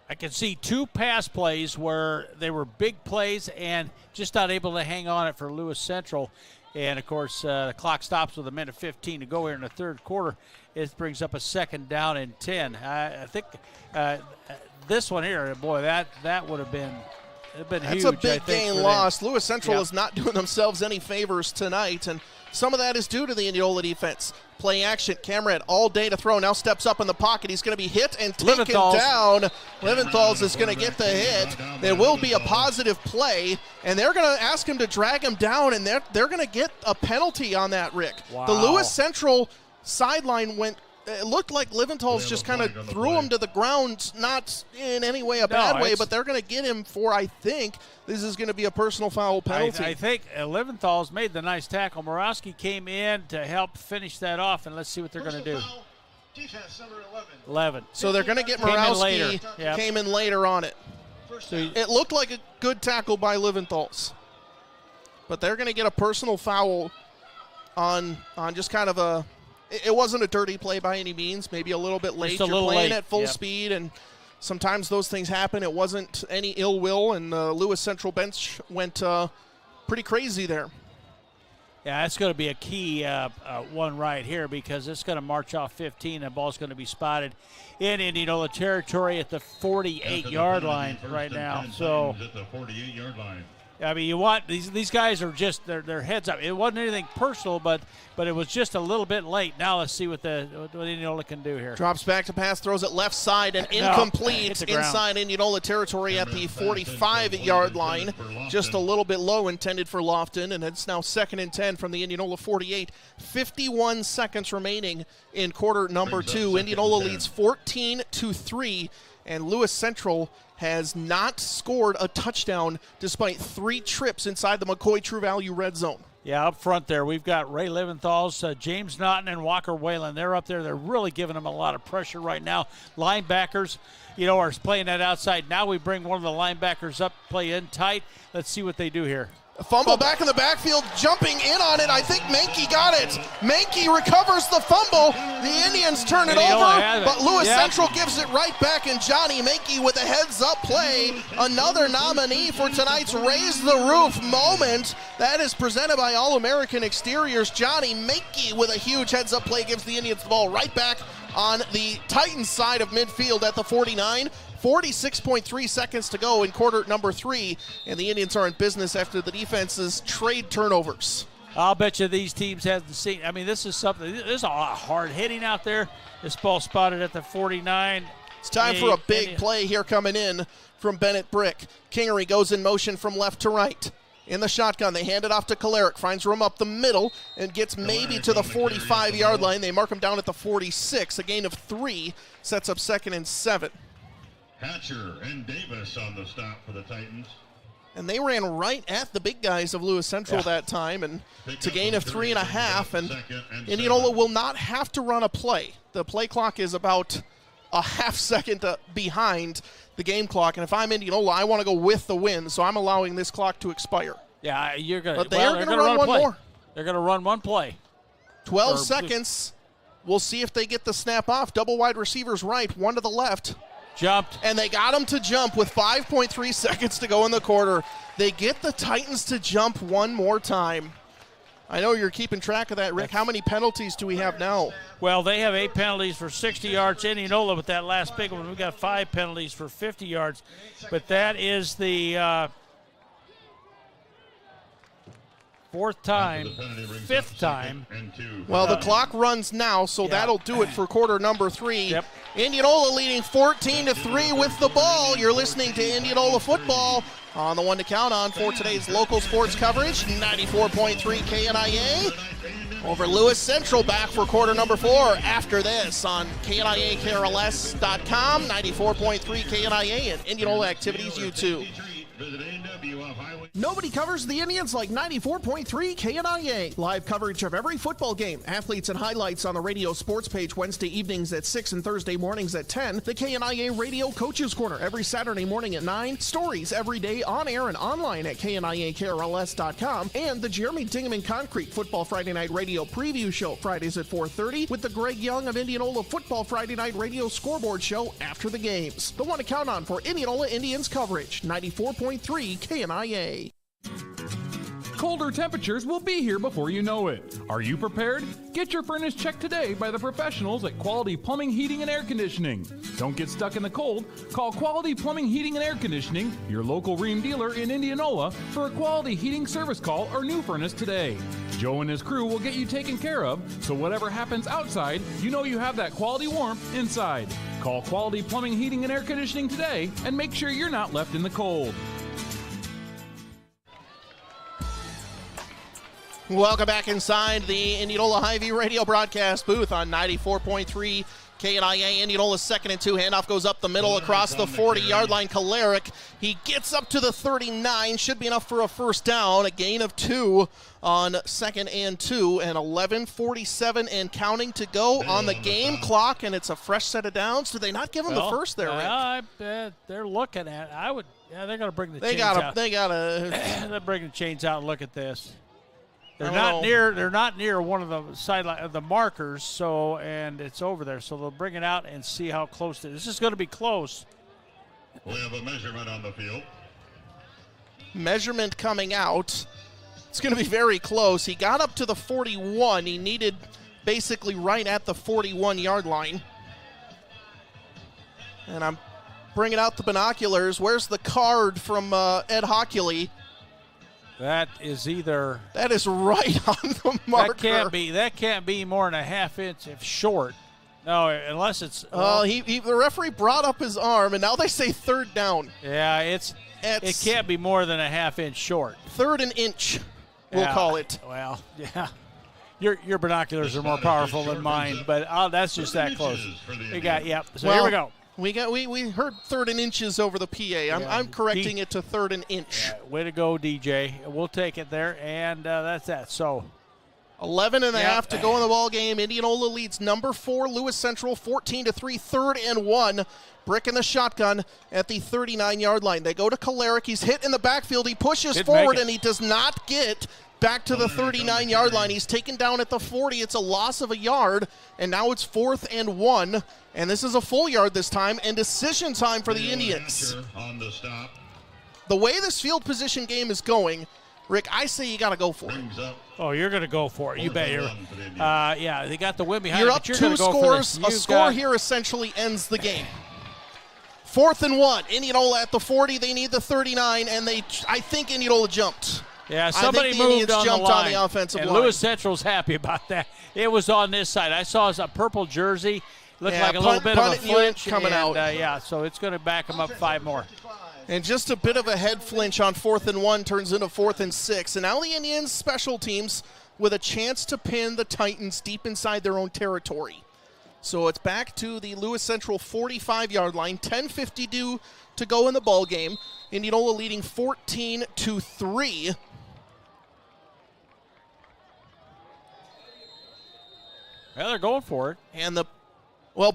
[SPEAKER 2] I can see 2 pass plays where they were big plays and just not able to hang on it for Lewis Central. And, of course, the clock stops with 1:15 to go here in the third quarter. It brings up a 2nd down and 10. I think this one here, boy, that would have been huge.
[SPEAKER 1] That's a big gain lost. Lewis Central is not doing themselves any favors tonight, and some of that is due to the Indianola defense. Play action. Camerad all day to throw. Now steps up in the pocket. He's going to be hit and taken down. Leventhal's is going to get the hit. There will be a positive play, and they're going to ask him to drag him down, and they're going to get a penalty on that, Rick.
[SPEAKER 2] Wow.
[SPEAKER 1] The Lewis Central sideline went. It looked like Leventhal's just kind of threw him to the ground, not in any way a bad way, but they're going to get him for, I think, this is going to be a personal foul penalty.
[SPEAKER 2] I think Leventhal's made the nice tackle. Morawski came in to help finish that off, and let's see what they're going to do.
[SPEAKER 11] Defense number
[SPEAKER 2] 11.
[SPEAKER 1] So they're going to get Morawski. Came in later on it. So it looked like a good tackle by Leventhal's. But they're going to get a personal foul on just kind of a – it wasn't a dirty play by any means, maybe a little bit late. You're playing at full speed, and sometimes those things happen. It wasn't any ill will, and the Lewis Central bench went pretty crazy there.
[SPEAKER 2] Yeah, that's going to be a key one right here because it's going to march off 15. The ball's going to be spotted in Indianola territory at the 48-yard line right now. So
[SPEAKER 7] at the 48-yard line.
[SPEAKER 2] I mean, you want these guys are just their heads up. It wasn't anything personal, but it was just a little bit late. Now let's see what Indianola can do here.
[SPEAKER 1] Drops back to pass, throws it left side and incomplete inside Indianola territory at the 45-yard line. Just a little bit low, intended for Lofton, and it's now 2nd and 10 from the Indianola 48. 51 seconds remaining in quarter number 2. Indianola leads 14-3, and Lewis Central has not scored a touchdown despite 3 trips inside the McCoy True Value red zone.
[SPEAKER 2] Yeah, up front there, we've got Ray Leventhal's, James Naughton, and Walker Whalen. They're up there. They're really giving them a lot of pressure right now. Linebackers, are playing that outside. Now we bring one of the linebackers up, play in tight. Let's see what they do here.
[SPEAKER 1] Fumble back in the backfield, jumping in on it. I think Mankey got it. Mankey recovers the fumble. The Indians turn it over, but Lewis Central gives it right back, and Johnny Mankey with a heads-up play. Another nominee for tonight's Raise the Roof moment. That is presented by All-American Exteriors. Johnny Mankey with a huge heads-up play gives the Indians the ball right back on the Titans side of midfield at the 49. 46.3 seconds to go in quarter number 3, and the Indians are in business after the defense's trade turnovers.
[SPEAKER 2] I'll bet you these teams haven't seen. I mean, this is something. There's a lot of hard hitting out there. This ball spotted at the 49.
[SPEAKER 1] It's time for a big play here coming in from Bennett Brick. Kingery goes in motion from left to right. In the shotgun, they hand it off to Kalarick, finds room up the middle, and gets maybe to the 45-yard line. They mark him down at the 46. A gain of 3 sets up 2nd and 7.
[SPEAKER 7] Hatcher and Davis on the stop for the Titans.
[SPEAKER 1] And they ran right at the big guys of Lewis Central that time, and it's a gain of 3.5, and Indianola will not have to run a play. The play clock is about a half second behind the game clock, and if I'm Indianola, I want to go with the win, so I'm allowing this clock to expire.
[SPEAKER 2] Yeah, you're going to.
[SPEAKER 1] But they're going to run one more.
[SPEAKER 2] They're going to run one play.
[SPEAKER 1] 12 seconds. We'll see if they get the snap off. Double wide receivers right, one to the left.
[SPEAKER 2] Jumped.
[SPEAKER 1] And they got him to jump with 5.3 seconds to go in the quarter. They get the Titans to jump one more time. I know you're keeping track of that, Rick. How many penalties do we have now?
[SPEAKER 2] Well, they have 8 penalties for 60 yards. Indianola with that last big one, we got 5 penalties for 50 yards. But that is the 4th time, 5th time.
[SPEAKER 1] Well, the clock runs now, so that'll do it for quarter number 3.
[SPEAKER 2] Yep.
[SPEAKER 1] Indianola leading 14-3 with the ball. You're listening to Indianola football on the one to count on for today's local sports coverage, 94.3 KNIA. Over Lewis Central back for quarter number 4 after this on KNIAKRLS.com, 94.3 KNIA and Indianola Activities YouTube. Nobody covers the Indians like 94.3 KNIA. Live coverage of every football game. Athletes and highlights on the radio sports page Wednesday evenings at 6 and Thursday mornings at 10. The KNIA Radio Coaches Corner every Saturday morning at 9. Stories every day on air and online at KNIAKRLS.com. And the Jeremy Dingham Concrete Football Friday Night Radio Preview Show Fridays at 4:30 with the Greg Young of Indianola Football Friday Night Radio Scoreboard Show after the games. The one to count on for Indianola Indians coverage, 94.3 KNIA.
[SPEAKER 10] Colder temperatures will be here before you know it. Are you prepared? Get your furnace checked today by the professionals at Quality Plumbing, Heating, and Air Conditioning. Don't get stuck in the cold. Call Quality Plumbing, Heating, and Air Conditioning, your local Rheem dealer in Indianola, for a quality heating service call or new furnace today. Joe and his crew will get you taken care of, so whatever happens outside, you know you have that quality warmth inside. Call Quality Plumbing, Heating, and Air Conditioning today and make sure you're not left in the cold.
[SPEAKER 1] Welcome back inside the Indianola Hy-Vee radio broadcast booth on 94.3 KNIA. Indianola's 2nd and 2. Handoff goes up the middle across the 40-yard line. Kalarick, he gets up to the 39. Should be enough for a first down. A gain of 2 on 2nd and 2. And 11:47 and counting to go on the game clock. And it's a fresh set of downs. Did they not give him the first there, Rick?
[SPEAKER 2] I bet they're looking at it. They're going to bring the chains out. They're bringing the chains out and look at this. They're not near one of the sideline of the markers, so and it's over there. So they'll bring it out and see how close it is. This is going to be close.
[SPEAKER 7] We have a measurement on the field.
[SPEAKER 1] Measurement coming out. It's going to be very close. He got up to the 41. He needed basically right at the 41-yard line. And I'm bringing out the binoculars. Where's the card from Ed Hockley?
[SPEAKER 2] That is either.
[SPEAKER 1] That is right on the marker.
[SPEAKER 2] That can't be more than a half inch if short. No, unless it's.
[SPEAKER 1] The referee brought up his arm, and now they say 3rd down.
[SPEAKER 2] Yeah, it can't be more than a half inch short.
[SPEAKER 1] 3rd and inch, we'll call it.
[SPEAKER 2] Well, yeah. Your binoculars are more powerful than mine, but that's just that close. We got So here we go.
[SPEAKER 1] We heard 3rd and inches over the PA. I'm correcting it to 3rd and inch.
[SPEAKER 2] Way to go, DJ. We'll take it there, and that's that. So
[SPEAKER 1] 11 and a half to go in the ball game. Indianola leads number 4, Lewis Central, 14-3, 3rd and 1. Brick in the shotgun at the 39-yard line. They go to Kolaric. He's hit in the backfield. He pushes forward, and he does not get back to the 39-yard line. He's taken down at the 40. It's a loss of a yard, and now it's 4th and 1. And this is a full yard this time, and decision time for the Indians.
[SPEAKER 7] On the stop.
[SPEAKER 1] The way this field position game is going, Rick, I say you got to go for it.
[SPEAKER 2] Oh, you're going to go for it. You bet you're. Yeah, they got the win behind
[SPEAKER 1] You're
[SPEAKER 2] it,
[SPEAKER 1] up
[SPEAKER 2] but you're
[SPEAKER 1] 2
[SPEAKER 2] gonna go
[SPEAKER 1] scores.
[SPEAKER 2] for this.
[SPEAKER 1] A score here essentially ends the game. 4th and 1. Indianola at the 40. They need the 39, and I think Indianola jumped.
[SPEAKER 2] Yeah, somebody
[SPEAKER 1] moved
[SPEAKER 2] on
[SPEAKER 1] jumped
[SPEAKER 2] the line.
[SPEAKER 1] on the offensive
[SPEAKER 2] and
[SPEAKER 1] line.
[SPEAKER 2] Lewis Central's happy about that. It was on this side. I saw a purple jersey. Looked like a little bit of a flinch
[SPEAKER 1] coming out.
[SPEAKER 2] Yeah, so it's going to back them up 5 more.
[SPEAKER 1] And just a bit of a head flinch on 4th and 1 turns into 4th and 6. And now the Indians special teams with a chance to pin the Titans deep inside their own territory. So it's back to the Lewis Central 45-yard line. 10:52 to go in the ball game. Indianola leading 14-3.
[SPEAKER 2] Well, they're going for it.
[SPEAKER 1] And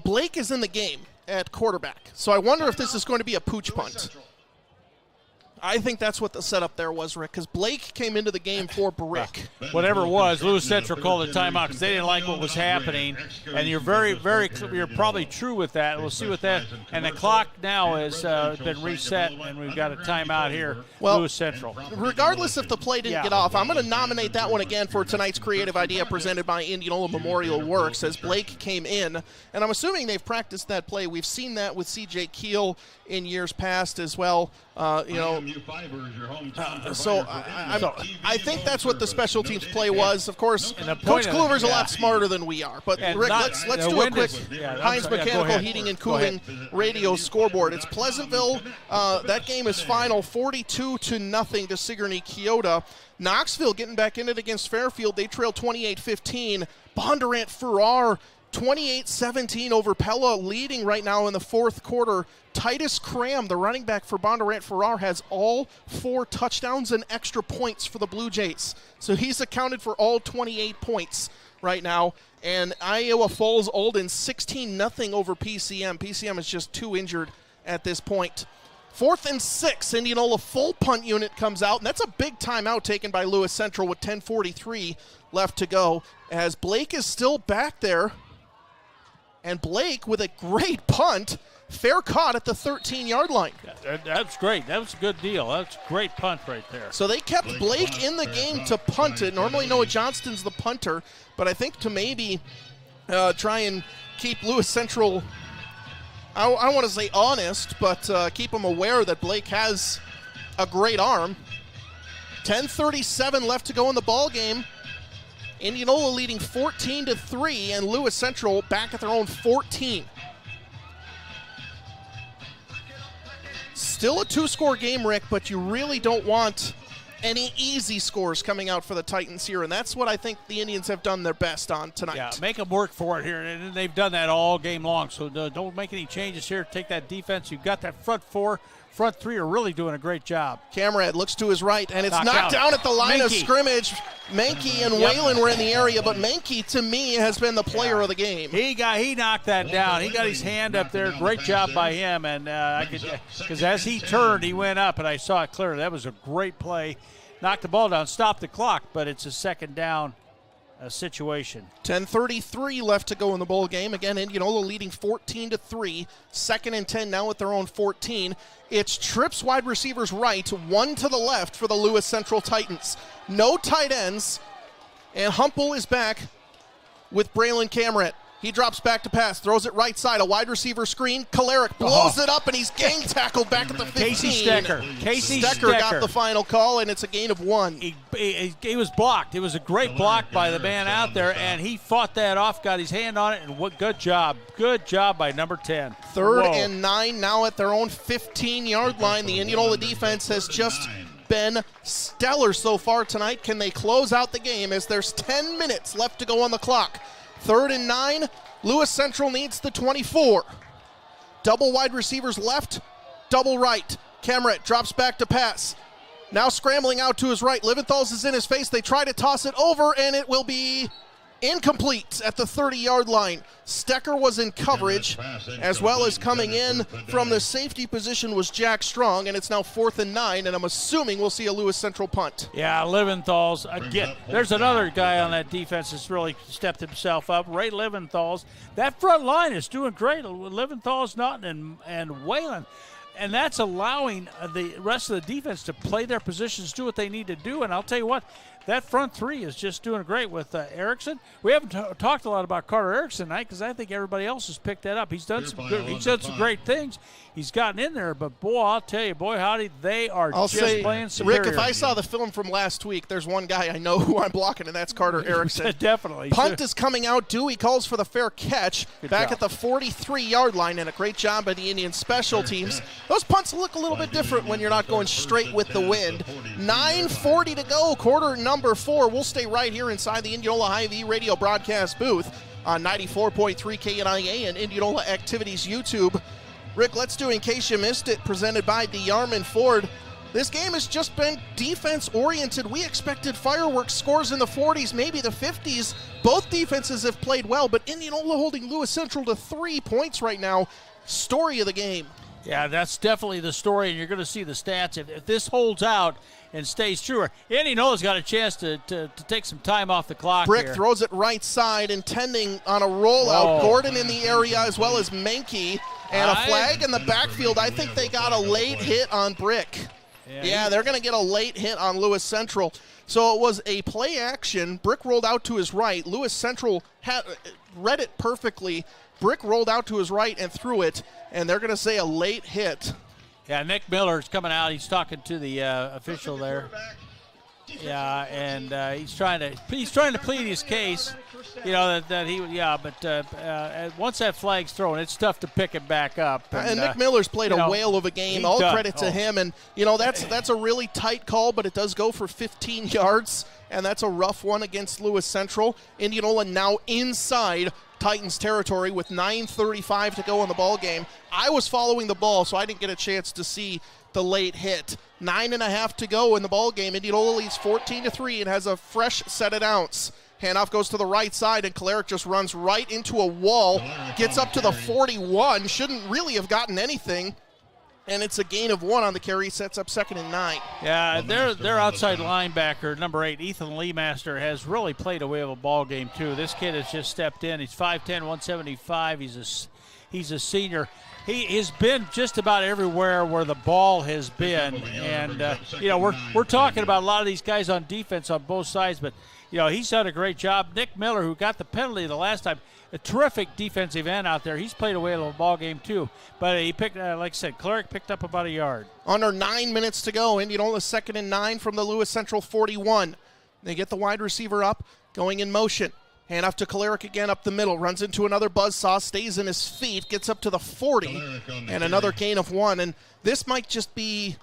[SPEAKER 1] Blake is in the game at quarterback. So I wonder if this is going to be a pooch punt. I think that's what the setup there was, Rick, because Blake came into the game for Brick.
[SPEAKER 2] Whatever it was, Lewis Central called a timeout because they didn't like what was happening. And you're you're probably true with that. We'll see what that. And the clock now has been reset, and we've got a timeout here. Lewis Central.
[SPEAKER 1] Regardless if the play didn't get off, I'm going to nominate that one again for tonight's creative idea presented by Indianola Memorial Works as Blake came in. And I'm assuming they've practiced that play. We've seen that with C.J. Keel in years past as well. I think that's what the special teams play was. Of course, Coach Kluver's a lot smarter than we are. But Rick, let's do a quick Heinz Mechanical Heating and Cooling radio scoreboard. It's Pleasantville. That game is final 42-0 to Sigourney Keota. Knoxville getting back in it against Fairfield. They trail 28-15. Bondurant-Farrar 28-17 over Pella, leading right now in the 4th quarter. Titus Cram, the running back for Bondurant-Farrar, has all 4 touchdowns and extra points for the Blue Jays. So he's accounted for all 28 points right now. And Iowa Falls Olden 16-0 over PCM. PCM is just too injured at this point. 4th and 6, Indianola full punt unit comes out, and that's a big timeout taken by Lewis Central with 10:43 left to go, as Blake is still back there. And Blake with a great punt, fair caught at the 13-yard line.
[SPEAKER 2] That's great. That was a good deal. That's a great punt right there.
[SPEAKER 1] So they kept Blake in the game to punt it. Normally Noah Johnston's the punter, but I think to maybe try and keep Lewis Central, I don't want to say honest, but keep them aware that Blake has a great arm. 10:37 left to go in the ball game. Indianola leading 14-3, and Lewis Central back at their own 14. Still a 2-score game, Rick, but you really don't want any easy scores coming out for the Titans here, and that's what I think the Indians have done their best on tonight.
[SPEAKER 2] Yeah, make them work for it here, and they've done that all game long, so don't make any changes here. Take that defense. You've got that front 3 are really doing a great job.
[SPEAKER 1] Camerad looks to his right, and it's knocked down at the line of scrimmage. Mankey and Whalen were in the area, but Mankey, to me, has been the player of the game.
[SPEAKER 2] He knocked that down. He got his hand up there. Great job by him, and because as he turned, he went up, and I saw it clearly. That was a great play. Knocked the ball down, stopped the clock, but it's a second down situation.
[SPEAKER 1] 10:33 left to go in the bowl game. Again, Indianola leading 14-3. 2nd and 10 now at their own 14. It's trips wide receivers right, 1 to the left for the Lewis Central Titans. No tight ends, and Humple is back with Braylon Camerett. He drops back to pass, throws it right side, a wide receiver screen. Kolaric blows it up, and he's gang tackled back at the 15.
[SPEAKER 2] Casey Stecker
[SPEAKER 1] got the final call, and it's a gain of 1.
[SPEAKER 2] He was blocked. It was a great block by the man out there, and he fought that off, got his hand on it, and good job. Good job by number 10.
[SPEAKER 1] 3rd and 9 now at their own 15-yard line. The Indianola defense has just been stellar so far tonight. Can they close out the game as there's 10 minutes left to go on the clock? 3rd and 9, Lewis Central needs the 24. Double wide receivers left, double right. Camerett drops back to pass. Now scrambling out to his right. Liventhal's is in his face. They try to toss it over, and it will be incomplete at the 30-yard line. Stecker was in coverage, as well as coming in from the safety position was Jack Strong, and it's now 4th and 9, and I'm assuming we'll see a Lewis Central punt.
[SPEAKER 2] Yeah, Liventhal's, again, there's another guy on that defense that's really stepped himself up, Ray Liventhal's. That front line is doing great. Liventhal's, Naughton, and Whalen. And that's allowing the rest of the defense to play their positions, do what they need to do. And I'll tell you what, that front three is just doing great with Erickson. We haven't talked a lot about Carter Erickson tonight because I think everybody else has picked that up. He's done some great things. He's gotten in there, but boy, I'll tell you, boy, howdy, they are playing superior.
[SPEAKER 1] Rick, if I saw the film from last week, there's one guy I know who I'm blocking, and that's Carter Erickson.
[SPEAKER 2] Definitely.
[SPEAKER 1] Punt is coming out. Dewey calls for the fair catch back at the 43-yard line, and a great job by the Indian special teams. Those punts look a little bit different when you're not going straight with the wind. 9:40 to go, quarter number 4. We'll stay right here inside the Indianola Hy-Vee radio broadcast booth on 94.3 KNIA and Indianola Activities YouTube. Rick, let's do In Case You Missed It, presented by DeArmond Ford. This game has just been defense-oriented. We expected fireworks scores in the 40s, maybe the 50s. Both defenses have played well, but Indianola holding Lewis Central to 3 points right now. Story of the game.
[SPEAKER 2] Yeah, that's definitely the story, and you're going to see the stats. If this holds out and stays true, Indianola's got a chance to take some time off the clock.
[SPEAKER 1] Brick
[SPEAKER 2] here.
[SPEAKER 1] throws it right side, intending on a rollout. Gordon in the area, as well as Menke. And a flag in the backfield. I think they got a late hit on Brick. Yeah, they're going to get a late hit on Lewis Central. So it was a play action. Brick rolled out to his right. Lewis Central read it perfectly. Brick rolled out to his right and threw it, and they're going to say a late hit.
[SPEAKER 2] Yeah, Nick Miller's coming out. He's talking to the official there. Yeah, and he's trying to plead his case. You know but once that flag's thrown, it's tough to pick it back up.
[SPEAKER 1] And Nick Miller's played a whale of a game. All credit to him. And that's a really tight call, but it does go for 15 yards, and that's a rough one against Lewis Central. Indianola now inside Titans territory with 9:35 to go in the ball game. I was following the ball, so I didn't get a chance to see the late hit. 9.5 to go in the ball game. Indianola leads 14-3 and has a fresh set of downs. Handoff goes to the right side, and Kalarick just runs right into a wall, gets up to the 41, shouldn't really have gotten anything, and it's a gain of 1 on the carry, sets up 2nd and 9.
[SPEAKER 2] Yeah, their outside linebacker, number 8, Ethan Leemaster, has really played a way of a ball game too. This kid has just stepped in. He's 5'10", 175. He's a senior. He has been just about everywhere where the ball has been, and we're talking about a lot of these guys on defense on both sides, but he's done a great job. Nick Miller, who got the penalty the last time, a terrific defensive end out there. He's played away a little ball game too, but he picked, like I said, Clark picked up about a yard.
[SPEAKER 1] Under 9 minutes to go, Indianola 2nd and 9 from the Lewis Central 41. They get the wide receiver up, going in motion. Hand off to Kalarick again up the middle, runs into another buzzsaw, stays in his feet, gets up to the 40, and another gain of 1. And this might just be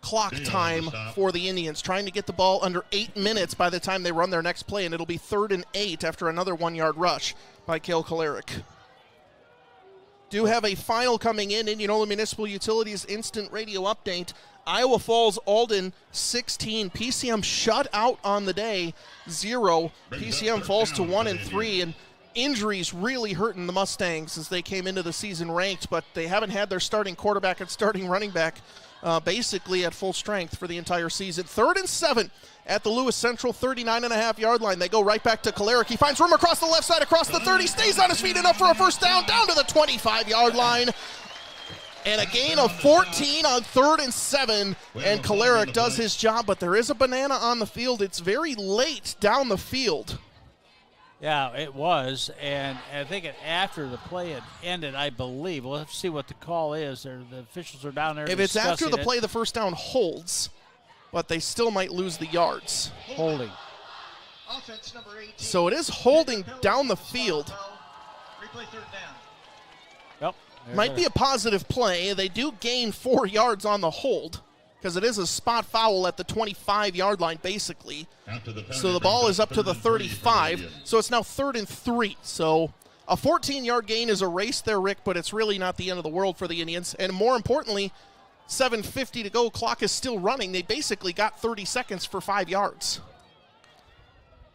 [SPEAKER 1] clock time for the Indians, trying to get the ball under 8 minutes by the time they run their next play, and it'll be 3rd and 8 after another 1-yard rush by Cale Kalarick. Do have a final coming in. Indianola Municipal Utilities instant radio update. Iowa Falls Alden 16. PCM shut out on the day 0. PCM falls to 1-3, and injuries really hurting the Mustangs as they came into the season ranked, but they haven't had their starting quarterback and starting running back basically at full strength for the entire season. 3rd and 7 at the Lewis Central 39.5-yard line. They go right back to Kalarick. He finds room across the left side, across the 30, stays on his feet enough for a first down to the 25-yard line. And a gain of 14 on 3rd and 7, and Kalarick does his job, but there is a banana on the field. It's very late down the field.
[SPEAKER 2] Yeah, it was, and I think after the play had ended, I believe. We'll have to see what the call is. The officials are down there
[SPEAKER 1] If it's after the play, the first down holds, but they still might lose the yards.
[SPEAKER 2] Holding.
[SPEAKER 11] Offense number 18.
[SPEAKER 1] So it is holding down the field.
[SPEAKER 11] Replay 3rd down.
[SPEAKER 2] Yep.
[SPEAKER 1] Might be a positive play. They do gain 4 yards on the hold because it is a spot foul at the 25-yard line, basically. So the ball is up to the 35. So it's now 3rd and 3. So a 14-yard gain is erased there, Rick, but it's really not the end of the world for the Indians. And more importantly, 7:50 to go. Clock is still running. They basically got 30 seconds for 5 yards.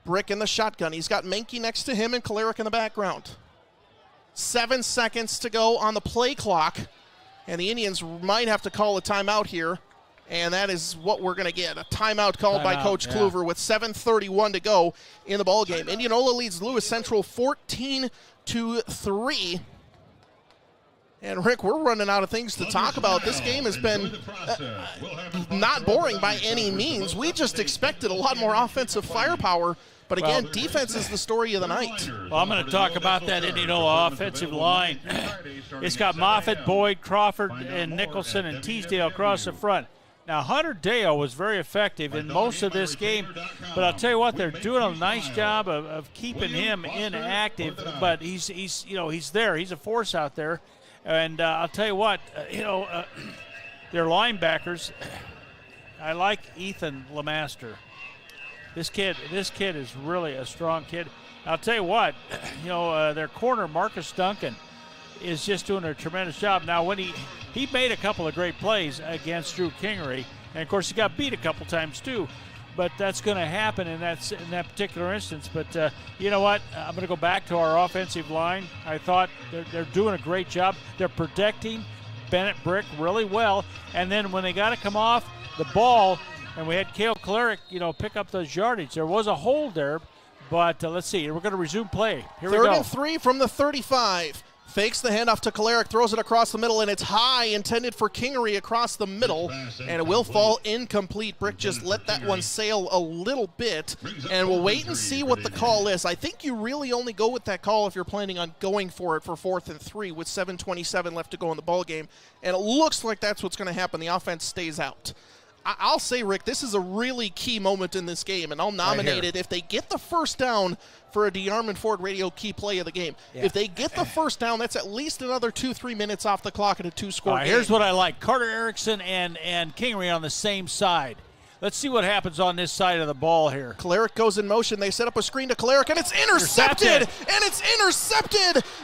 [SPEAKER 1] Brick in the shotgun. He's got Menke next to him and Kolarek in the background. 7 seconds to go on the play clock. And the Indians might have to call a timeout here. And that is what we're going to get. A timeout called by Coach Kluver with 7:31 to go in the ballgame. Indianola leads Lewis Central 14-3. And, Rick, we're running out of things to talk about. This game has been not boring by any means. We just expected a lot more offensive firepower. But, again, defense is the story of the night.
[SPEAKER 2] Well, I'm going to talk about that Indianola offensive line. It's got Moffitt, Boyd, Crawford, and Nicholson and Teasdale across the front. Now, Hunter Dale was very effective in most of this game, but I'll tell you what, they're doing a nice job of keeping him inactive, but he's there. He's a force out there. And I'll tell you what, their linebackers, I like Ethan Lemaster. This kid is really a strong kid. I'll tell you what, their corner, Marcus Duncan, is just doing a tremendous job. Now, when he made a couple of great plays against Drew Kingery, and, of course, he got beat a couple times too. But that's going to happen in that particular instance. But you know what? I'm going to go back to our offensive line. I thought they're doing a great job. They're protecting Bennett Brick really well. And then when they got to come off the ball, and we had Cale Kolarek, pick up those yardage. There was a hold there, but let's see. We're going to resume play. Here we go.
[SPEAKER 1] 3rd and 3 from the 35. Fakes the handoff to Kolarek, throws it across the middle, and it's high, intended for Kingery across the middle, and it will fall incomplete. Brick just let that one sail a little bit, and we'll wait and see what the call is. I think you really only go with that call if you're planning on going for it for 4th and 3 with 7:27 left to go in the ballgame, and it looks like that's what's going to happen. The offense stays out. I'll say, Rick, this is a really key moment in this game, and I'll nominate it if they get the first down for a DeArmond Ford Radio key play of the game. Yeah. If they get the first down, that's at least another 2-3 minutes off the clock at a 2-score game.
[SPEAKER 2] Here's what I like. Carter Erickson and Kingery on the same side. Let's see what happens on this side of the ball here.
[SPEAKER 1] Kolarek goes in motion. They set up a screen to Kolarek, and it's intercepted!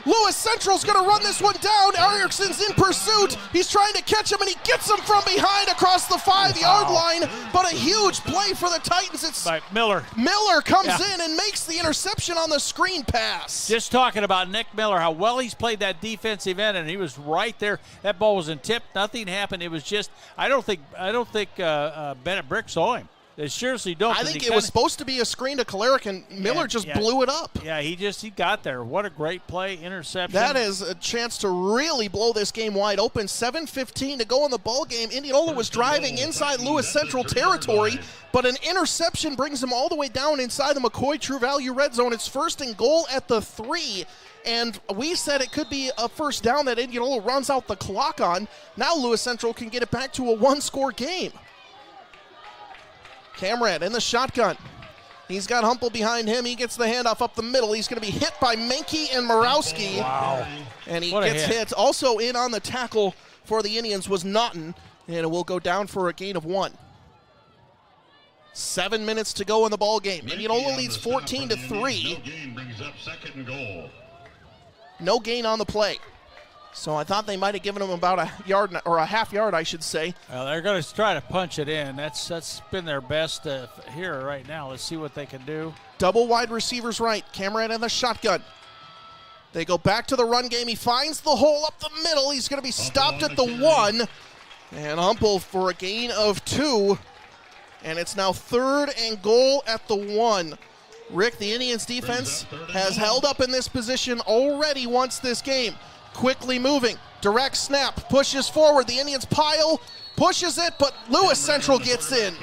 [SPEAKER 1] Lewis Central's going to run this one down. Erickson's in pursuit. He's trying to catch him, and he gets him from behind across the 5-yard line. But a huge play for the Titans. It's
[SPEAKER 2] by Miller.
[SPEAKER 1] Miller comes in and makes the interception on the screen pass.
[SPEAKER 2] Just talking about Nick Miller, how well he's played that defensive end, and he was right there. That ball was in tip. Nothing happened. It was just, I don't think Bennett Brick saw him. They seriously don't.
[SPEAKER 1] I think it was supposed to be a screen to Kolarek, and Miller blew it up.
[SPEAKER 2] Yeah, he got there. What a great play, interception.
[SPEAKER 1] That is a chance to really blow this game wide open. 7:15 to go in the ball game. Indianola was driving inside Lewis Central territory, but an interception brings them all the way down inside the McCoy True Value red zone. It's 1st and goal at the 3. And we said it could be a first down that Indianola runs out the clock on. Now Lewis Central can get it back to a 1-score game. Camrad in the shotgun. He's got Humple behind him. He gets the handoff up the middle. He's going to be hit by Menke and Morawski.
[SPEAKER 2] Wow.
[SPEAKER 1] And he gets hit. Also in on the tackle for the Indians was Naughton. And it will go down for a gain of 1. 7 minutes to go in the ball game. Indianola leads 14-3. No gain on the play. So I thought they might have given him about a yard, or a half yard, I should say.
[SPEAKER 2] Well, they're going to try to punch it in. That's been their best here right now. Let's see what they can do.
[SPEAKER 1] Double wide receivers right. Cameron in the shotgun. They go back to the run game. He finds the hole up the middle. He's going to be stopped at the 1. And Humple for a gain of 2. And it's now 3rd and goal at the 1. Rick, the Indians defense has held up in this position already once this game. Quickly moving, direct snap, pushes forward. The Indians pile, pushes it, but Lewis Central gets in.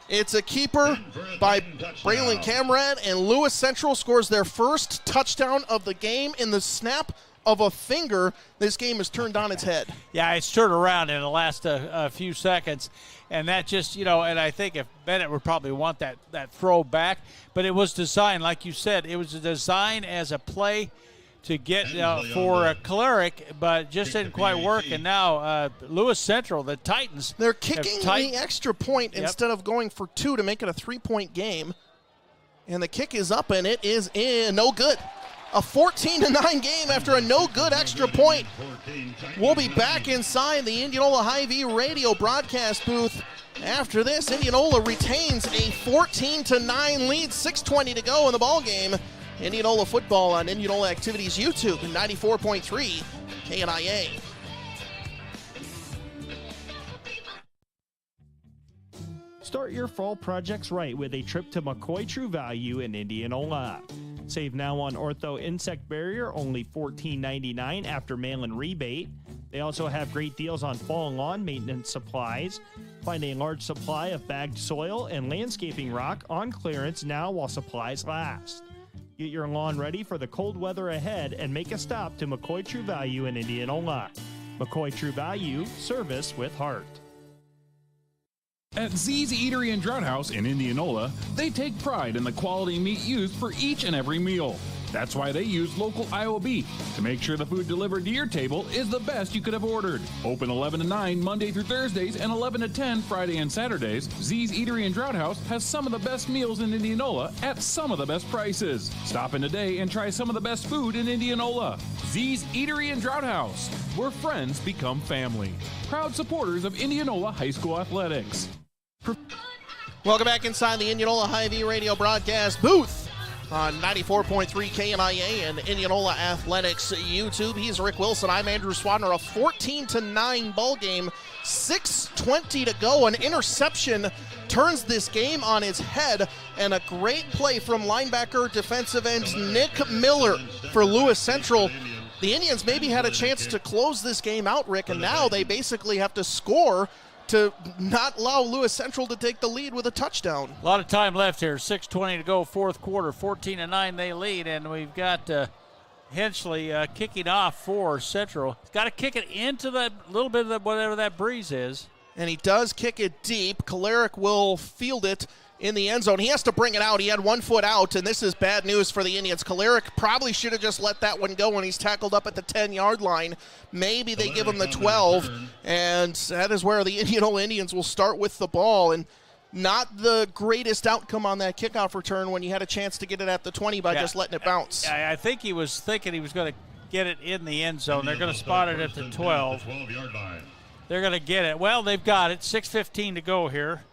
[SPEAKER 1] It's a keeper by Braylon Camrad, and Lewis Central scores their first touchdown of the game in the snap of a finger. This game is turned on its head.
[SPEAKER 2] Yeah, it's turned around in the last few seconds, and that just, and I think if Bennett would probably want that throw back, but it was designed, like you said, it was designed as a play to get for Kolarek, but just didn't quite work. And now Lewis Central, the Titans,
[SPEAKER 1] they're kicking the extra point instead of going for 2 to make it a 3-point game. And the kick is up, and it is in. No good. A 14-9 game after a no-good extra point. We'll be back inside the Indianola Hy-Vee radio broadcast booth. After this, Indianola retains a 14-9 lead, 6:20 to go in the ball game. Indianola football on Indianola Activities YouTube and 94.3 KNIA.
[SPEAKER 3] Start your fall projects right with a trip to McCoy True Value in Indianola. Save now on Ortho Insect Barrier, only $14.99 after mail-in rebate. They also have great deals on fall and lawn maintenance supplies. Find a large supply of bagged soil and landscaping rock on clearance now while supplies last. Get your lawn ready for the cold weather ahead and make a stop to McCoy True Value in Indianola. McCoy True Value, service with heart.
[SPEAKER 10] At Z's Eatery and Drought House in Indianola, they take pride in the quality meat used for each and every meal. That's why they use local Iowa beef to make sure the food delivered to your table is the best you could have ordered. Open 11 to 9 Monday through Thursdays and 11 to 10 Friday and Saturdays, Z's Eatery and Drought House has some of the best meals in Indianola at some of the best prices. Stop in today and try some of the best food in Indianola. Z's Eatery and Drought House, where friends become family. Proud supporters of Indianola High School athletics.
[SPEAKER 1] Welcome back inside the Indianola Hy-Vee radio broadcast booth on 94.3 KNIA and Indianola Athletics YouTube. He's Rick Wilson. I'm Andrew Swadner. A 14-9 ball game, 6:20 to go. An interception turns this game on its head, and a great play from linebacker defensive end Nick Miller for Lewis Central. The Indians maybe had a chance to close this game out, Rick, and now they basically have to score to not allow Lewis Central to take the lead with a touchdown.
[SPEAKER 2] A lot of time left here. 6:20 to go, fourth quarter. 14-9 they lead, and we've got Hensley kicking off for Central. He's got to kick it into that little bit of whatever that breeze is.
[SPEAKER 1] And he does kick it deep. Kolarek will field it in the end zone. He has to bring it out. He had 1 foot out, and this is bad news for the Indians. Kolarek probably should have just let that one go when he's tackled up at the 10-yard line. Maybe they give him the 12, and that is where the Indianola Indians will start with the ball. And not the greatest outcome on that kickoff return when you had a chance to get it at the 20 by just letting it bounce.
[SPEAKER 2] I think he was thinking he was going to get it in the end zone. They're going to spot it at the 12. They're going to get it. Well, they've got it. 6:15 to go here.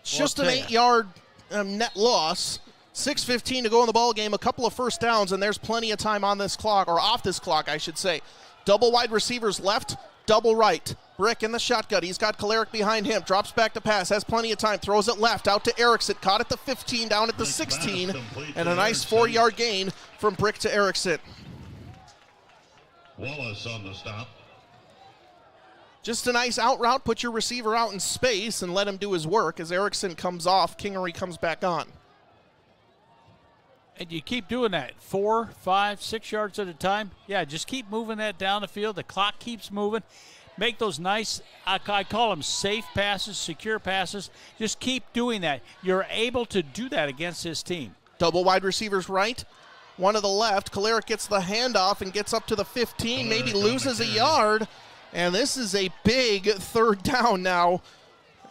[SPEAKER 1] It's just an 8-yard net loss. 6:15 to go in the ball game. A couple of first downs, and there's plenty of time on this clock, or off this clock, I should say. Double wide receivers left, double right. Brick in the shotgun. He's got Kolarek behind him. Drops back to pass. Has plenty of time. Throws it left out to Erickson. Caught at the 15, down at the 16, and a nice 4-yard gain from Brick to Erickson.
[SPEAKER 7] Wallace on the stop.
[SPEAKER 1] Just a nice out route. Put your receiver out in space and let him do his work. As Erickson comes off, Kingery comes back on.
[SPEAKER 2] And you keep doing that 4, 5, 6 yards at a time. Yeah, just keep moving that down the field. The clock keeps moving. Make those nice, I call them safe passes, secure passes. Just keep doing that. You're able to do that against this team.
[SPEAKER 1] Double wide receivers right, one to the left. Kolarek gets the handoff and gets up to the 15, maybe loses a yard. And this is a big third down now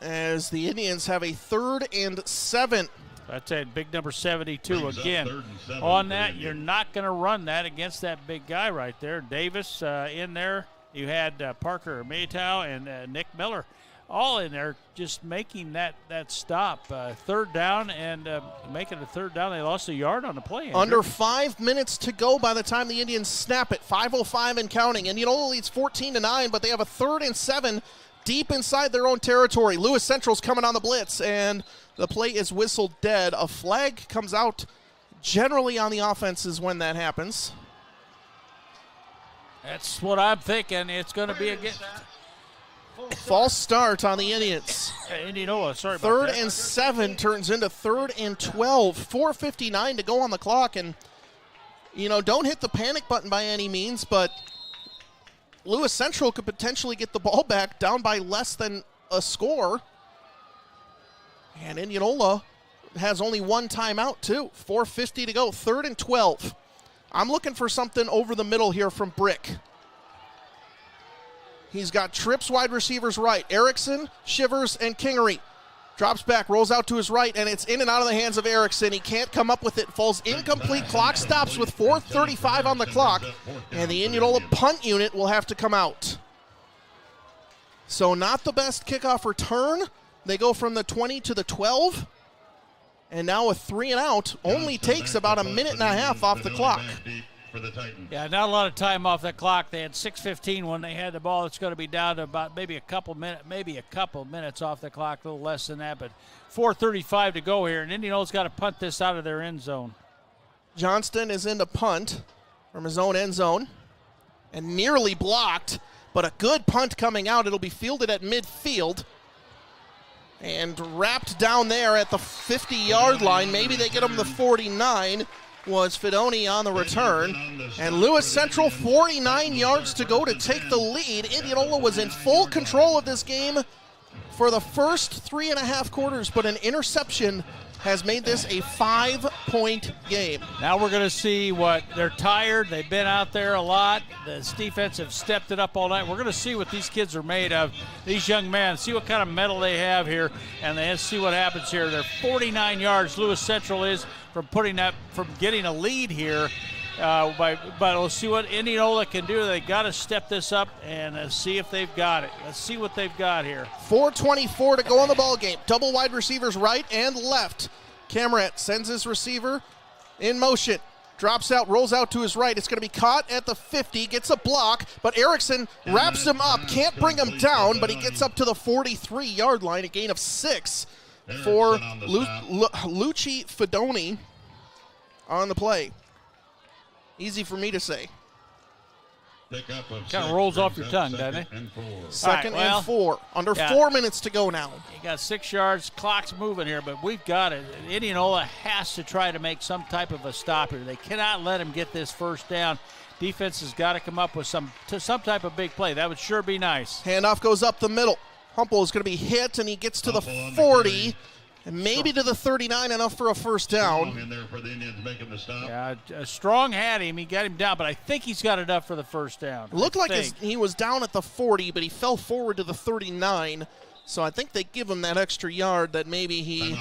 [SPEAKER 1] as the Indians have a 3rd and 7.
[SPEAKER 2] That's it, big number 72 again. On that, you're not going to run that against that big guy right there. Davis in there. You had Parker Maytow and Nick Miller all in there just making that stop. Third down and making a third down. They lost a yard on the play. Andrew.
[SPEAKER 1] Under 5 minutes to go by the time the Indians snap it. 5:05 and counting. And Indianola leads 14-9, but they have a 3rd and 7 deep inside their own territory. Lewis Central's coming on the blitz, and the play is whistled dead. A flag comes out generally on the offenses when that happens.
[SPEAKER 2] That's what I'm thinking. It's going to be against.
[SPEAKER 1] False start on the Indians.
[SPEAKER 2] Indianola, sorry about that.
[SPEAKER 1] 3rd and 7 turns into 3rd and 12. 4:59 to go on the clock. And, don't hit the panic button by any means, but Lewis Central could potentially get the ball back down by less than a score. And Indianola has only one timeout, too. 4:50 to go, 3rd and 12. I'm looking for something over the middle here from Brick. He's got trips wide receivers right. Erickson, Shivers, and Kingery. Drops back, rolls out to his right, and it's in and out of the hands of Erickson. He can't come up with it. Falls incomplete. Clock stops with 4:35 on the clock, and the Indianola punt unit will have to come out. So not the best kickoff return. They go from the 20 to the 12, and now a 3 and out only takes about a minute and a half off the clock.
[SPEAKER 2] Yeah, not a lot of time off that clock. They had 6:15 when they had the ball. It's going to be down to about maybe a couple minutes off the clock, a little less than that. But 4:35 to go here, and Indianola's got to punt this out of their end zone.
[SPEAKER 1] Johnston is in to punt from his own end zone and nearly blocked, but a good punt coming out. It'll be fielded at midfield and wrapped down there at the 50-yard line. Maybe they get him the 49. Was Fidoni on the return. And Lewis Central, 49 yards to go to take the lead. Indianola was in full control of this game for the first 3.5 quarters, but an interception has made this a 5-point game.
[SPEAKER 2] Now we're going to see what they're tired. They've been out there a lot. This defense have stepped it up all night. We're going to see what these kids are made of, these young men, see what kind of mettle they have here, and then see what happens here. They're 49 yards, Lewis Central is, from getting a lead here. But we'll see what Indianola can do. They got to step this up and see if they've got it. Let's see what they've got here.
[SPEAKER 1] 4:24 to go on the ball game. Double wide receivers right and left. Camrat sends his receiver in motion. Drops out, rolls out to his right. It's going to be caught at the 50, gets a block, but Erickson wraps him up, can't bring him down, but he gets up to the 43-yard line, a gain of 6 for Luci Fidoni on the play. Easy for me to say.
[SPEAKER 2] Kind of rolls off your tongue, doesn't it?
[SPEAKER 1] Second and 4. Under 4 minutes to go now.
[SPEAKER 2] You got 6 yards. Clock's moving here, but we've got it. Indianola has to try to make some type of a stop here. They cannot let him get this first down. Defense has got to come up with some type of big play. That would sure be nice.
[SPEAKER 1] Handoff goes up the middle. Humple is going to be hit, and he gets to the 40. And maybe to the 39, enough for a first down.
[SPEAKER 2] Yeah, Strong had him. He got him down, but I think he's got enough for the first down.
[SPEAKER 1] It looked like he was down at the 40, but he fell forward to the 39. So I think they give him that extra yard that maybe he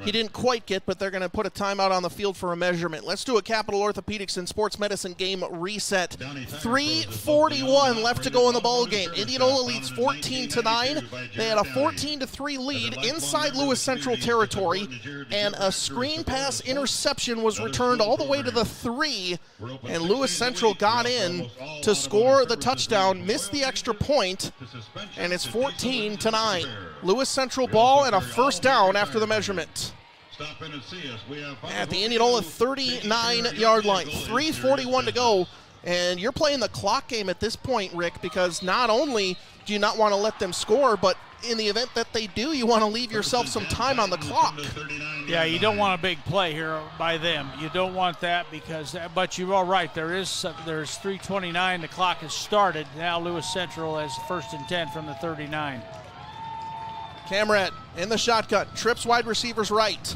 [SPEAKER 1] didn't quite get, but they're going to put a timeout on the field for a measurement. Let's do a Capital Orthopedics and Sports Medicine game reset. 3:41 left to go in the ball game. Indianola leads 14-9. They had a 14-3 lead inside Lewis Central territory, and a screen pass interception was returned all the way to the 3, and Lewis Central got in to score the touchdown, missed the extra point, and it's 14-9. Lewis Central ball and a first down after the measurement. At the Indianola 39-yard line, 3:41 to go, and you're playing the clock game at this point, Rick, because not only do you not want to let them score, but in the event that they do, you want to leave yourself some time on the clock.
[SPEAKER 2] Yeah, you don't want a big play here by them. You don't want that but you're all right. There's 3:29. The clock has started. Now Lewis Central has first and 10 from the 39.
[SPEAKER 1] Camrat in the shotgun, trips wide receivers right.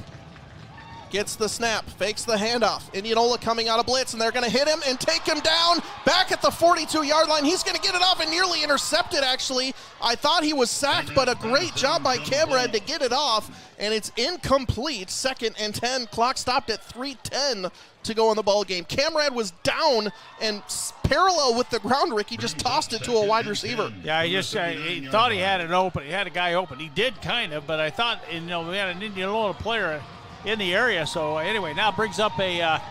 [SPEAKER 1] Gets the snap, fakes the handoff. Indianola coming out of blitz, and they're going to hit him and take him down back at the 42-yard line. He's going to get it off and nearly intercepted, actually. I thought he was sacked, but a great job by Camrad to get it off, and it's incomplete. 2nd and 10. Clock stopped at 3:10 to go in the ball game. Camrad was down and parallel with the ground, Rick. He just tossed it to a wide receiver.
[SPEAKER 2] Yeah, he thought he had it open. He had a guy open. He did kind of, but I thought, we had an Indianola player in the area. So anyway, now brings up a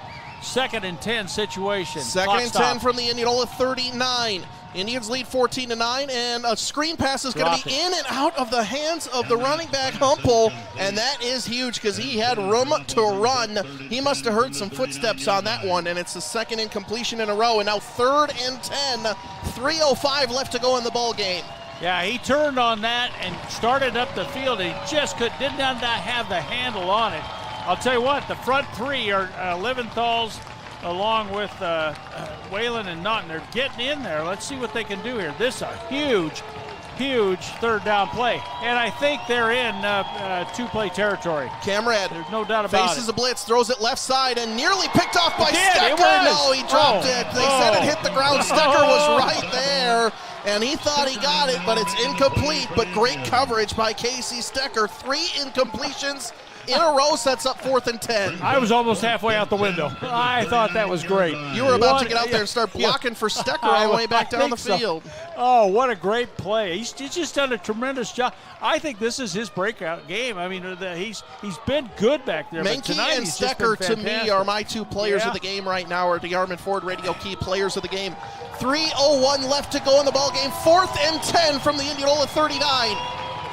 [SPEAKER 2] 2nd and 10 situation.
[SPEAKER 1] 2nd and 10 from the Indianola 39. Indians lead 14-9, and a screen pass is going to be in and out of the hands of the running back Humple, and that is huge because he had room to run. He must have heard some footsteps on that one, and it's the 2nd incompletion in a row, and now 3rd and 10. 3:05 left to go in the ball game.
[SPEAKER 2] Yeah, he turned on that and started up the field. He just did not have the handle on it. I'll tell you what, the front 3 are Leventhal's along with Whalen and Naughton. They're getting in there. Let's see what they can do here. This is a huge 3rd down play. And I think they're in 2-play territory.
[SPEAKER 1] Camrad,
[SPEAKER 2] there's no doubt about
[SPEAKER 1] faces a blitz, throws it left side, and nearly picked off by Stecker. No, he dropped it. They said it hit the ground. Stecker was right there. And he thought he got it, but it's incomplete. But great coverage by Casey Stecker. 3 incompletions in a row sets up 4th and 10.
[SPEAKER 2] I was almost halfway out the window. I thought that was great.
[SPEAKER 1] You were about to get out there and start blocking for Stecker all the way back down the field.
[SPEAKER 2] Oh, what a great play. He's just done a tremendous job. I think this is his breakout game. I mean, he's been good back there.
[SPEAKER 1] Menke and Stecker, to me, are my 2 players of the game right now, or the Armin Ford Radio Key players of the game. 3:01 left to go in the ball game. 4th and 10 from the Indianola 39.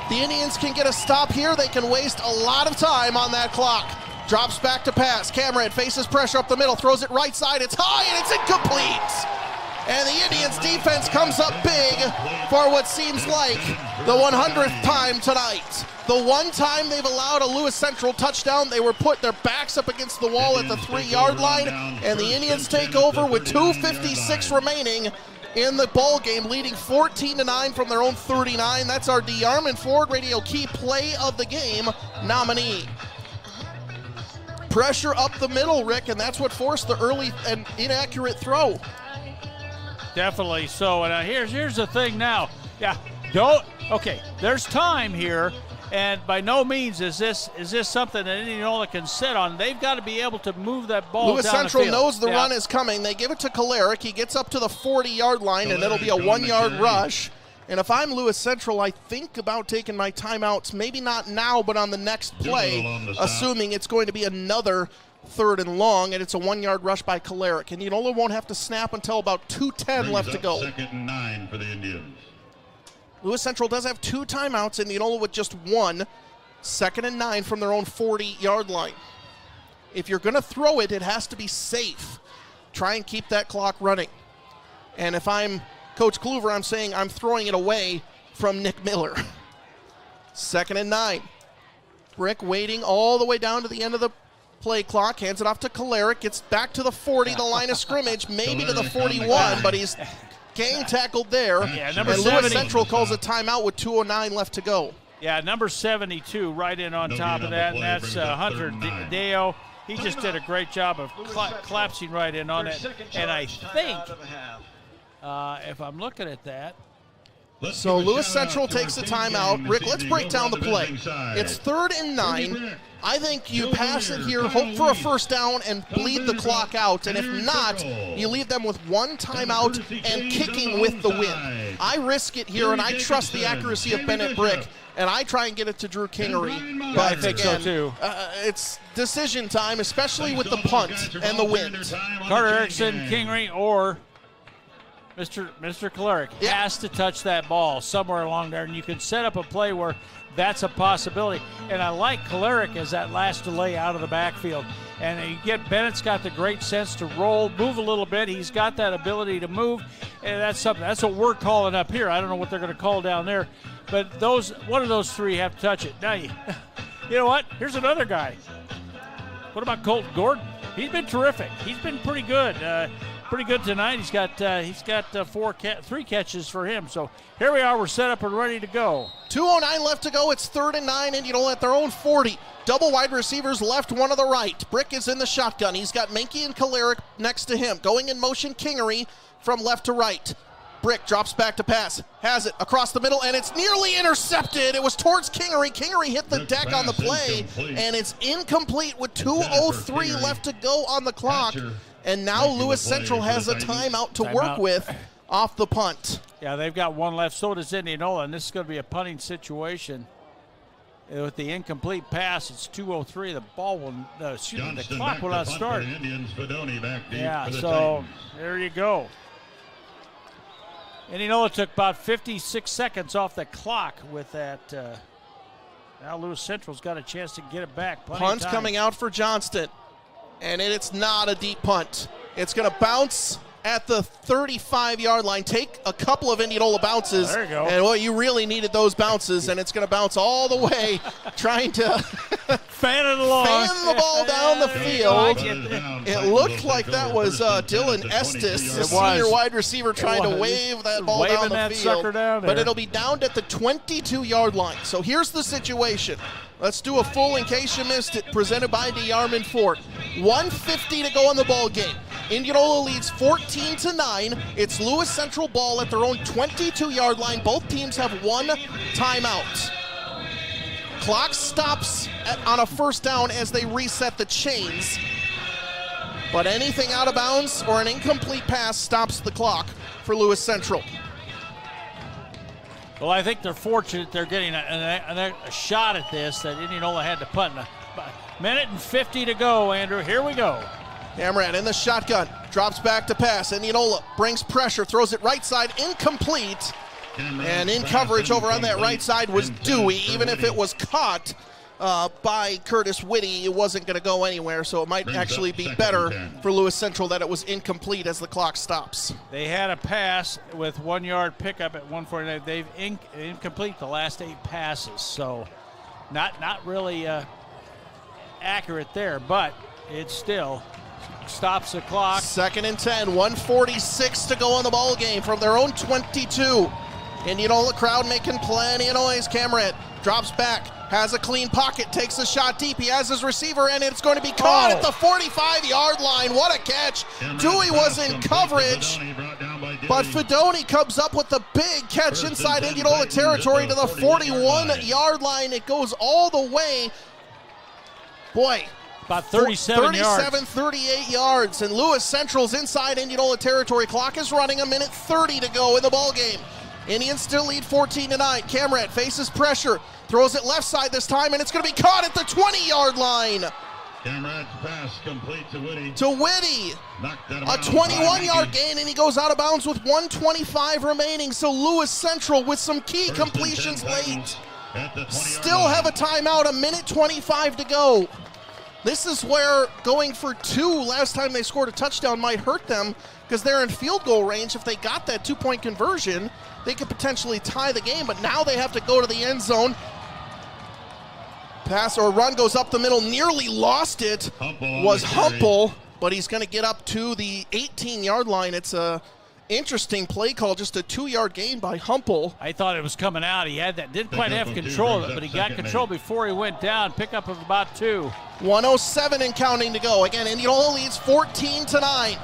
[SPEAKER 1] The Indians can get a stop here. They can waste a lot of time on that clock. Drops back to pass. Cameron faces pressure up the middle, throws it right side. It's high and it's incomplete. And the Indians defense comes up big for what seems like the 100th time tonight. The one time they've allowed a Lewis Central touchdown, they were put their backs up against the wall at the 3-yard line, and the Indians take over with 2:56 remaining in the ball game, leading 14-9 from their own 39. That's our Armin Ford Radio Key Play of the Game nominee. Pressure up the middle, Rick, and that's what forced the early and inaccurate throw.
[SPEAKER 2] Definitely so. And here's the thing now. Yeah, okay, there's time here. And by no means is this something that Indianola can sit on. They've got to be able to move that ball
[SPEAKER 1] Lewis
[SPEAKER 2] down
[SPEAKER 1] Central
[SPEAKER 2] the field.
[SPEAKER 1] knows the run is coming. They give it to Kalarick. He gets up to the 40-yard line, and it'll be a 1-yard rush. And if I'm Lewis Central, I think about taking my timeouts, maybe not now, but on the next play, assuming it's going to be another 3rd and long, and it's a 1-yard rush by Kalarick. And Indianola won't have to snap until about 2:10 left to go.
[SPEAKER 7] 2nd and 9 for the Indians.
[SPEAKER 1] Lewis Central does have 2 timeouts, and Indianola with just 1. 2nd and 9 from their own 40-yard line. If you're going to throw it, it has to be safe. Try and keep that clock running. And if I'm Coach Kluver, I'm saying I'm throwing it away from Nick Miller. 2nd and 9. Brick waiting all the way down to the end of the play clock, hands it off to Kalarick, gets back to the 40, the line of scrimmage, maybe to the 41, but he's gang tackled there.
[SPEAKER 2] Yeah, number
[SPEAKER 1] and
[SPEAKER 2] 70.
[SPEAKER 1] Lewis Central calls a timeout with 2:09 left to go.
[SPEAKER 2] Yeah, number 72 right in on top of that, and that's Hunter Deo. He just did a great job of collapsing right in on it. And I think, if I'm looking at that,
[SPEAKER 1] so Lewis Central takes the timeout. Rick, let's break down the play. It's 3rd and 9. I think you pass it here, hope for a first down, and bleed the clock out. And if not, you leave them with 1 timeout and kicking with the win. I risk it here, and I trust the accuracy of Bennett Brick, and I try and get it to Drew Kingery. But
[SPEAKER 2] I think
[SPEAKER 1] again,
[SPEAKER 2] so too.
[SPEAKER 1] It's decision time, especially with the punt and the wind.
[SPEAKER 2] Carter Erickson, Kingery, or Mr. Kalarick has to touch that ball somewhere along there, and you can set up a play where that's a possibility. And I like Kalarick as that last delay out of the backfield. And you get Bennett's got the great sense to roll, move a little bit. He's got that ability to move, and that's something. That's what we're calling up here. I don't know what they're going to call down there, but one of those 3 have to touch it. Now you know what? Here's another guy. What about Colton Gordon? He's been terrific. He's been pretty good. Pretty good tonight. He's got 3 catches for him. So here we are. We're set up and ready to go.
[SPEAKER 1] 2:09 left to go. It's 3rd and 9. Indianola at their own 40. Double wide receivers left, one to the right. Brick is in the shotgun. He's got Menke and Kalarick next to him. Going in motion, Kingery from left to right. Brick drops back to pass. Has it across the middle, and it's nearly intercepted. It was towards Kingery. Kingery hit the deck on the play, and it's incomplete with 2:03 left to go on the clock. And now Lewis Central has a timeout to work with off the punt.
[SPEAKER 2] Yeah, they've got 1 left. So does Indianola, and this is going to be a punting situation. With the incomplete pass, it's 2:03. The clock will not start. Yeah, so there you go. Indianola took about 56 seconds off the clock with that. Now Lewis Central's got a chance to get it back.
[SPEAKER 1] Punt's coming out for Johnston, and it's not a deep punt. It's going to bounce at the 35-yard line. Take a couple of Indianola bounces.
[SPEAKER 2] There you go.
[SPEAKER 1] And, well, you really needed those bounces, and it's going to bounce all the way, trying to
[SPEAKER 2] fan it along.
[SPEAKER 1] Fan the ball down the field. It looked like that was Dylan Estes, the senior wide receiver, trying to wave that ball down the field. But it'll be downed at the 22-yard line. So here's the situation. Let's do a full in case you missed it, presented by Armin Ford. 1:50 to go in the ball game. Indianola leads 14-9. It's Lewis Central ball at their own 22-yard line. Both teams have one timeout. Clock stops on a first down as they reset the chains. But anything out of bounds or an incomplete pass stops the clock for Lewis Central.
[SPEAKER 2] Well, I think they're fortunate they're getting a shot at this that Indianola had to punt. A minute and 50 to go, Andrew. Here we go.
[SPEAKER 1] Hamrat in the shotgun, drops back to pass. Indianola brings pressure, throws it right side, incomplete. And in coverage over on that right side was Dewey. Even if it was caught by Curtis Whitty, it wasn't going to go anywhere, so it might actually be better for Lewis Central that it was incomplete as the clock stops.
[SPEAKER 2] They had a pass with 1 yard pickup at 149. They've incomplete the last 8 passes, so not really accurate there, but it still stops the clock.
[SPEAKER 1] 2nd and 10, 1:46 to go in the ball game from their own 22. Indianola crowd making plenty of noise. Cameron drops back, has a clean pocket, takes a shot deep. He has his receiver, and it's going to be caught at the 45-yard line. What a catch. Dewey was in coverage, but Fedoni comes up with the big catch inside Indianola territory to the 41-yard line. It goes all the way. Boy.
[SPEAKER 2] About 37 yards.
[SPEAKER 1] 38 yards, and Lewis Central's inside Indianola territory. Clock is running, 1:30 to go in the ball game. Indians still lead 14-9. Camrat faces pressure, throws it left side this time, and it's going to be caught at the 20-yard line.
[SPEAKER 7] Camrat's pass complete to Whitty.
[SPEAKER 1] A 21-yard gain, and he goes out of bounds with 1:25 remaining. So Lewis Central with some key completions late. Still have a timeout, 1:25 to go. This is where going for 2 last time they scored a touchdown might hurt them, because they're in field goal range. If they got that 2-point conversion, they could potentially tie the game, but now they have to go to the end zone. Pass or run goes up the middle, nearly lost it. Was Humple, but he's going to get up to the 18-yard line. It's a interesting play call, just a 2-yard gain by Humple.
[SPEAKER 2] I thought it was coming out. He had that, didn't quite have control of it, but he got control before he went down. Pickup of about 2.
[SPEAKER 1] 1:07 and counting to go. Again, Indianola leads 14-9.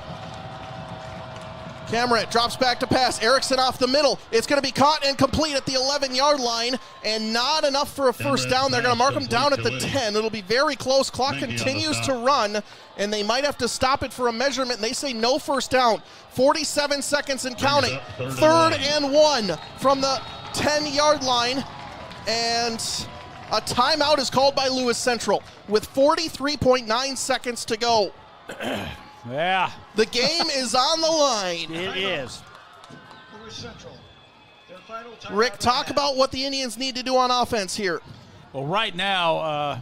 [SPEAKER 1] Cameron drops back to pass. Erickson off the middle. It's going to be caught and complete at the 11-yard line, and not enough for a first down. They're going to mark him down at the 10. It'll be very close. Clock continues to run, and they might have to stop it for a measurement. They say no first down. 47 seconds and counting. 3rd and 1 from the 10-yard line, and a timeout is called by Lewis Central with 43.9 seconds to go.
[SPEAKER 2] Yeah.
[SPEAKER 1] The game is on the line.
[SPEAKER 2] It is.
[SPEAKER 1] Rick, talk about what the Indians need to do on offense here.
[SPEAKER 2] Well, right now,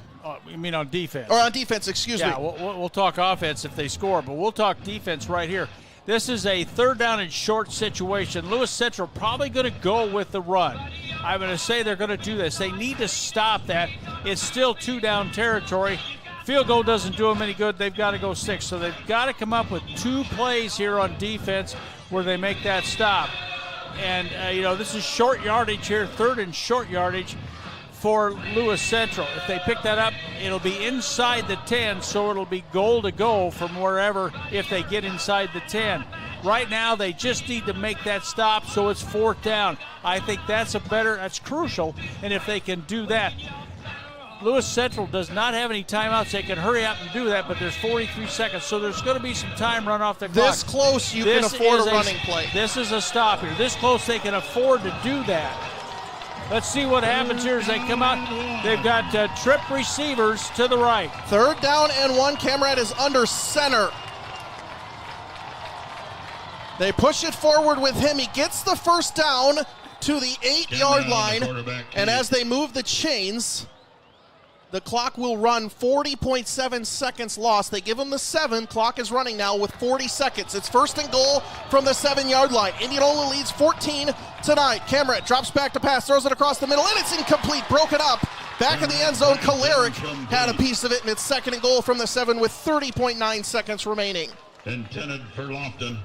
[SPEAKER 2] you mean on defense?
[SPEAKER 1] Or on defense, excuse me.
[SPEAKER 2] Yeah, we'll talk offense if they score, but we'll talk defense right here. This is a 3rd down and short situation. Lewis Central probably going to go with the run. I'm going to say they're going to do this. They need to stop that. It's still 2-down territory. Field goal doesn't do them any good. They've got to go 6. So they've got to come up with 2 plays here on defense where they make that stop. And, this is short yardage here, 3rd and short yardage for Lewis Central. If they pick that up, it'll be inside the 10, so it'll be goal to go from wherever if they get inside the 10. Right now, they just need to make that stop, so it's 4th down. I think that's crucial, and if they can do that, Lewis Central does not have any timeouts. They can hurry up and do that, but there's 43 seconds, so there's going to be some time run off the clock.
[SPEAKER 1] This close, you can afford a running play.
[SPEAKER 2] This is a stop here. This close, they can afford to do that. Let's see what happens here as they come out. They've got trip receivers to the right.
[SPEAKER 1] 3rd down and 1. Camrat is under center. They push it forward with him. He gets the first down to the 8-yard line, and as they move the chains, the clock will run 40.7 seconds lost. They give him the 7. Clock is running now with 40 seconds. It's 1st and goal from the 7-yard line. Indianola leads 14-9. Camrat drops back to pass, throws it across the middle, and it's incomplete. Broken up. Back in the end zone, Kalarick had a piece of it, and it's 2nd and goal from the 7 with 30.9 seconds remaining.
[SPEAKER 7] Intended for Lofton.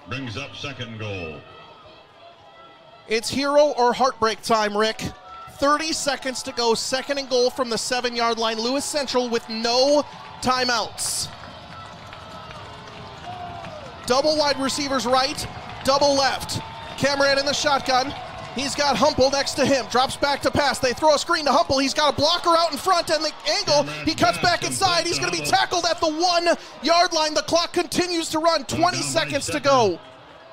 [SPEAKER 7] Brings up 2nd goal.
[SPEAKER 1] It's hero or heartbreak time, Rick. 30 seconds to go, 2nd and goal from the 7-yard line. Lewis Central with no timeouts. Double wide receivers right, double left. Cameron in the shotgun. He's got Humple next to him. Drops back to pass. They throw a screen to Humple. He's got a blocker out in front and the angle. He cuts back inside. He's going to be tackled at the 1 yard line. The clock continues to run. 20 seconds to go.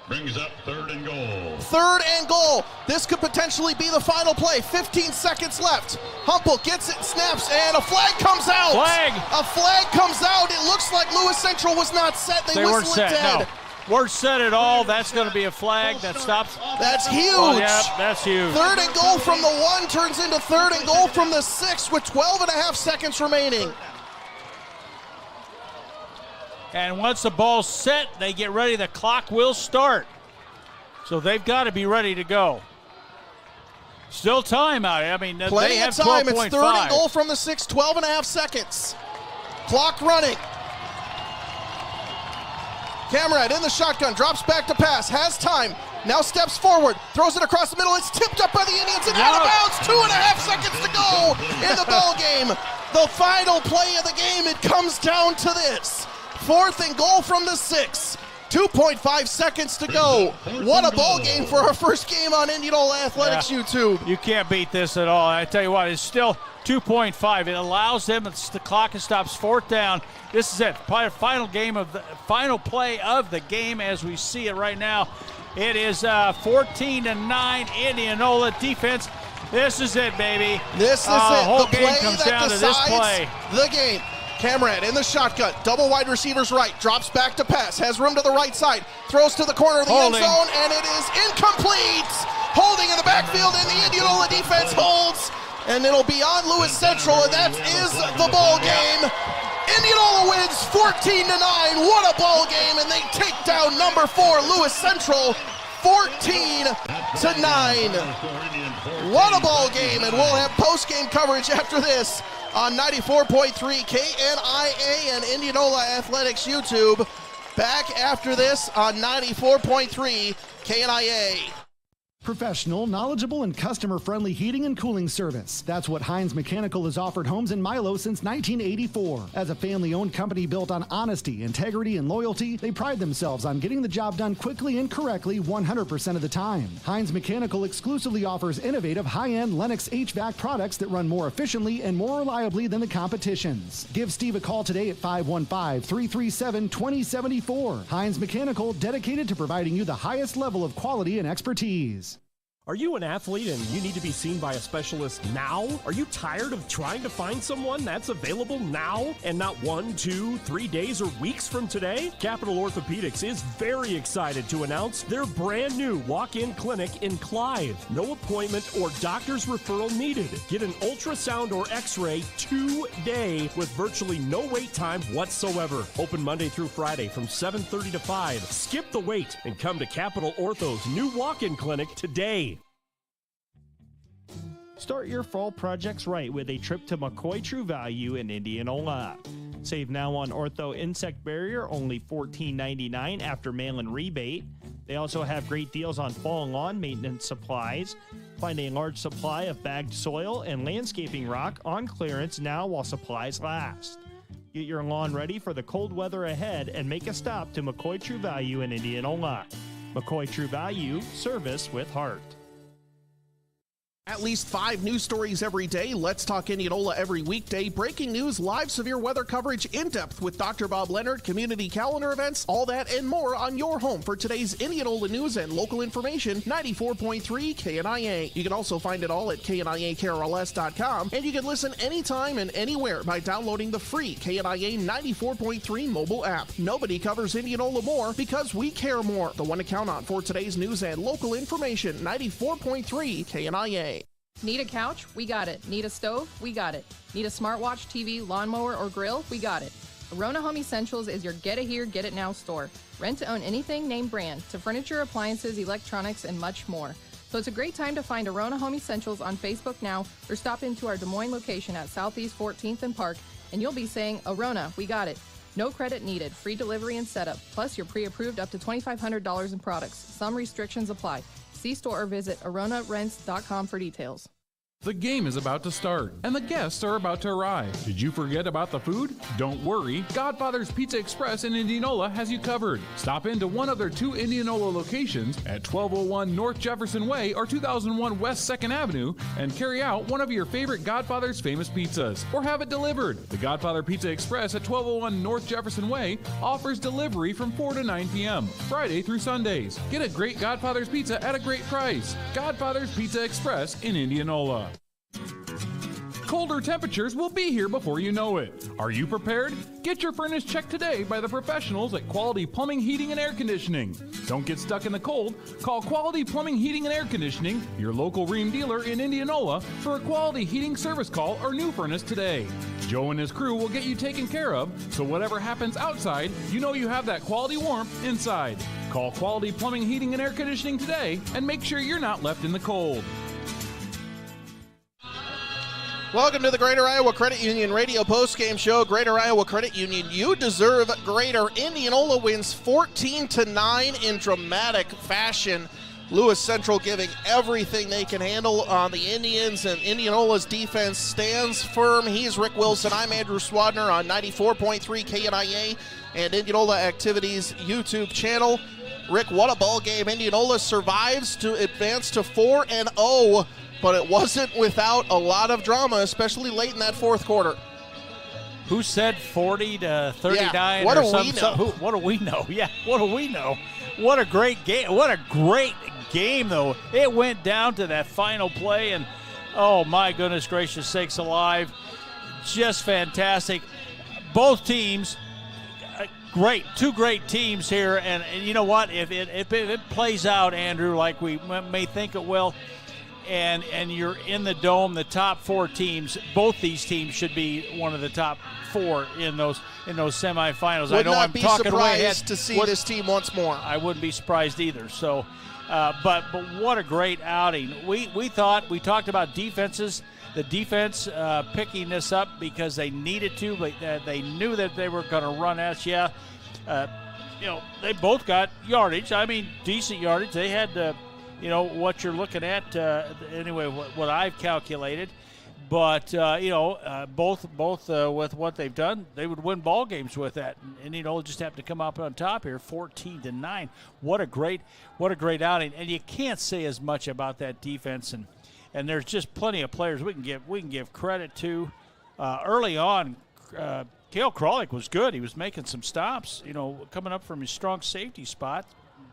[SPEAKER 7] Brings up 3rd and goal.
[SPEAKER 1] 3rd and goal. This could potentially be the final play. 15 seconds left. Humple gets it, snaps, and a flag comes out. A flag comes out. It looks like Lewis Central was not set. They
[SPEAKER 2] weren't
[SPEAKER 1] whistle
[SPEAKER 2] set.
[SPEAKER 1] it dead.
[SPEAKER 2] No. Weren't set at all. That's going to be a flag that stops.
[SPEAKER 1] That's huge.
[SPEAKER 2] Oh, yeah, that's huge.
[SPEAKER 1] 3rd and goal from the 1 turns into 3rd and goal from the 6 with 12 and a half seconds remaining.
[SPEAKER 2] And once the ball's set, they get ready. The clock will start. So they've got to be ready to go. Still time out. I mean,
[SPEAKER 1] Plenty
[SPEAKER 2] they have
[SPEAKER 1] of time.
[SPEAKER 2] 12.5.
[SPEAKER 1] It's 3rd and goal from the 6, 12 and a half seconds. Clock running. Cameron in the shotgun, drops back to pass, has time, now steps forward, throws it across the middle, it's tipped up by the Indians and out of bounds, 2.5 seconds to go in the ball game. The final play of the game, it comes down to this. 4th and goal from the 6, 2.5 seconds to go. What a ball game for our first game on Indianola Athletics YouTube.
[SPEAKER 2] You can't beat this at all. I tell you what, it's still 2.5. It allows them, the clock stops 4th down. This is it. Probably final play of the game as we see it right now. It is 14-9 Indianola defense. This is it, baby.
[SPEAKER 1] This is it.
[SPEAKER 2] Whole
[SPEAKER 1] The
[SPEAKER 2] game
[SPEAKER 1] play
[SPEAKER 2] comes
[SPEAKER 1] that
[SPEAKER 2] down to this play.
[SPEAKER 1] The game. Cameron in the shotgun, double wide receivers right, drops back to pass, has room to the right side, throws to the corner of the end zone, and it is incomplete. Holding in the backfield, and the Indianola defense holds, and it'll be on Lewis Central, and that is the ball game. Indianola wins 14-9. What a ball game, and they take down number 4 Lewis Central 14-9. What a ball game, and we'll have post-game coverage after this on 94.3 KNIA and Indianola Athletics YouTube. Back after this on 94.3 KNIA.
[SPEAKER 6] Professional, knowledgeable, and customer-friendly heating and cooling service. That's what Hines Mechanical has offered homes in Milo since 1984. As a family-owned company built on honesty, integrity, and loyalty, they pride themselves on getting the job done quickly and correctly 100% of the time. Hines Mechanical exclusively offers innovative, high-end Lennox HVAC products that run more efficiently and more reliably than the competition's. Give Steve a call today at 515-337-2074. Hines Mechanical, dedicated to providing you the highest level of quality and expertise.
[SPEAKER 20] Are you an athlete and you need to be seen by a specialist now? Are you tired of trying to find someone that's available now and not 1, 2, 3 days or weeks from today? Capital Orthopedics is very excited to announce their brand new walk-in clinic in Clive. No appointment or doctor's referral needed. Get an ultrasound or x-ray today with virtually no wait time whatsoever. Open Monday through Friday from 7:30 to 5. Skip the wait and come to Capital Ortho's new walk-in clinic today.
[SPEAKER 3] Start your fall projects right with a trip to McCoy True Value in Indianola. Save now on Ortho Insect Barrier, only $14.99 after mail-in rebate. They also have great deals on fall and lawn maintenance supplies. Find a large supply of bagged soil and landscaping rock on clearance now while supplies last. Get your lawn ready for the cold weather ahead and make a stop to McCoy True Value in Indianola. McCoy True Value, service with heart.
[SPEAKER 1] At least 5 news stories every day. Let's Talk Indianola every weekday. Breaking news, live severe weather coverage, in depth with Dr. Bob Leonard, community calendar events, all that and more on your home for today's Indianola news and local information. 94.3 KNIA. You can also find it all at KNIAKRLS.com, and you can listen anytime and anywhere by downloading the free KNIA 94.3 mobile app. Nobody covers Indianola more because we care more. The one to count on for today's news and local information. 94.3 KNIA.
[SPEAKER 8] Need a couch? We got it. Need a stove? We got it. Need a smartwatch, TV, lawnmower, or grill? We got it. Arona Home Essentials is your get it here, get it now store. Rent to own anything, name brand, to furniture, appliances, electronics, and much more. So it's a great time to find Arona Home Essentials on Facebook now or stop into our Des Moines location at Southeast 14th and Park, and you'll be saying, Arona, we got it. No credit needed, free delivery and setup, plus you're pre-approved up to $2,500 in products. Some restrictions apply. See store or visit aronarents.com for details.
[SPEAKER 10] The game is about to start, and the guests are about to arrive. Did you forget about the food? Don't worry. Godfather's Pizza Express in Indianola has you covered. Stop into one of their 2 Indianola locations at 1201 North Jefferson Way or 2001 West 2nd Avenue and carry out one of your favorite Godfather's famous pizzas, or have it delivered. The Godfather Pizza Express at 1201 North Jefferson Way offers delivery from 4 to 9 p.m., Friday through Sundays. Get a great Godfather's Pizza at a great price. Godfather's Pizza Express in Indianola. Colder temperatures will be here before you know it. Are you prepared? Get your furnace checked today by the professionals at Quality Plumbing, Heating, and Air Conditioning. Don't get stuck in the cold. Call Quality Plumbing, Heating, and Air Conditioning, your local Rheem dealer in Indianola, for a quality heating service call or new furnace today. Joe and his crew will get you taken care of, so whatever happens outside, you know you have that quality warmth inside. Call Quality Plumbing, Heating, and Air Conditioning today and make sure you're not left in the cold.
[SPEAKER 1] Welcome to the Greater Iowa Credit Union Radio Postgame Show. Greater Iowa Credit Union, you deserve greater. Indianola wins 14-9 in dramatic fashion. Lewis Central giving everything they can handle on the Indians, and Indianola's defense stands firm. He's Rick Wilson. I'm Andrew Swadner on 94.3 KNIA and Indianola Activities YouTube channel. Rick, what a ball game. Indianola survives to advance to 4-0. But it wasn't without a lot of drama, especially late in that fourth quarter.
[SPEAKER 2] Who said 40 to 39?
[SPEAKER 1] Yeah, what do we know?
[SPEAKER 2] What do we know? Yeah, what do we know? What a great game. What a great game, though. It went down to that final play, and oh, my goodness gracious sakes alive. Just fantastic. Both teams, great. 2 great teams here, and you know what? If it plays out, Andrew, like we may think it will, and you're in the dome, the top 4 teams, both these teams should be one of the top 4 in those semifinals.
[SPEAKER 1] Would
[SPEAKER 2] I know
[SPEAKER 1] not
[SPEAKER 2] I'm
[SPEAKER 1] be
[SPEAKER 2] talking way ahead
[SPEAKER 1] surprised to see this team once more.
[SPEAKER 2] I wouldn't be surprised either. So, but what a great outing. We talked about defenses. The defense picking this up because they needed to, but they knew that they were going to run at you. They both got yardage. I mean, decent yardage. They had what you're looking at, anyway, what I've calculated. But, both with what they've done, they would win ball games with that. And just have to come up on top here, 14-9. What a great outing. And you can't say as much about that defense. And there's just plenty of players we can give credit to. Early on, Cale Kralik was good. He was making some stops, coming up from his strong safety spot,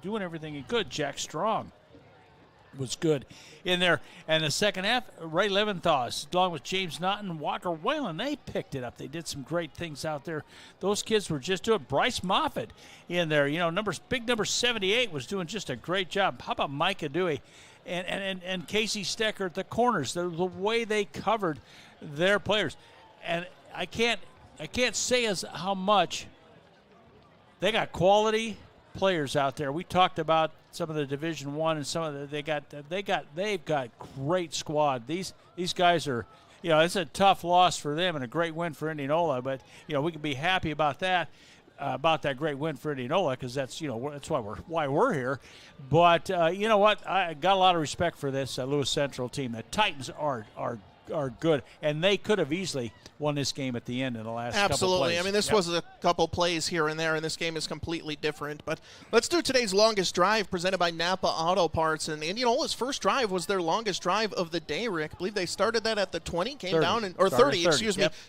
[SPEAKER 2] doing everything he could. Jack Strong was good in there. And the second half, Ray Leventhal, along with James Naughton, Walker Whalen, they picked it up. They did some great things out there. Those kids were just doing. Bryce Moffitt in there, big number 78 was doing just a great job. How about Micah Dewey and Casey Stecker at the corners, the way they covered their players. And I can't say as how much they got quality players out there. We talked about some of the Division I and some of they've got great squad. These guys are, it's a tough loss for them and a great win for Indianola, but we can be happy about that great win for Indianola, because that's why we're here. But you know what? I got a lot of respect for this Lewis Central team. The Titans are good, and they could have easily won this game at the end in the last couple plays.
[SPEAKER 1] I mean, this was a couple plays here and there, and this game is completely different. But let's do today's longest drive, presented by Napa Auto Parts. And Indianola's first drive was their longest drive of the day, Rick. I believe they started that at the 20, came down, 30,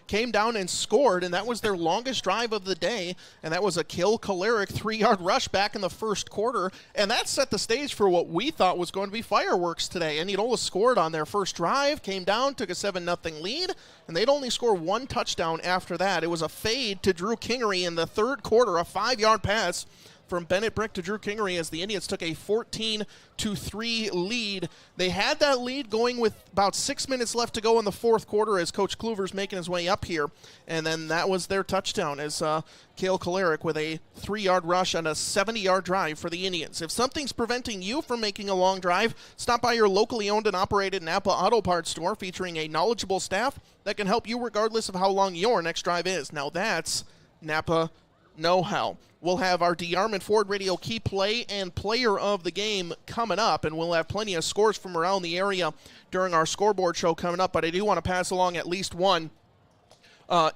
[SPEAKER 1] came down and scored, and that was their longest drive of the day. And that was a Cale Kolaric 3-yard rush back in the first quarter. And that set the stage for what we thought was going to be fireworks today. Indianola scored on their first drive, came down, took a 7-0 lead, and they'd only score 1 touchdown after that. It was a fade to Drew Kingery in the third quarter, a 5-yard pass from Bennett Brick to Drew Kingery as the Indians took a 14-3 lead. They had that lead going with about 6 minutes left to go in the fourth quarter as Coach Kluver's making his way up here. And then that was their touchdown as Cale Kolaric with a 3-yard rush on a 70-yard drive for the Indians. If something's preventing you from making a long drive, stop by your locally owned and operated Napa Auto Parts store featuring a knowledgeable staff that can help you regardless of how long your next drive is. Now that's Napa know-how. We'll have our DeArmond Ford Radio key play and player of the game coming up, and we'll have plenty of scores from around the area during our scoreboard show coming up, but I do want to pass along at least one.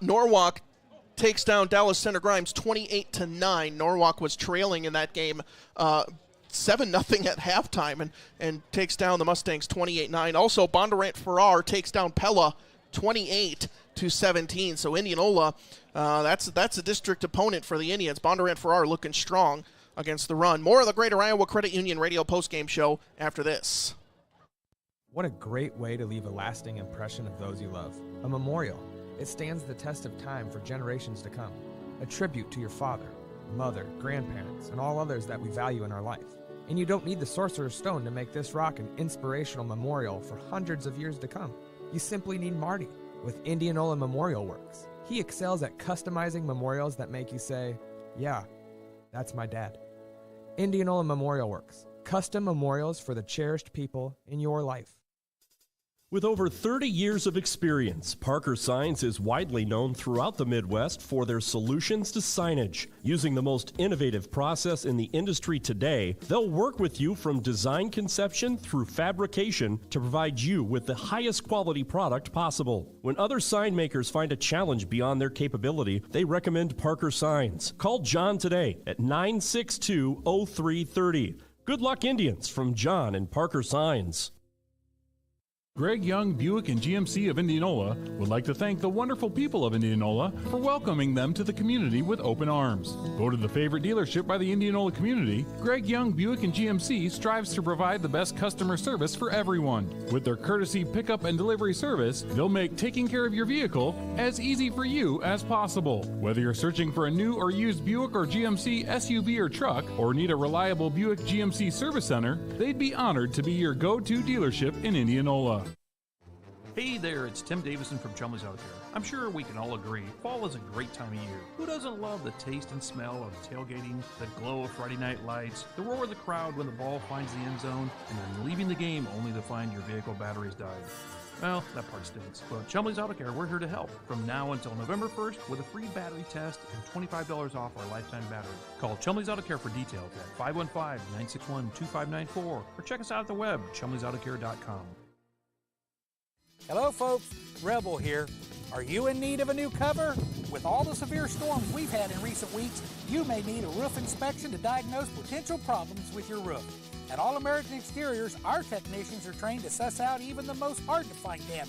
[SPEAKER 1] Norwalk takes down Dallas Center Grimes 28-9. Norwalk was trailing in that game 7-0 at halftime and takes down the Mustangs 28-9. Also, Bondurant Farrar takes down Pella 28-17. So Indianola, that's a district opponent for the Indians. Bondurant Farrar looking strong against the run. More of the Greater Iowa Credit Union radio postgame show after this.
[SPEAKER 16] What a great way to leave a lasting impression of those you love. A memorial. It stands the test of time for generations to come. A tribute to your father, mother, grandparents, and all others that we value in our life. And you don't need the Sorcerer's Stone to make this rock an inspirational memorial for hundreds of years to come. You simply need Marty with Indianola Memorial Works. He excels at customizing memorials that make you say, yeah, that's my dad. Indianola Memorial Works. Custom memorials for the cherished people in your life.
[SPEAKER 20] With over 30 years of experience, Parker Signs is widely known throughout the Midwest for their solutions to signage. Using the most innovative process in the industry today, they'll work with you from design conception through fabrication to provide you with the highest quality product possible. When other sign makers find a challenge beyond their capability, they recommend Parker Signs. Call John today at 962-0330. Good luck, Indians, from John and Parker Signs.
[SPEAKER 10] Greg Young Buick and GMC of Indianola would like to thank the wonderful people of Indianola for welcoming them to the community with open arms. Voted the favorite dealership by the Indianola community, Greg Young Buick and GMC strives to provide the best customer service for everyone. With their courtesy pickup and delivery service, they'll make taking care of your vehicle as easy for you as possible. Whether you're searching for a new or used Buick or GMC SUV or truck, or need a reliable Buick GMC service center, they'd be honored to be your go-to dealership in Indianola.
[SPEAKER 9] Hey there, it's Tim Davison from Chumley's Auto Care. I'm sure we can all agree, fall is a great time of year. Who doesn't love the taste and smell of tailgating, the glow of Friday night lights, the roar of the crowd when the ball finds the end zone, and then leaving the game only to find your vehicle batteries died? Well, that part stinks. But Chumley's Auto Care, we're here to help. From now until November 1st with a free battery test and $25 off our lifetime battery. Call Chumley's Auto Care for details at 515-961-2594 or check us out at the web, chumleysautocare.com.
[SPEAKER 15] Hello folks, Rebel here. Are you in need of a new cover? With all the severe storms we've had in recent weeks, you may need a roof inspection to diagnose potential problems with your roof. At All American Exteriors, our technicians are trained to suss out even the most hard-to-find damage,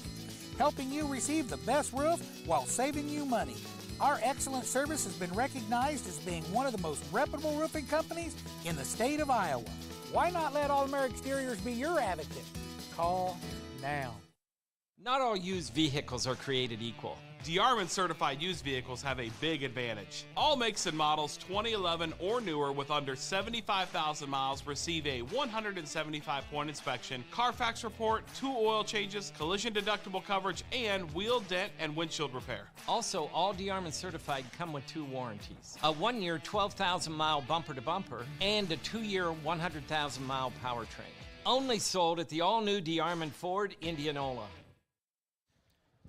[SPEAKER 15] helping you receive the best roof while saving you money. Our excellent service has been recognized as being one of the most reputable roofing companies in the state of Iowa. Why not let All American Exteriors be your advocate? Call now.
[SPEAKER 12] Not all used vehicles are created equal.
[SPEAKER 23] DeArmond certified used vehicles have a big advantage. All makes and models 2011 or newer with under 75,000 miles receive a 175-point inspection, Carfax report, 2 oil changes, collision deductible coverage, and wheel dent and windshield repair.
[SPEAKER 12] Also, all DeArmond certified come with 2 warranties. A 1-year 12,000-mile bumper-to-bumper and a 2-year 100,000-mile powertrain. Only sold at the all-new DeArmond Ford, Indianola.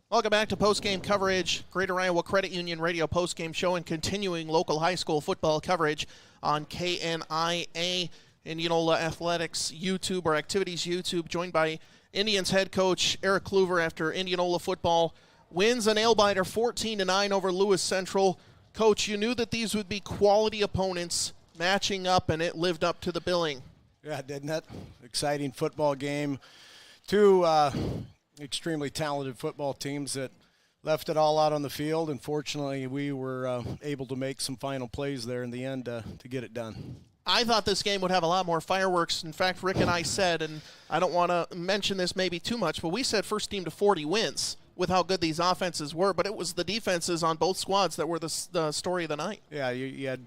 [SPEAKER 1] Welcome back to postgame coverage, Greater Iowa Credit Union radio postgame show and continuing local high school football coverage on KNIA, Indianola Athletics YouTube or Activities YouTube, joined by Indians head coach Eric Kluver after Indianola football wins a nail-biter 14-9 over Lewis Central. Coach, you knew that these would be quality opponents matching up, and it lived up to the billing.
[SPEAKER 24] Yeah, didn't it? Exciting football game. 2 extremely talented football teams that left it all out on the field, and fortunately we were able to make some final plays there in the end to get it done.
[SPEAKER 1] I thought this game would have a lot more fireworks. In fact, Rick and I said, and I don't want to mention this maybe too much, but we said first team to 40 wins with how good these offenses were, but it was the defenses on both squads that were the story of the night.
[SPEAKER 24] Yeah, you had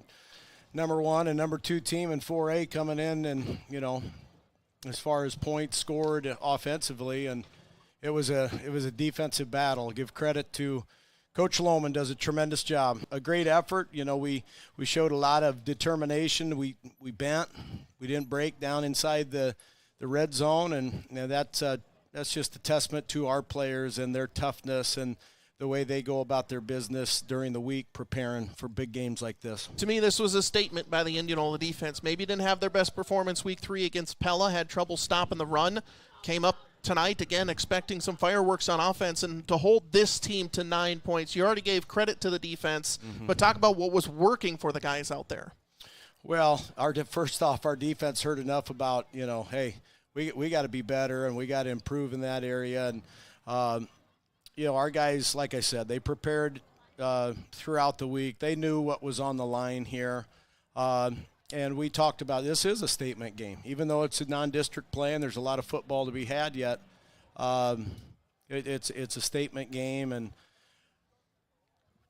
[SPEAKER 24] number 1 and number 2 team in 4A coming in, and, you know, as far as points scored offensively, and it was a defensive battle. Give credit to Coach Lohman, does a tremendous job. A great effort. You know, we showed a lot of determination. We bent. We didn't break down inside the red zone, and you know, that's just a testament to our players and their toughness and the way they go about their business during the week preparing for big games like this.
[SPEAKER 1] To me, this was a statement by the Indianola defense. Maybe didn't have their best performance week 3 against Pella, had trouble stopping the run, came up tonight again expecting some fireworks on offense, and to hold this team to 9 points. You already gave credit to the defense, but talk about what was working for the guys out there.
[SPEAKER 24] Well, first off, our defense heard enough about, hey, we got to be better and we got to improve in that area. And, our guys, like I said, they prepared throughout the week. They knew what was on the line here. And we talked about this is a statement game. Even though it's a non-district play and there's a lot of football to be had yet, it's a statement game, and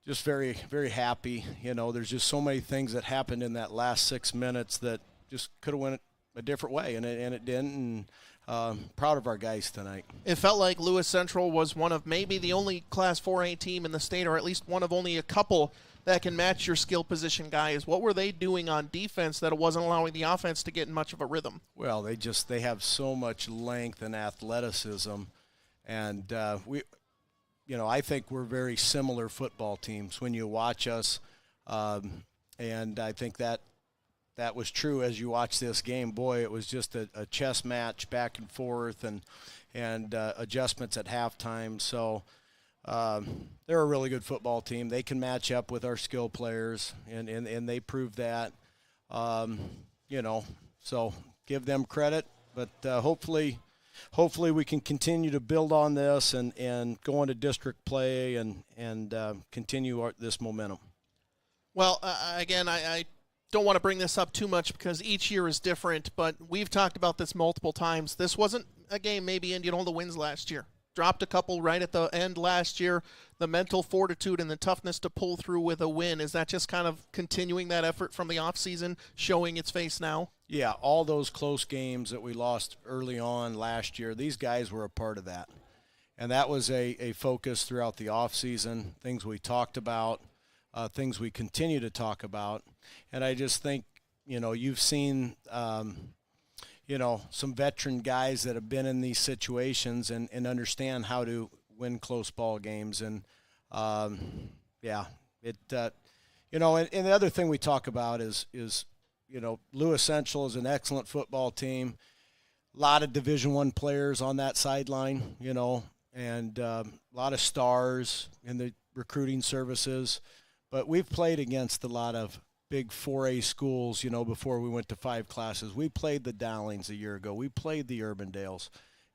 [SPEAKER 24] just very, very happy. There's just so many things that happened in that last 6 minutes that just could have went a different way, and it didn't. And proud of our guys tonight.
[SPEAKER 1] It felt like Lewis Central was one of maybe the only Class 4A team in the state, or at least one of only a couple that can match your skill position guys. What were they doing on defense that it wasn't allowing the offense to get in much of a rhythm?
[SPEAKER 24] Well, they have so much length and athleticism, and I think we're very similar football teams when you watch us, and I think that was true as you watch this game. Boy, it was just a chess match back and forth, and adjustments at halftime. So they're a really good football team. They can match up with our skill players, and they proved that. So give them credit, but hopefully we can continue to build on this and go into district play and continue this momentum.
[SPEAKER 1] Well, again, I don't want to bring this up too much because each year is different, but we've talked about this multiple times. This wasn't a game maybe Indianola wins last year. Dropped a couple right at the end last year. The mental fortitude and the toughness to pull through with a win, is that just kind of continuing that effort from the offseason, showing its face now?
[SPEAKER 24] Yeah, all those close games that we lost early on last year, these guys were a part of that. And that was a focus throughout the offseason, things we talked about, things we continue to talk about. And I just think, you've seen, some veteran guys that have been in these situations and understand how to win close ball games. And, and the other thing we talk about is Lewis Central is an excellent football team. A lot of Division I players on that sideline, and a lot of stars in the recruiting services. But we've played against a lot of big 4A schools, before we went to 5 classes. We played the Dowlings a year ago. We played the Urbandales.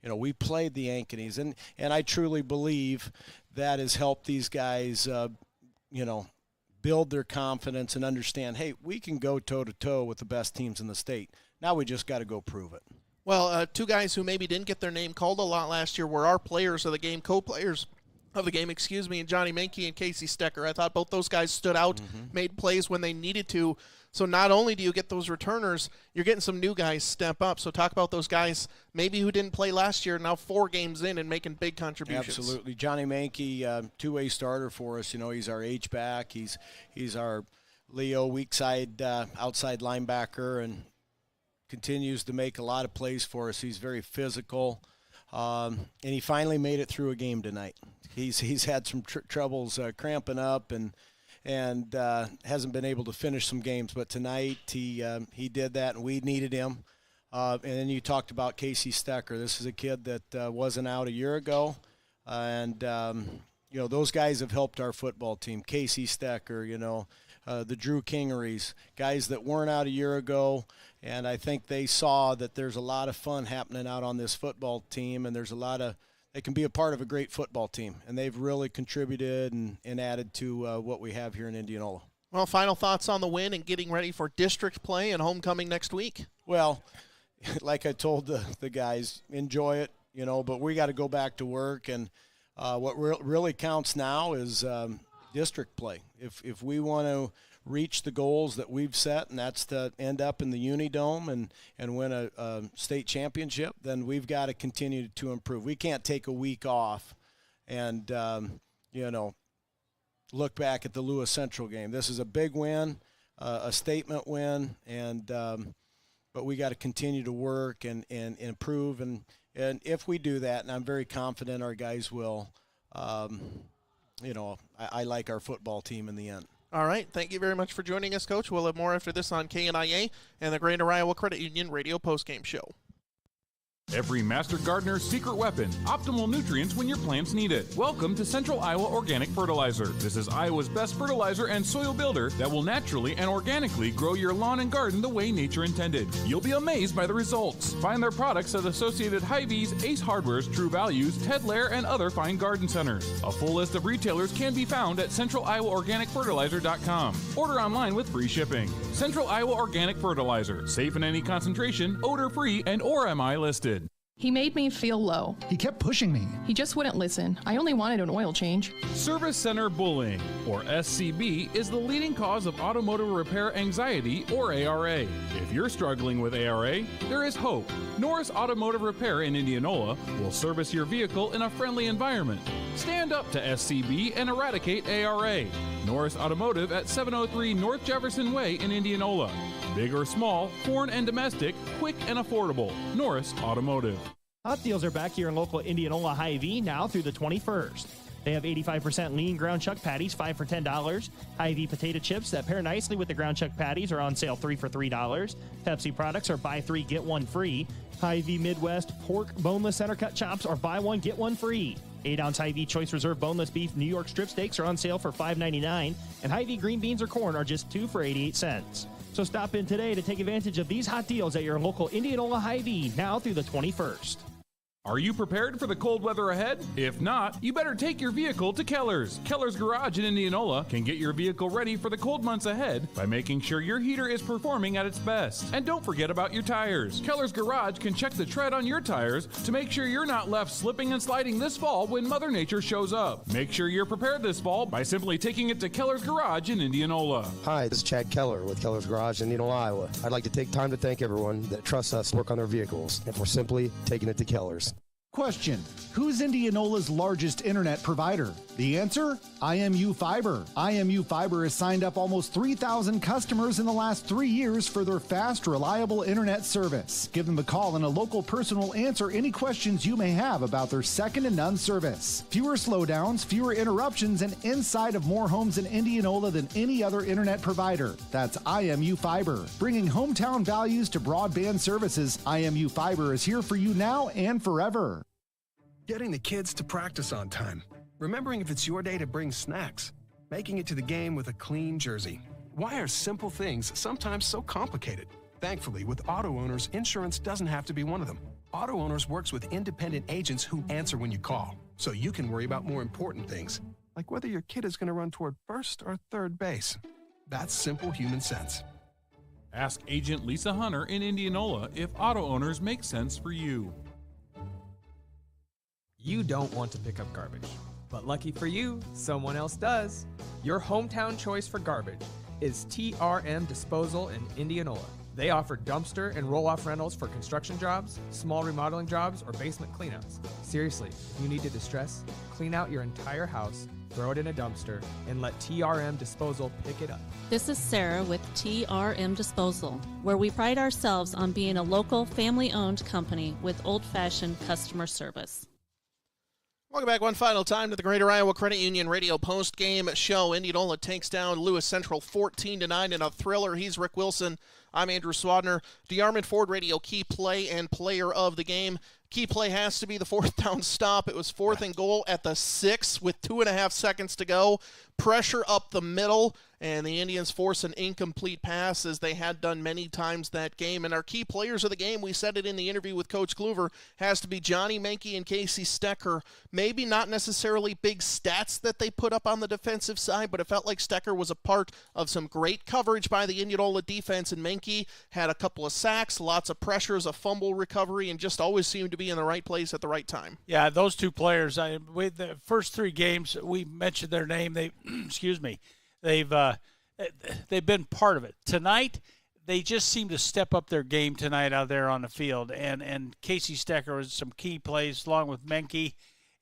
[SPEAKER 24] We played the Ankeny's. And I truly believe that has helped these guys, build their confidence and understand, hey, we can go toe-to-toe with the best teams in the state. Now we just got to go prove it.
[SPEAKER 1] Well, two guys who maybe didn't get their name called a lot last year were our players of the game, co-players of the game, and Johnny Menke and Casey Stecker. I thought both those guys stood out, made plays when they needed to. So not only do you get those returners, you're getting some new guys step up. So talk about those guys maybe who didn't play last year, now 4 games in and making big contributions.
[SPEAKER 24] Absolutely. Johnny Menke, two-way starter for us. He's our H-back. He's our Leo weak side outside linebacker and continues to make a lot of plays for us. He's very physical. And he finally made it through a game tonight. He's had some troubles cramping up and hasn't been able to finish some games. But tonight he did that, and we needed him. And then you talked about Casey Stecker. This is a kid that wasn't out a year ago, and those guys have helped our football team. Casey Stecker, the Drew Kingeries, guys that weren't out a year ago. And I think they saw that there's a lot of fun happening out on this football team, and they can be a part of a great football team. And they've really contributed and added to what we have here in Indianola.
[SPEAKER 1] Well, final thoughts on the win and getting ready for district play and homecoming next week?
[SPEAKER 24] Well, like I told the guys, enjoy it, but we got to go back to work. And what really counts now is district play. If we want to reach the goals that we've set, and that's to end up in the Unidome and win a state championship, then we've got to continue to improve. We can't take a week off and, look back at the Lewis Central game. This is a big win, a statement win, and but we got to continue to work and improve. And if we do that, and I'm very confident our guys will, I like our football team in the end.
[SPEAKER 1] All right. Thank you very much for joining us, Coach. We'll have more after this on KNIA and the Greater Iowa Credit Union Radio Postgame Show.
[SPEAKER 10] Every master gardener's secret weapon, optimal nutrients when your plants need it. Welcome to Central Iowa Organic Fertilizer. This is Iowa's best fertilizer and soil builder that will naturally and organically grow your lawn and garden the way nature intended. You'll be amazed by the results. Find their products at Associated Hy-Vee's, Ace Hardware's, True Values, Ted Lair, and other fine garden centers. A full list of retailers can be found at centraliowaorganicfertilizer.com. Order online with free shipping. Central Iowa Organic Fertilizer. Safe in any concentration, odor-free, and ORMI listed.
[SPEAKER 8] He made me feel low.
[SPEAKER 6] He kept pushing me.
[SPEAKER 8] He just wouldn't listen. I only wanted an oil change.
[SPEAKER 10] Service Center Bullying, or SCB, is the leading cause of automotive repair anxiety, or ARA. If you're struggling with ARA, there is hope. Norris Automotive Repair in Indianola will service your vehicle in a friendly environment. Stand up to SCB and eradicate ARA. Norris Automotive at 703 North Jefferson Way in Indianola. Big or small, foreign and domestic, quick and affordable. Norris Automotive.
[SPEAKER 3] Hot deals are back here in local Indianola Hy-Vee now through the 21st. They have 85% lean ground chuck patties, 5 for $10. Hy-Vee potato chips that pair nicely with the ground chuck patties are on sale 3 for $3. Pepsi products are buy 3, get 1 free. Hy-Vee Midwest pork boneless center cut chops are buy 1, get 1 free. 8-ounce Hy-Vee Choice Reserve boneless beef New York strip steaks are on sale for $5.99. And Hy-Vee green beans or corn are just 2 for 88 cents. So stop in today to take advantage of these hot deals at your local Indianola Hy-Vee now through the 21st.
[SPEAKER 10] Are you prepared for the cold weather ahead? If not, you better take your vehicle to Keller's. Keller's Garage in Indianola can get your vehicle ready for the cold months ahead by making sure your heater is performing at its best. And don't forget about your tires. Keller's Garage can check the tread on your tires to make sure you're not left slipping and sliding this fall when Mother Nature shows up. Make sure you're prepared this fall by simply taking it to Keller's Garage in Indianola.
[SPEAKER 4] Hi, this is Chad Keller with Keller's Garage in Indianola, Iowa. I'd like to take time to thank everyone that trusts us to work on their vehicles and for simply taking it to Keller's.
[SPEAKER 6] Question: who's Indianola's largest internet provider? The answer? IMU Fiber. IMU Fiber has signed up almost 3,000 customers in the last 3 years for their fast, reliable internet service. Give them a call and a local person will answer any questions you may have about their second-to-none service. Fewer slowdowns, fewer interruptions, and inside of more homes in Indianola than any other internet provider. That's IMU Fiber. Bringing hometown values to broadband services, IMU Fiber is here for you now and forever.
[SPEAKER 5] Getting the kids to practice on time. Remembering if it's your day to bring snacks. Making it to the game with a clean jersey. Why are simple things sometimes so complicated? Thankfully, with Auto Owners, insurance doesn't have to be one of them. Auto Owners works with independent agents who answer when you call, so you can worry about more important things, like whether your kid is going to run toward first or third base. That's simple human sense.
[SPEAKER 10] Ask Agent Lisa Hunter in Indianola if Auto Owners make sense for you.
[SPEAKER 16] You don't want to pick up garbage, but lucky for you, someone else does. Your hometown choice for garbage is TRM Disposal in Indianola. They offer dumpster and roll-off rentals for construction jobs, small remodeling jobs, or basement cleanouts. Seriously, if you need to distress, clean out your entire house, throw it in a dumpster, and let TRM Disposal pick it up.
[SPEAKER 13] This is Sarah with TRM Disposal, where we pride ourselves on being a local, family-owned company with old-fashioned customer service.
[SPEAKER 1] Welcome back one final time to the Greater Iowa Credit Union Radio Post-Game Show. Indianola takes down Lewis Central 14-9 in a thriller. He's Rick Wilson. I'm Andrew Swadner. DeArmond Ford Radio key play and player of the game. Key play has to be the fourth down stop. It was 4th and goal at the 6 with 2.5 seconds to go. Pressure up the middle, and the Indians force an incomplete pass as they had done many times that game. And our key players of the game, we said it in the interview with Coach Kluver, has to be Johnny Menke and Casey Stecker. Maybe not necessarily big stats that they put up on the defensive side, but it felt like Stecker was a part of some great coverage by the Indianola defense, and Menke had a couple of sacks, lots of pressures, a fumble recovery, and just always seemed to be in the right place at the right time.
[SPEAKER 2] Yeah, those two players, with the first 3 games, we mentioned their name. They, excuse me, they've been part of it. Tonight, they just seem to step up their game tonight out there on the field. And Casey Stecker was some key plays along with Menke.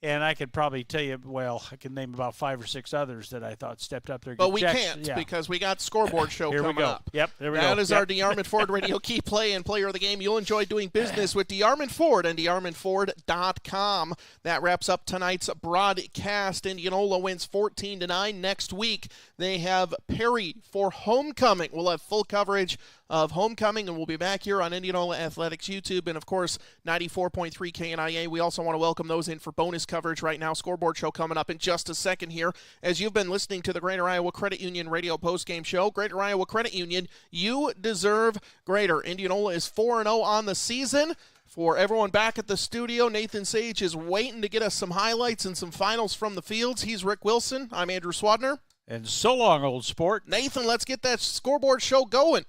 [SPEAKER 2] And I could probably tell you, well, I can name about 5 or 6 others that I thought stepped up there.
[SPEAKER 1] But we can't because we got Scoreboard Show coming up.
[SPEAKER 2] Yep, there we go.
[SPEAKER 1] That is our DeArmond Ford Radio Key Play and Player of the Game. You'll enjoy doing business with DeArmond Ford and DeArmondFord.com. That wraps up tonight's broadcast. Indianola wins 14-9. Next week, they have Perry for homecoming. We'll have full coverage of homecoming, and we'll be back here on Indianola Athletics YouTube and, of course, 94.3 KNIA. We also want to welcome those in for bonus coverage right now. Scoreboard Show coming up in just a second here. As you've been listening to the Greater Iowa Credit Union Radio postgame show, Greater Iowa Credit Union, you deserve greater. Indianola is 4-0 on the season. For everyone back at the studio, Nathan Sage is waiting to get us some highlights and some finals from the fields. He's Rick Wilson. I'm Andrew Swadner.
[SPEAKER 2] And so long, old sport.
[SPEAKER 1] Nathan, let's get that Scoreboard Show going.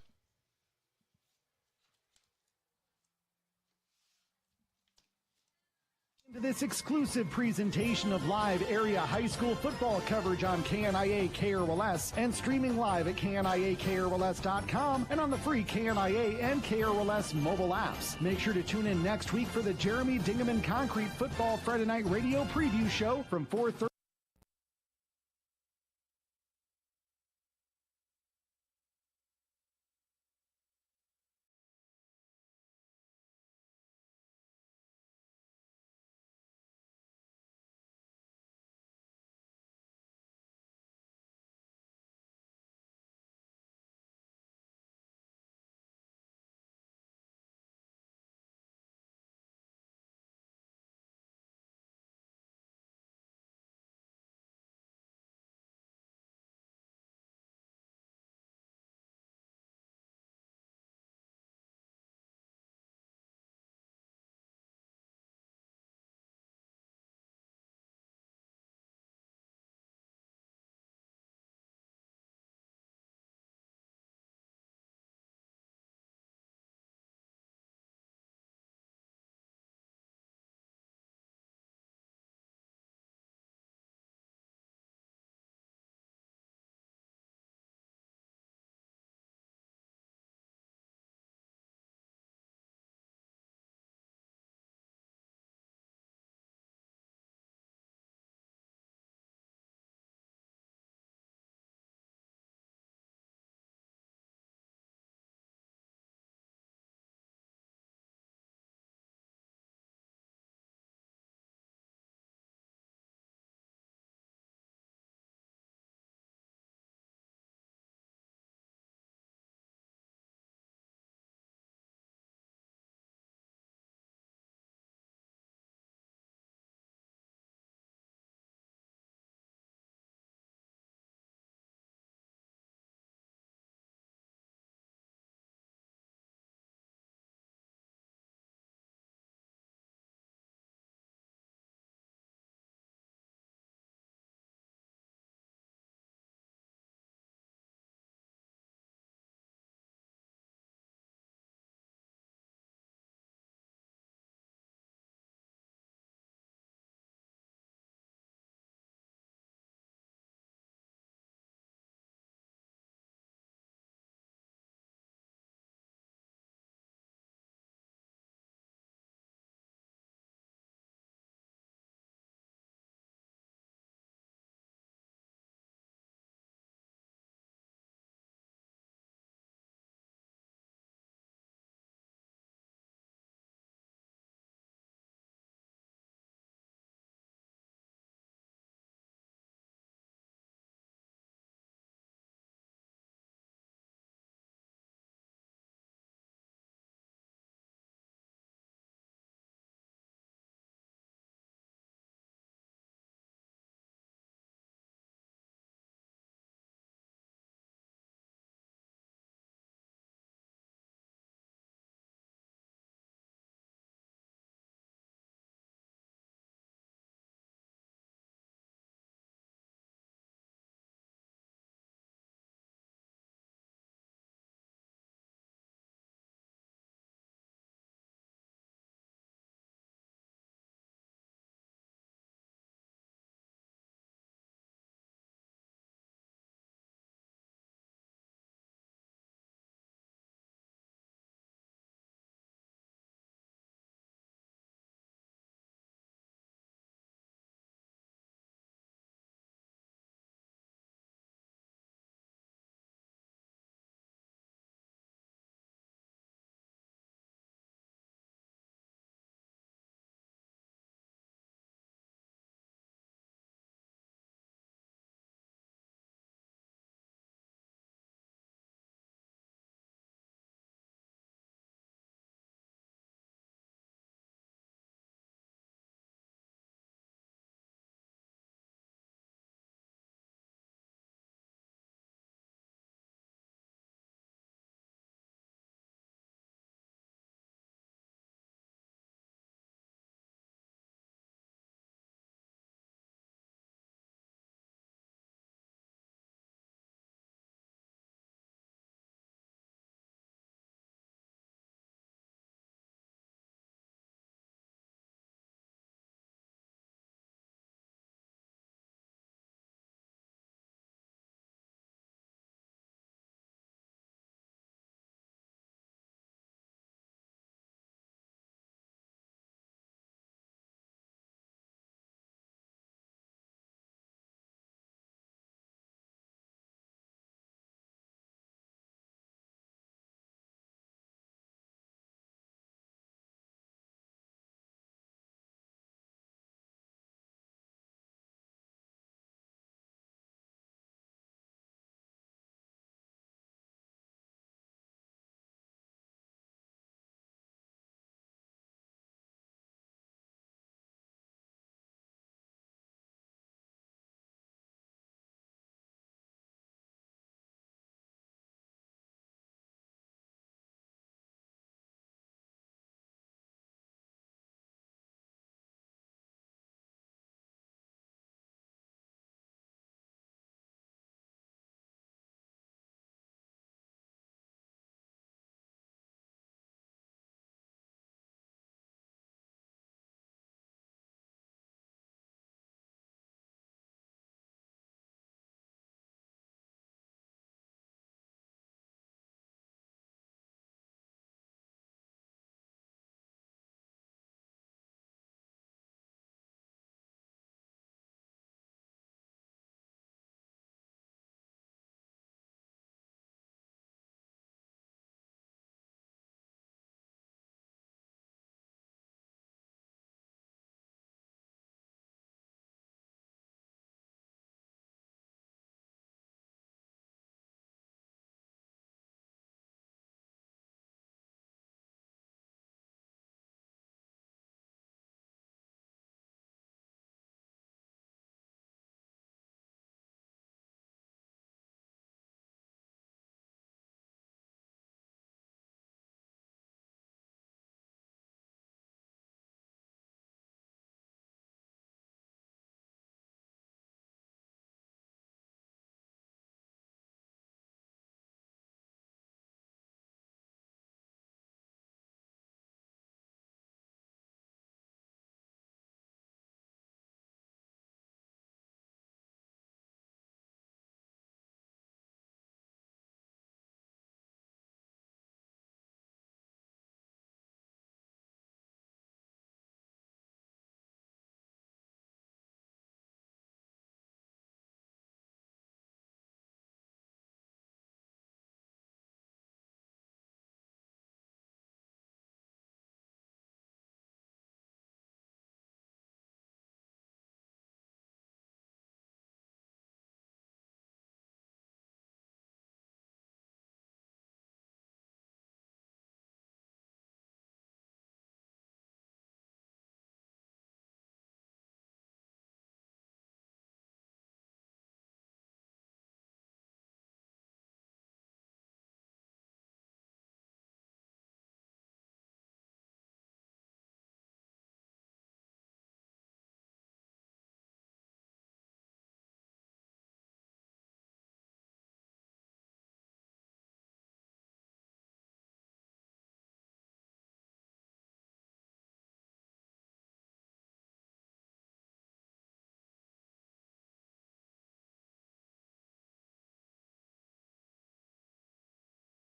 [SPEAKER 6] This exclusive presentation of live area high school football coverage on KNIA KRLS and streaming live at KNIA-KRLS.com and on the free KNIA and KRLS mobile apps. Make sure to tune in next week for the Jeremy Dingaman Concrete Football Friday Night Radio Preview Show from 4:30.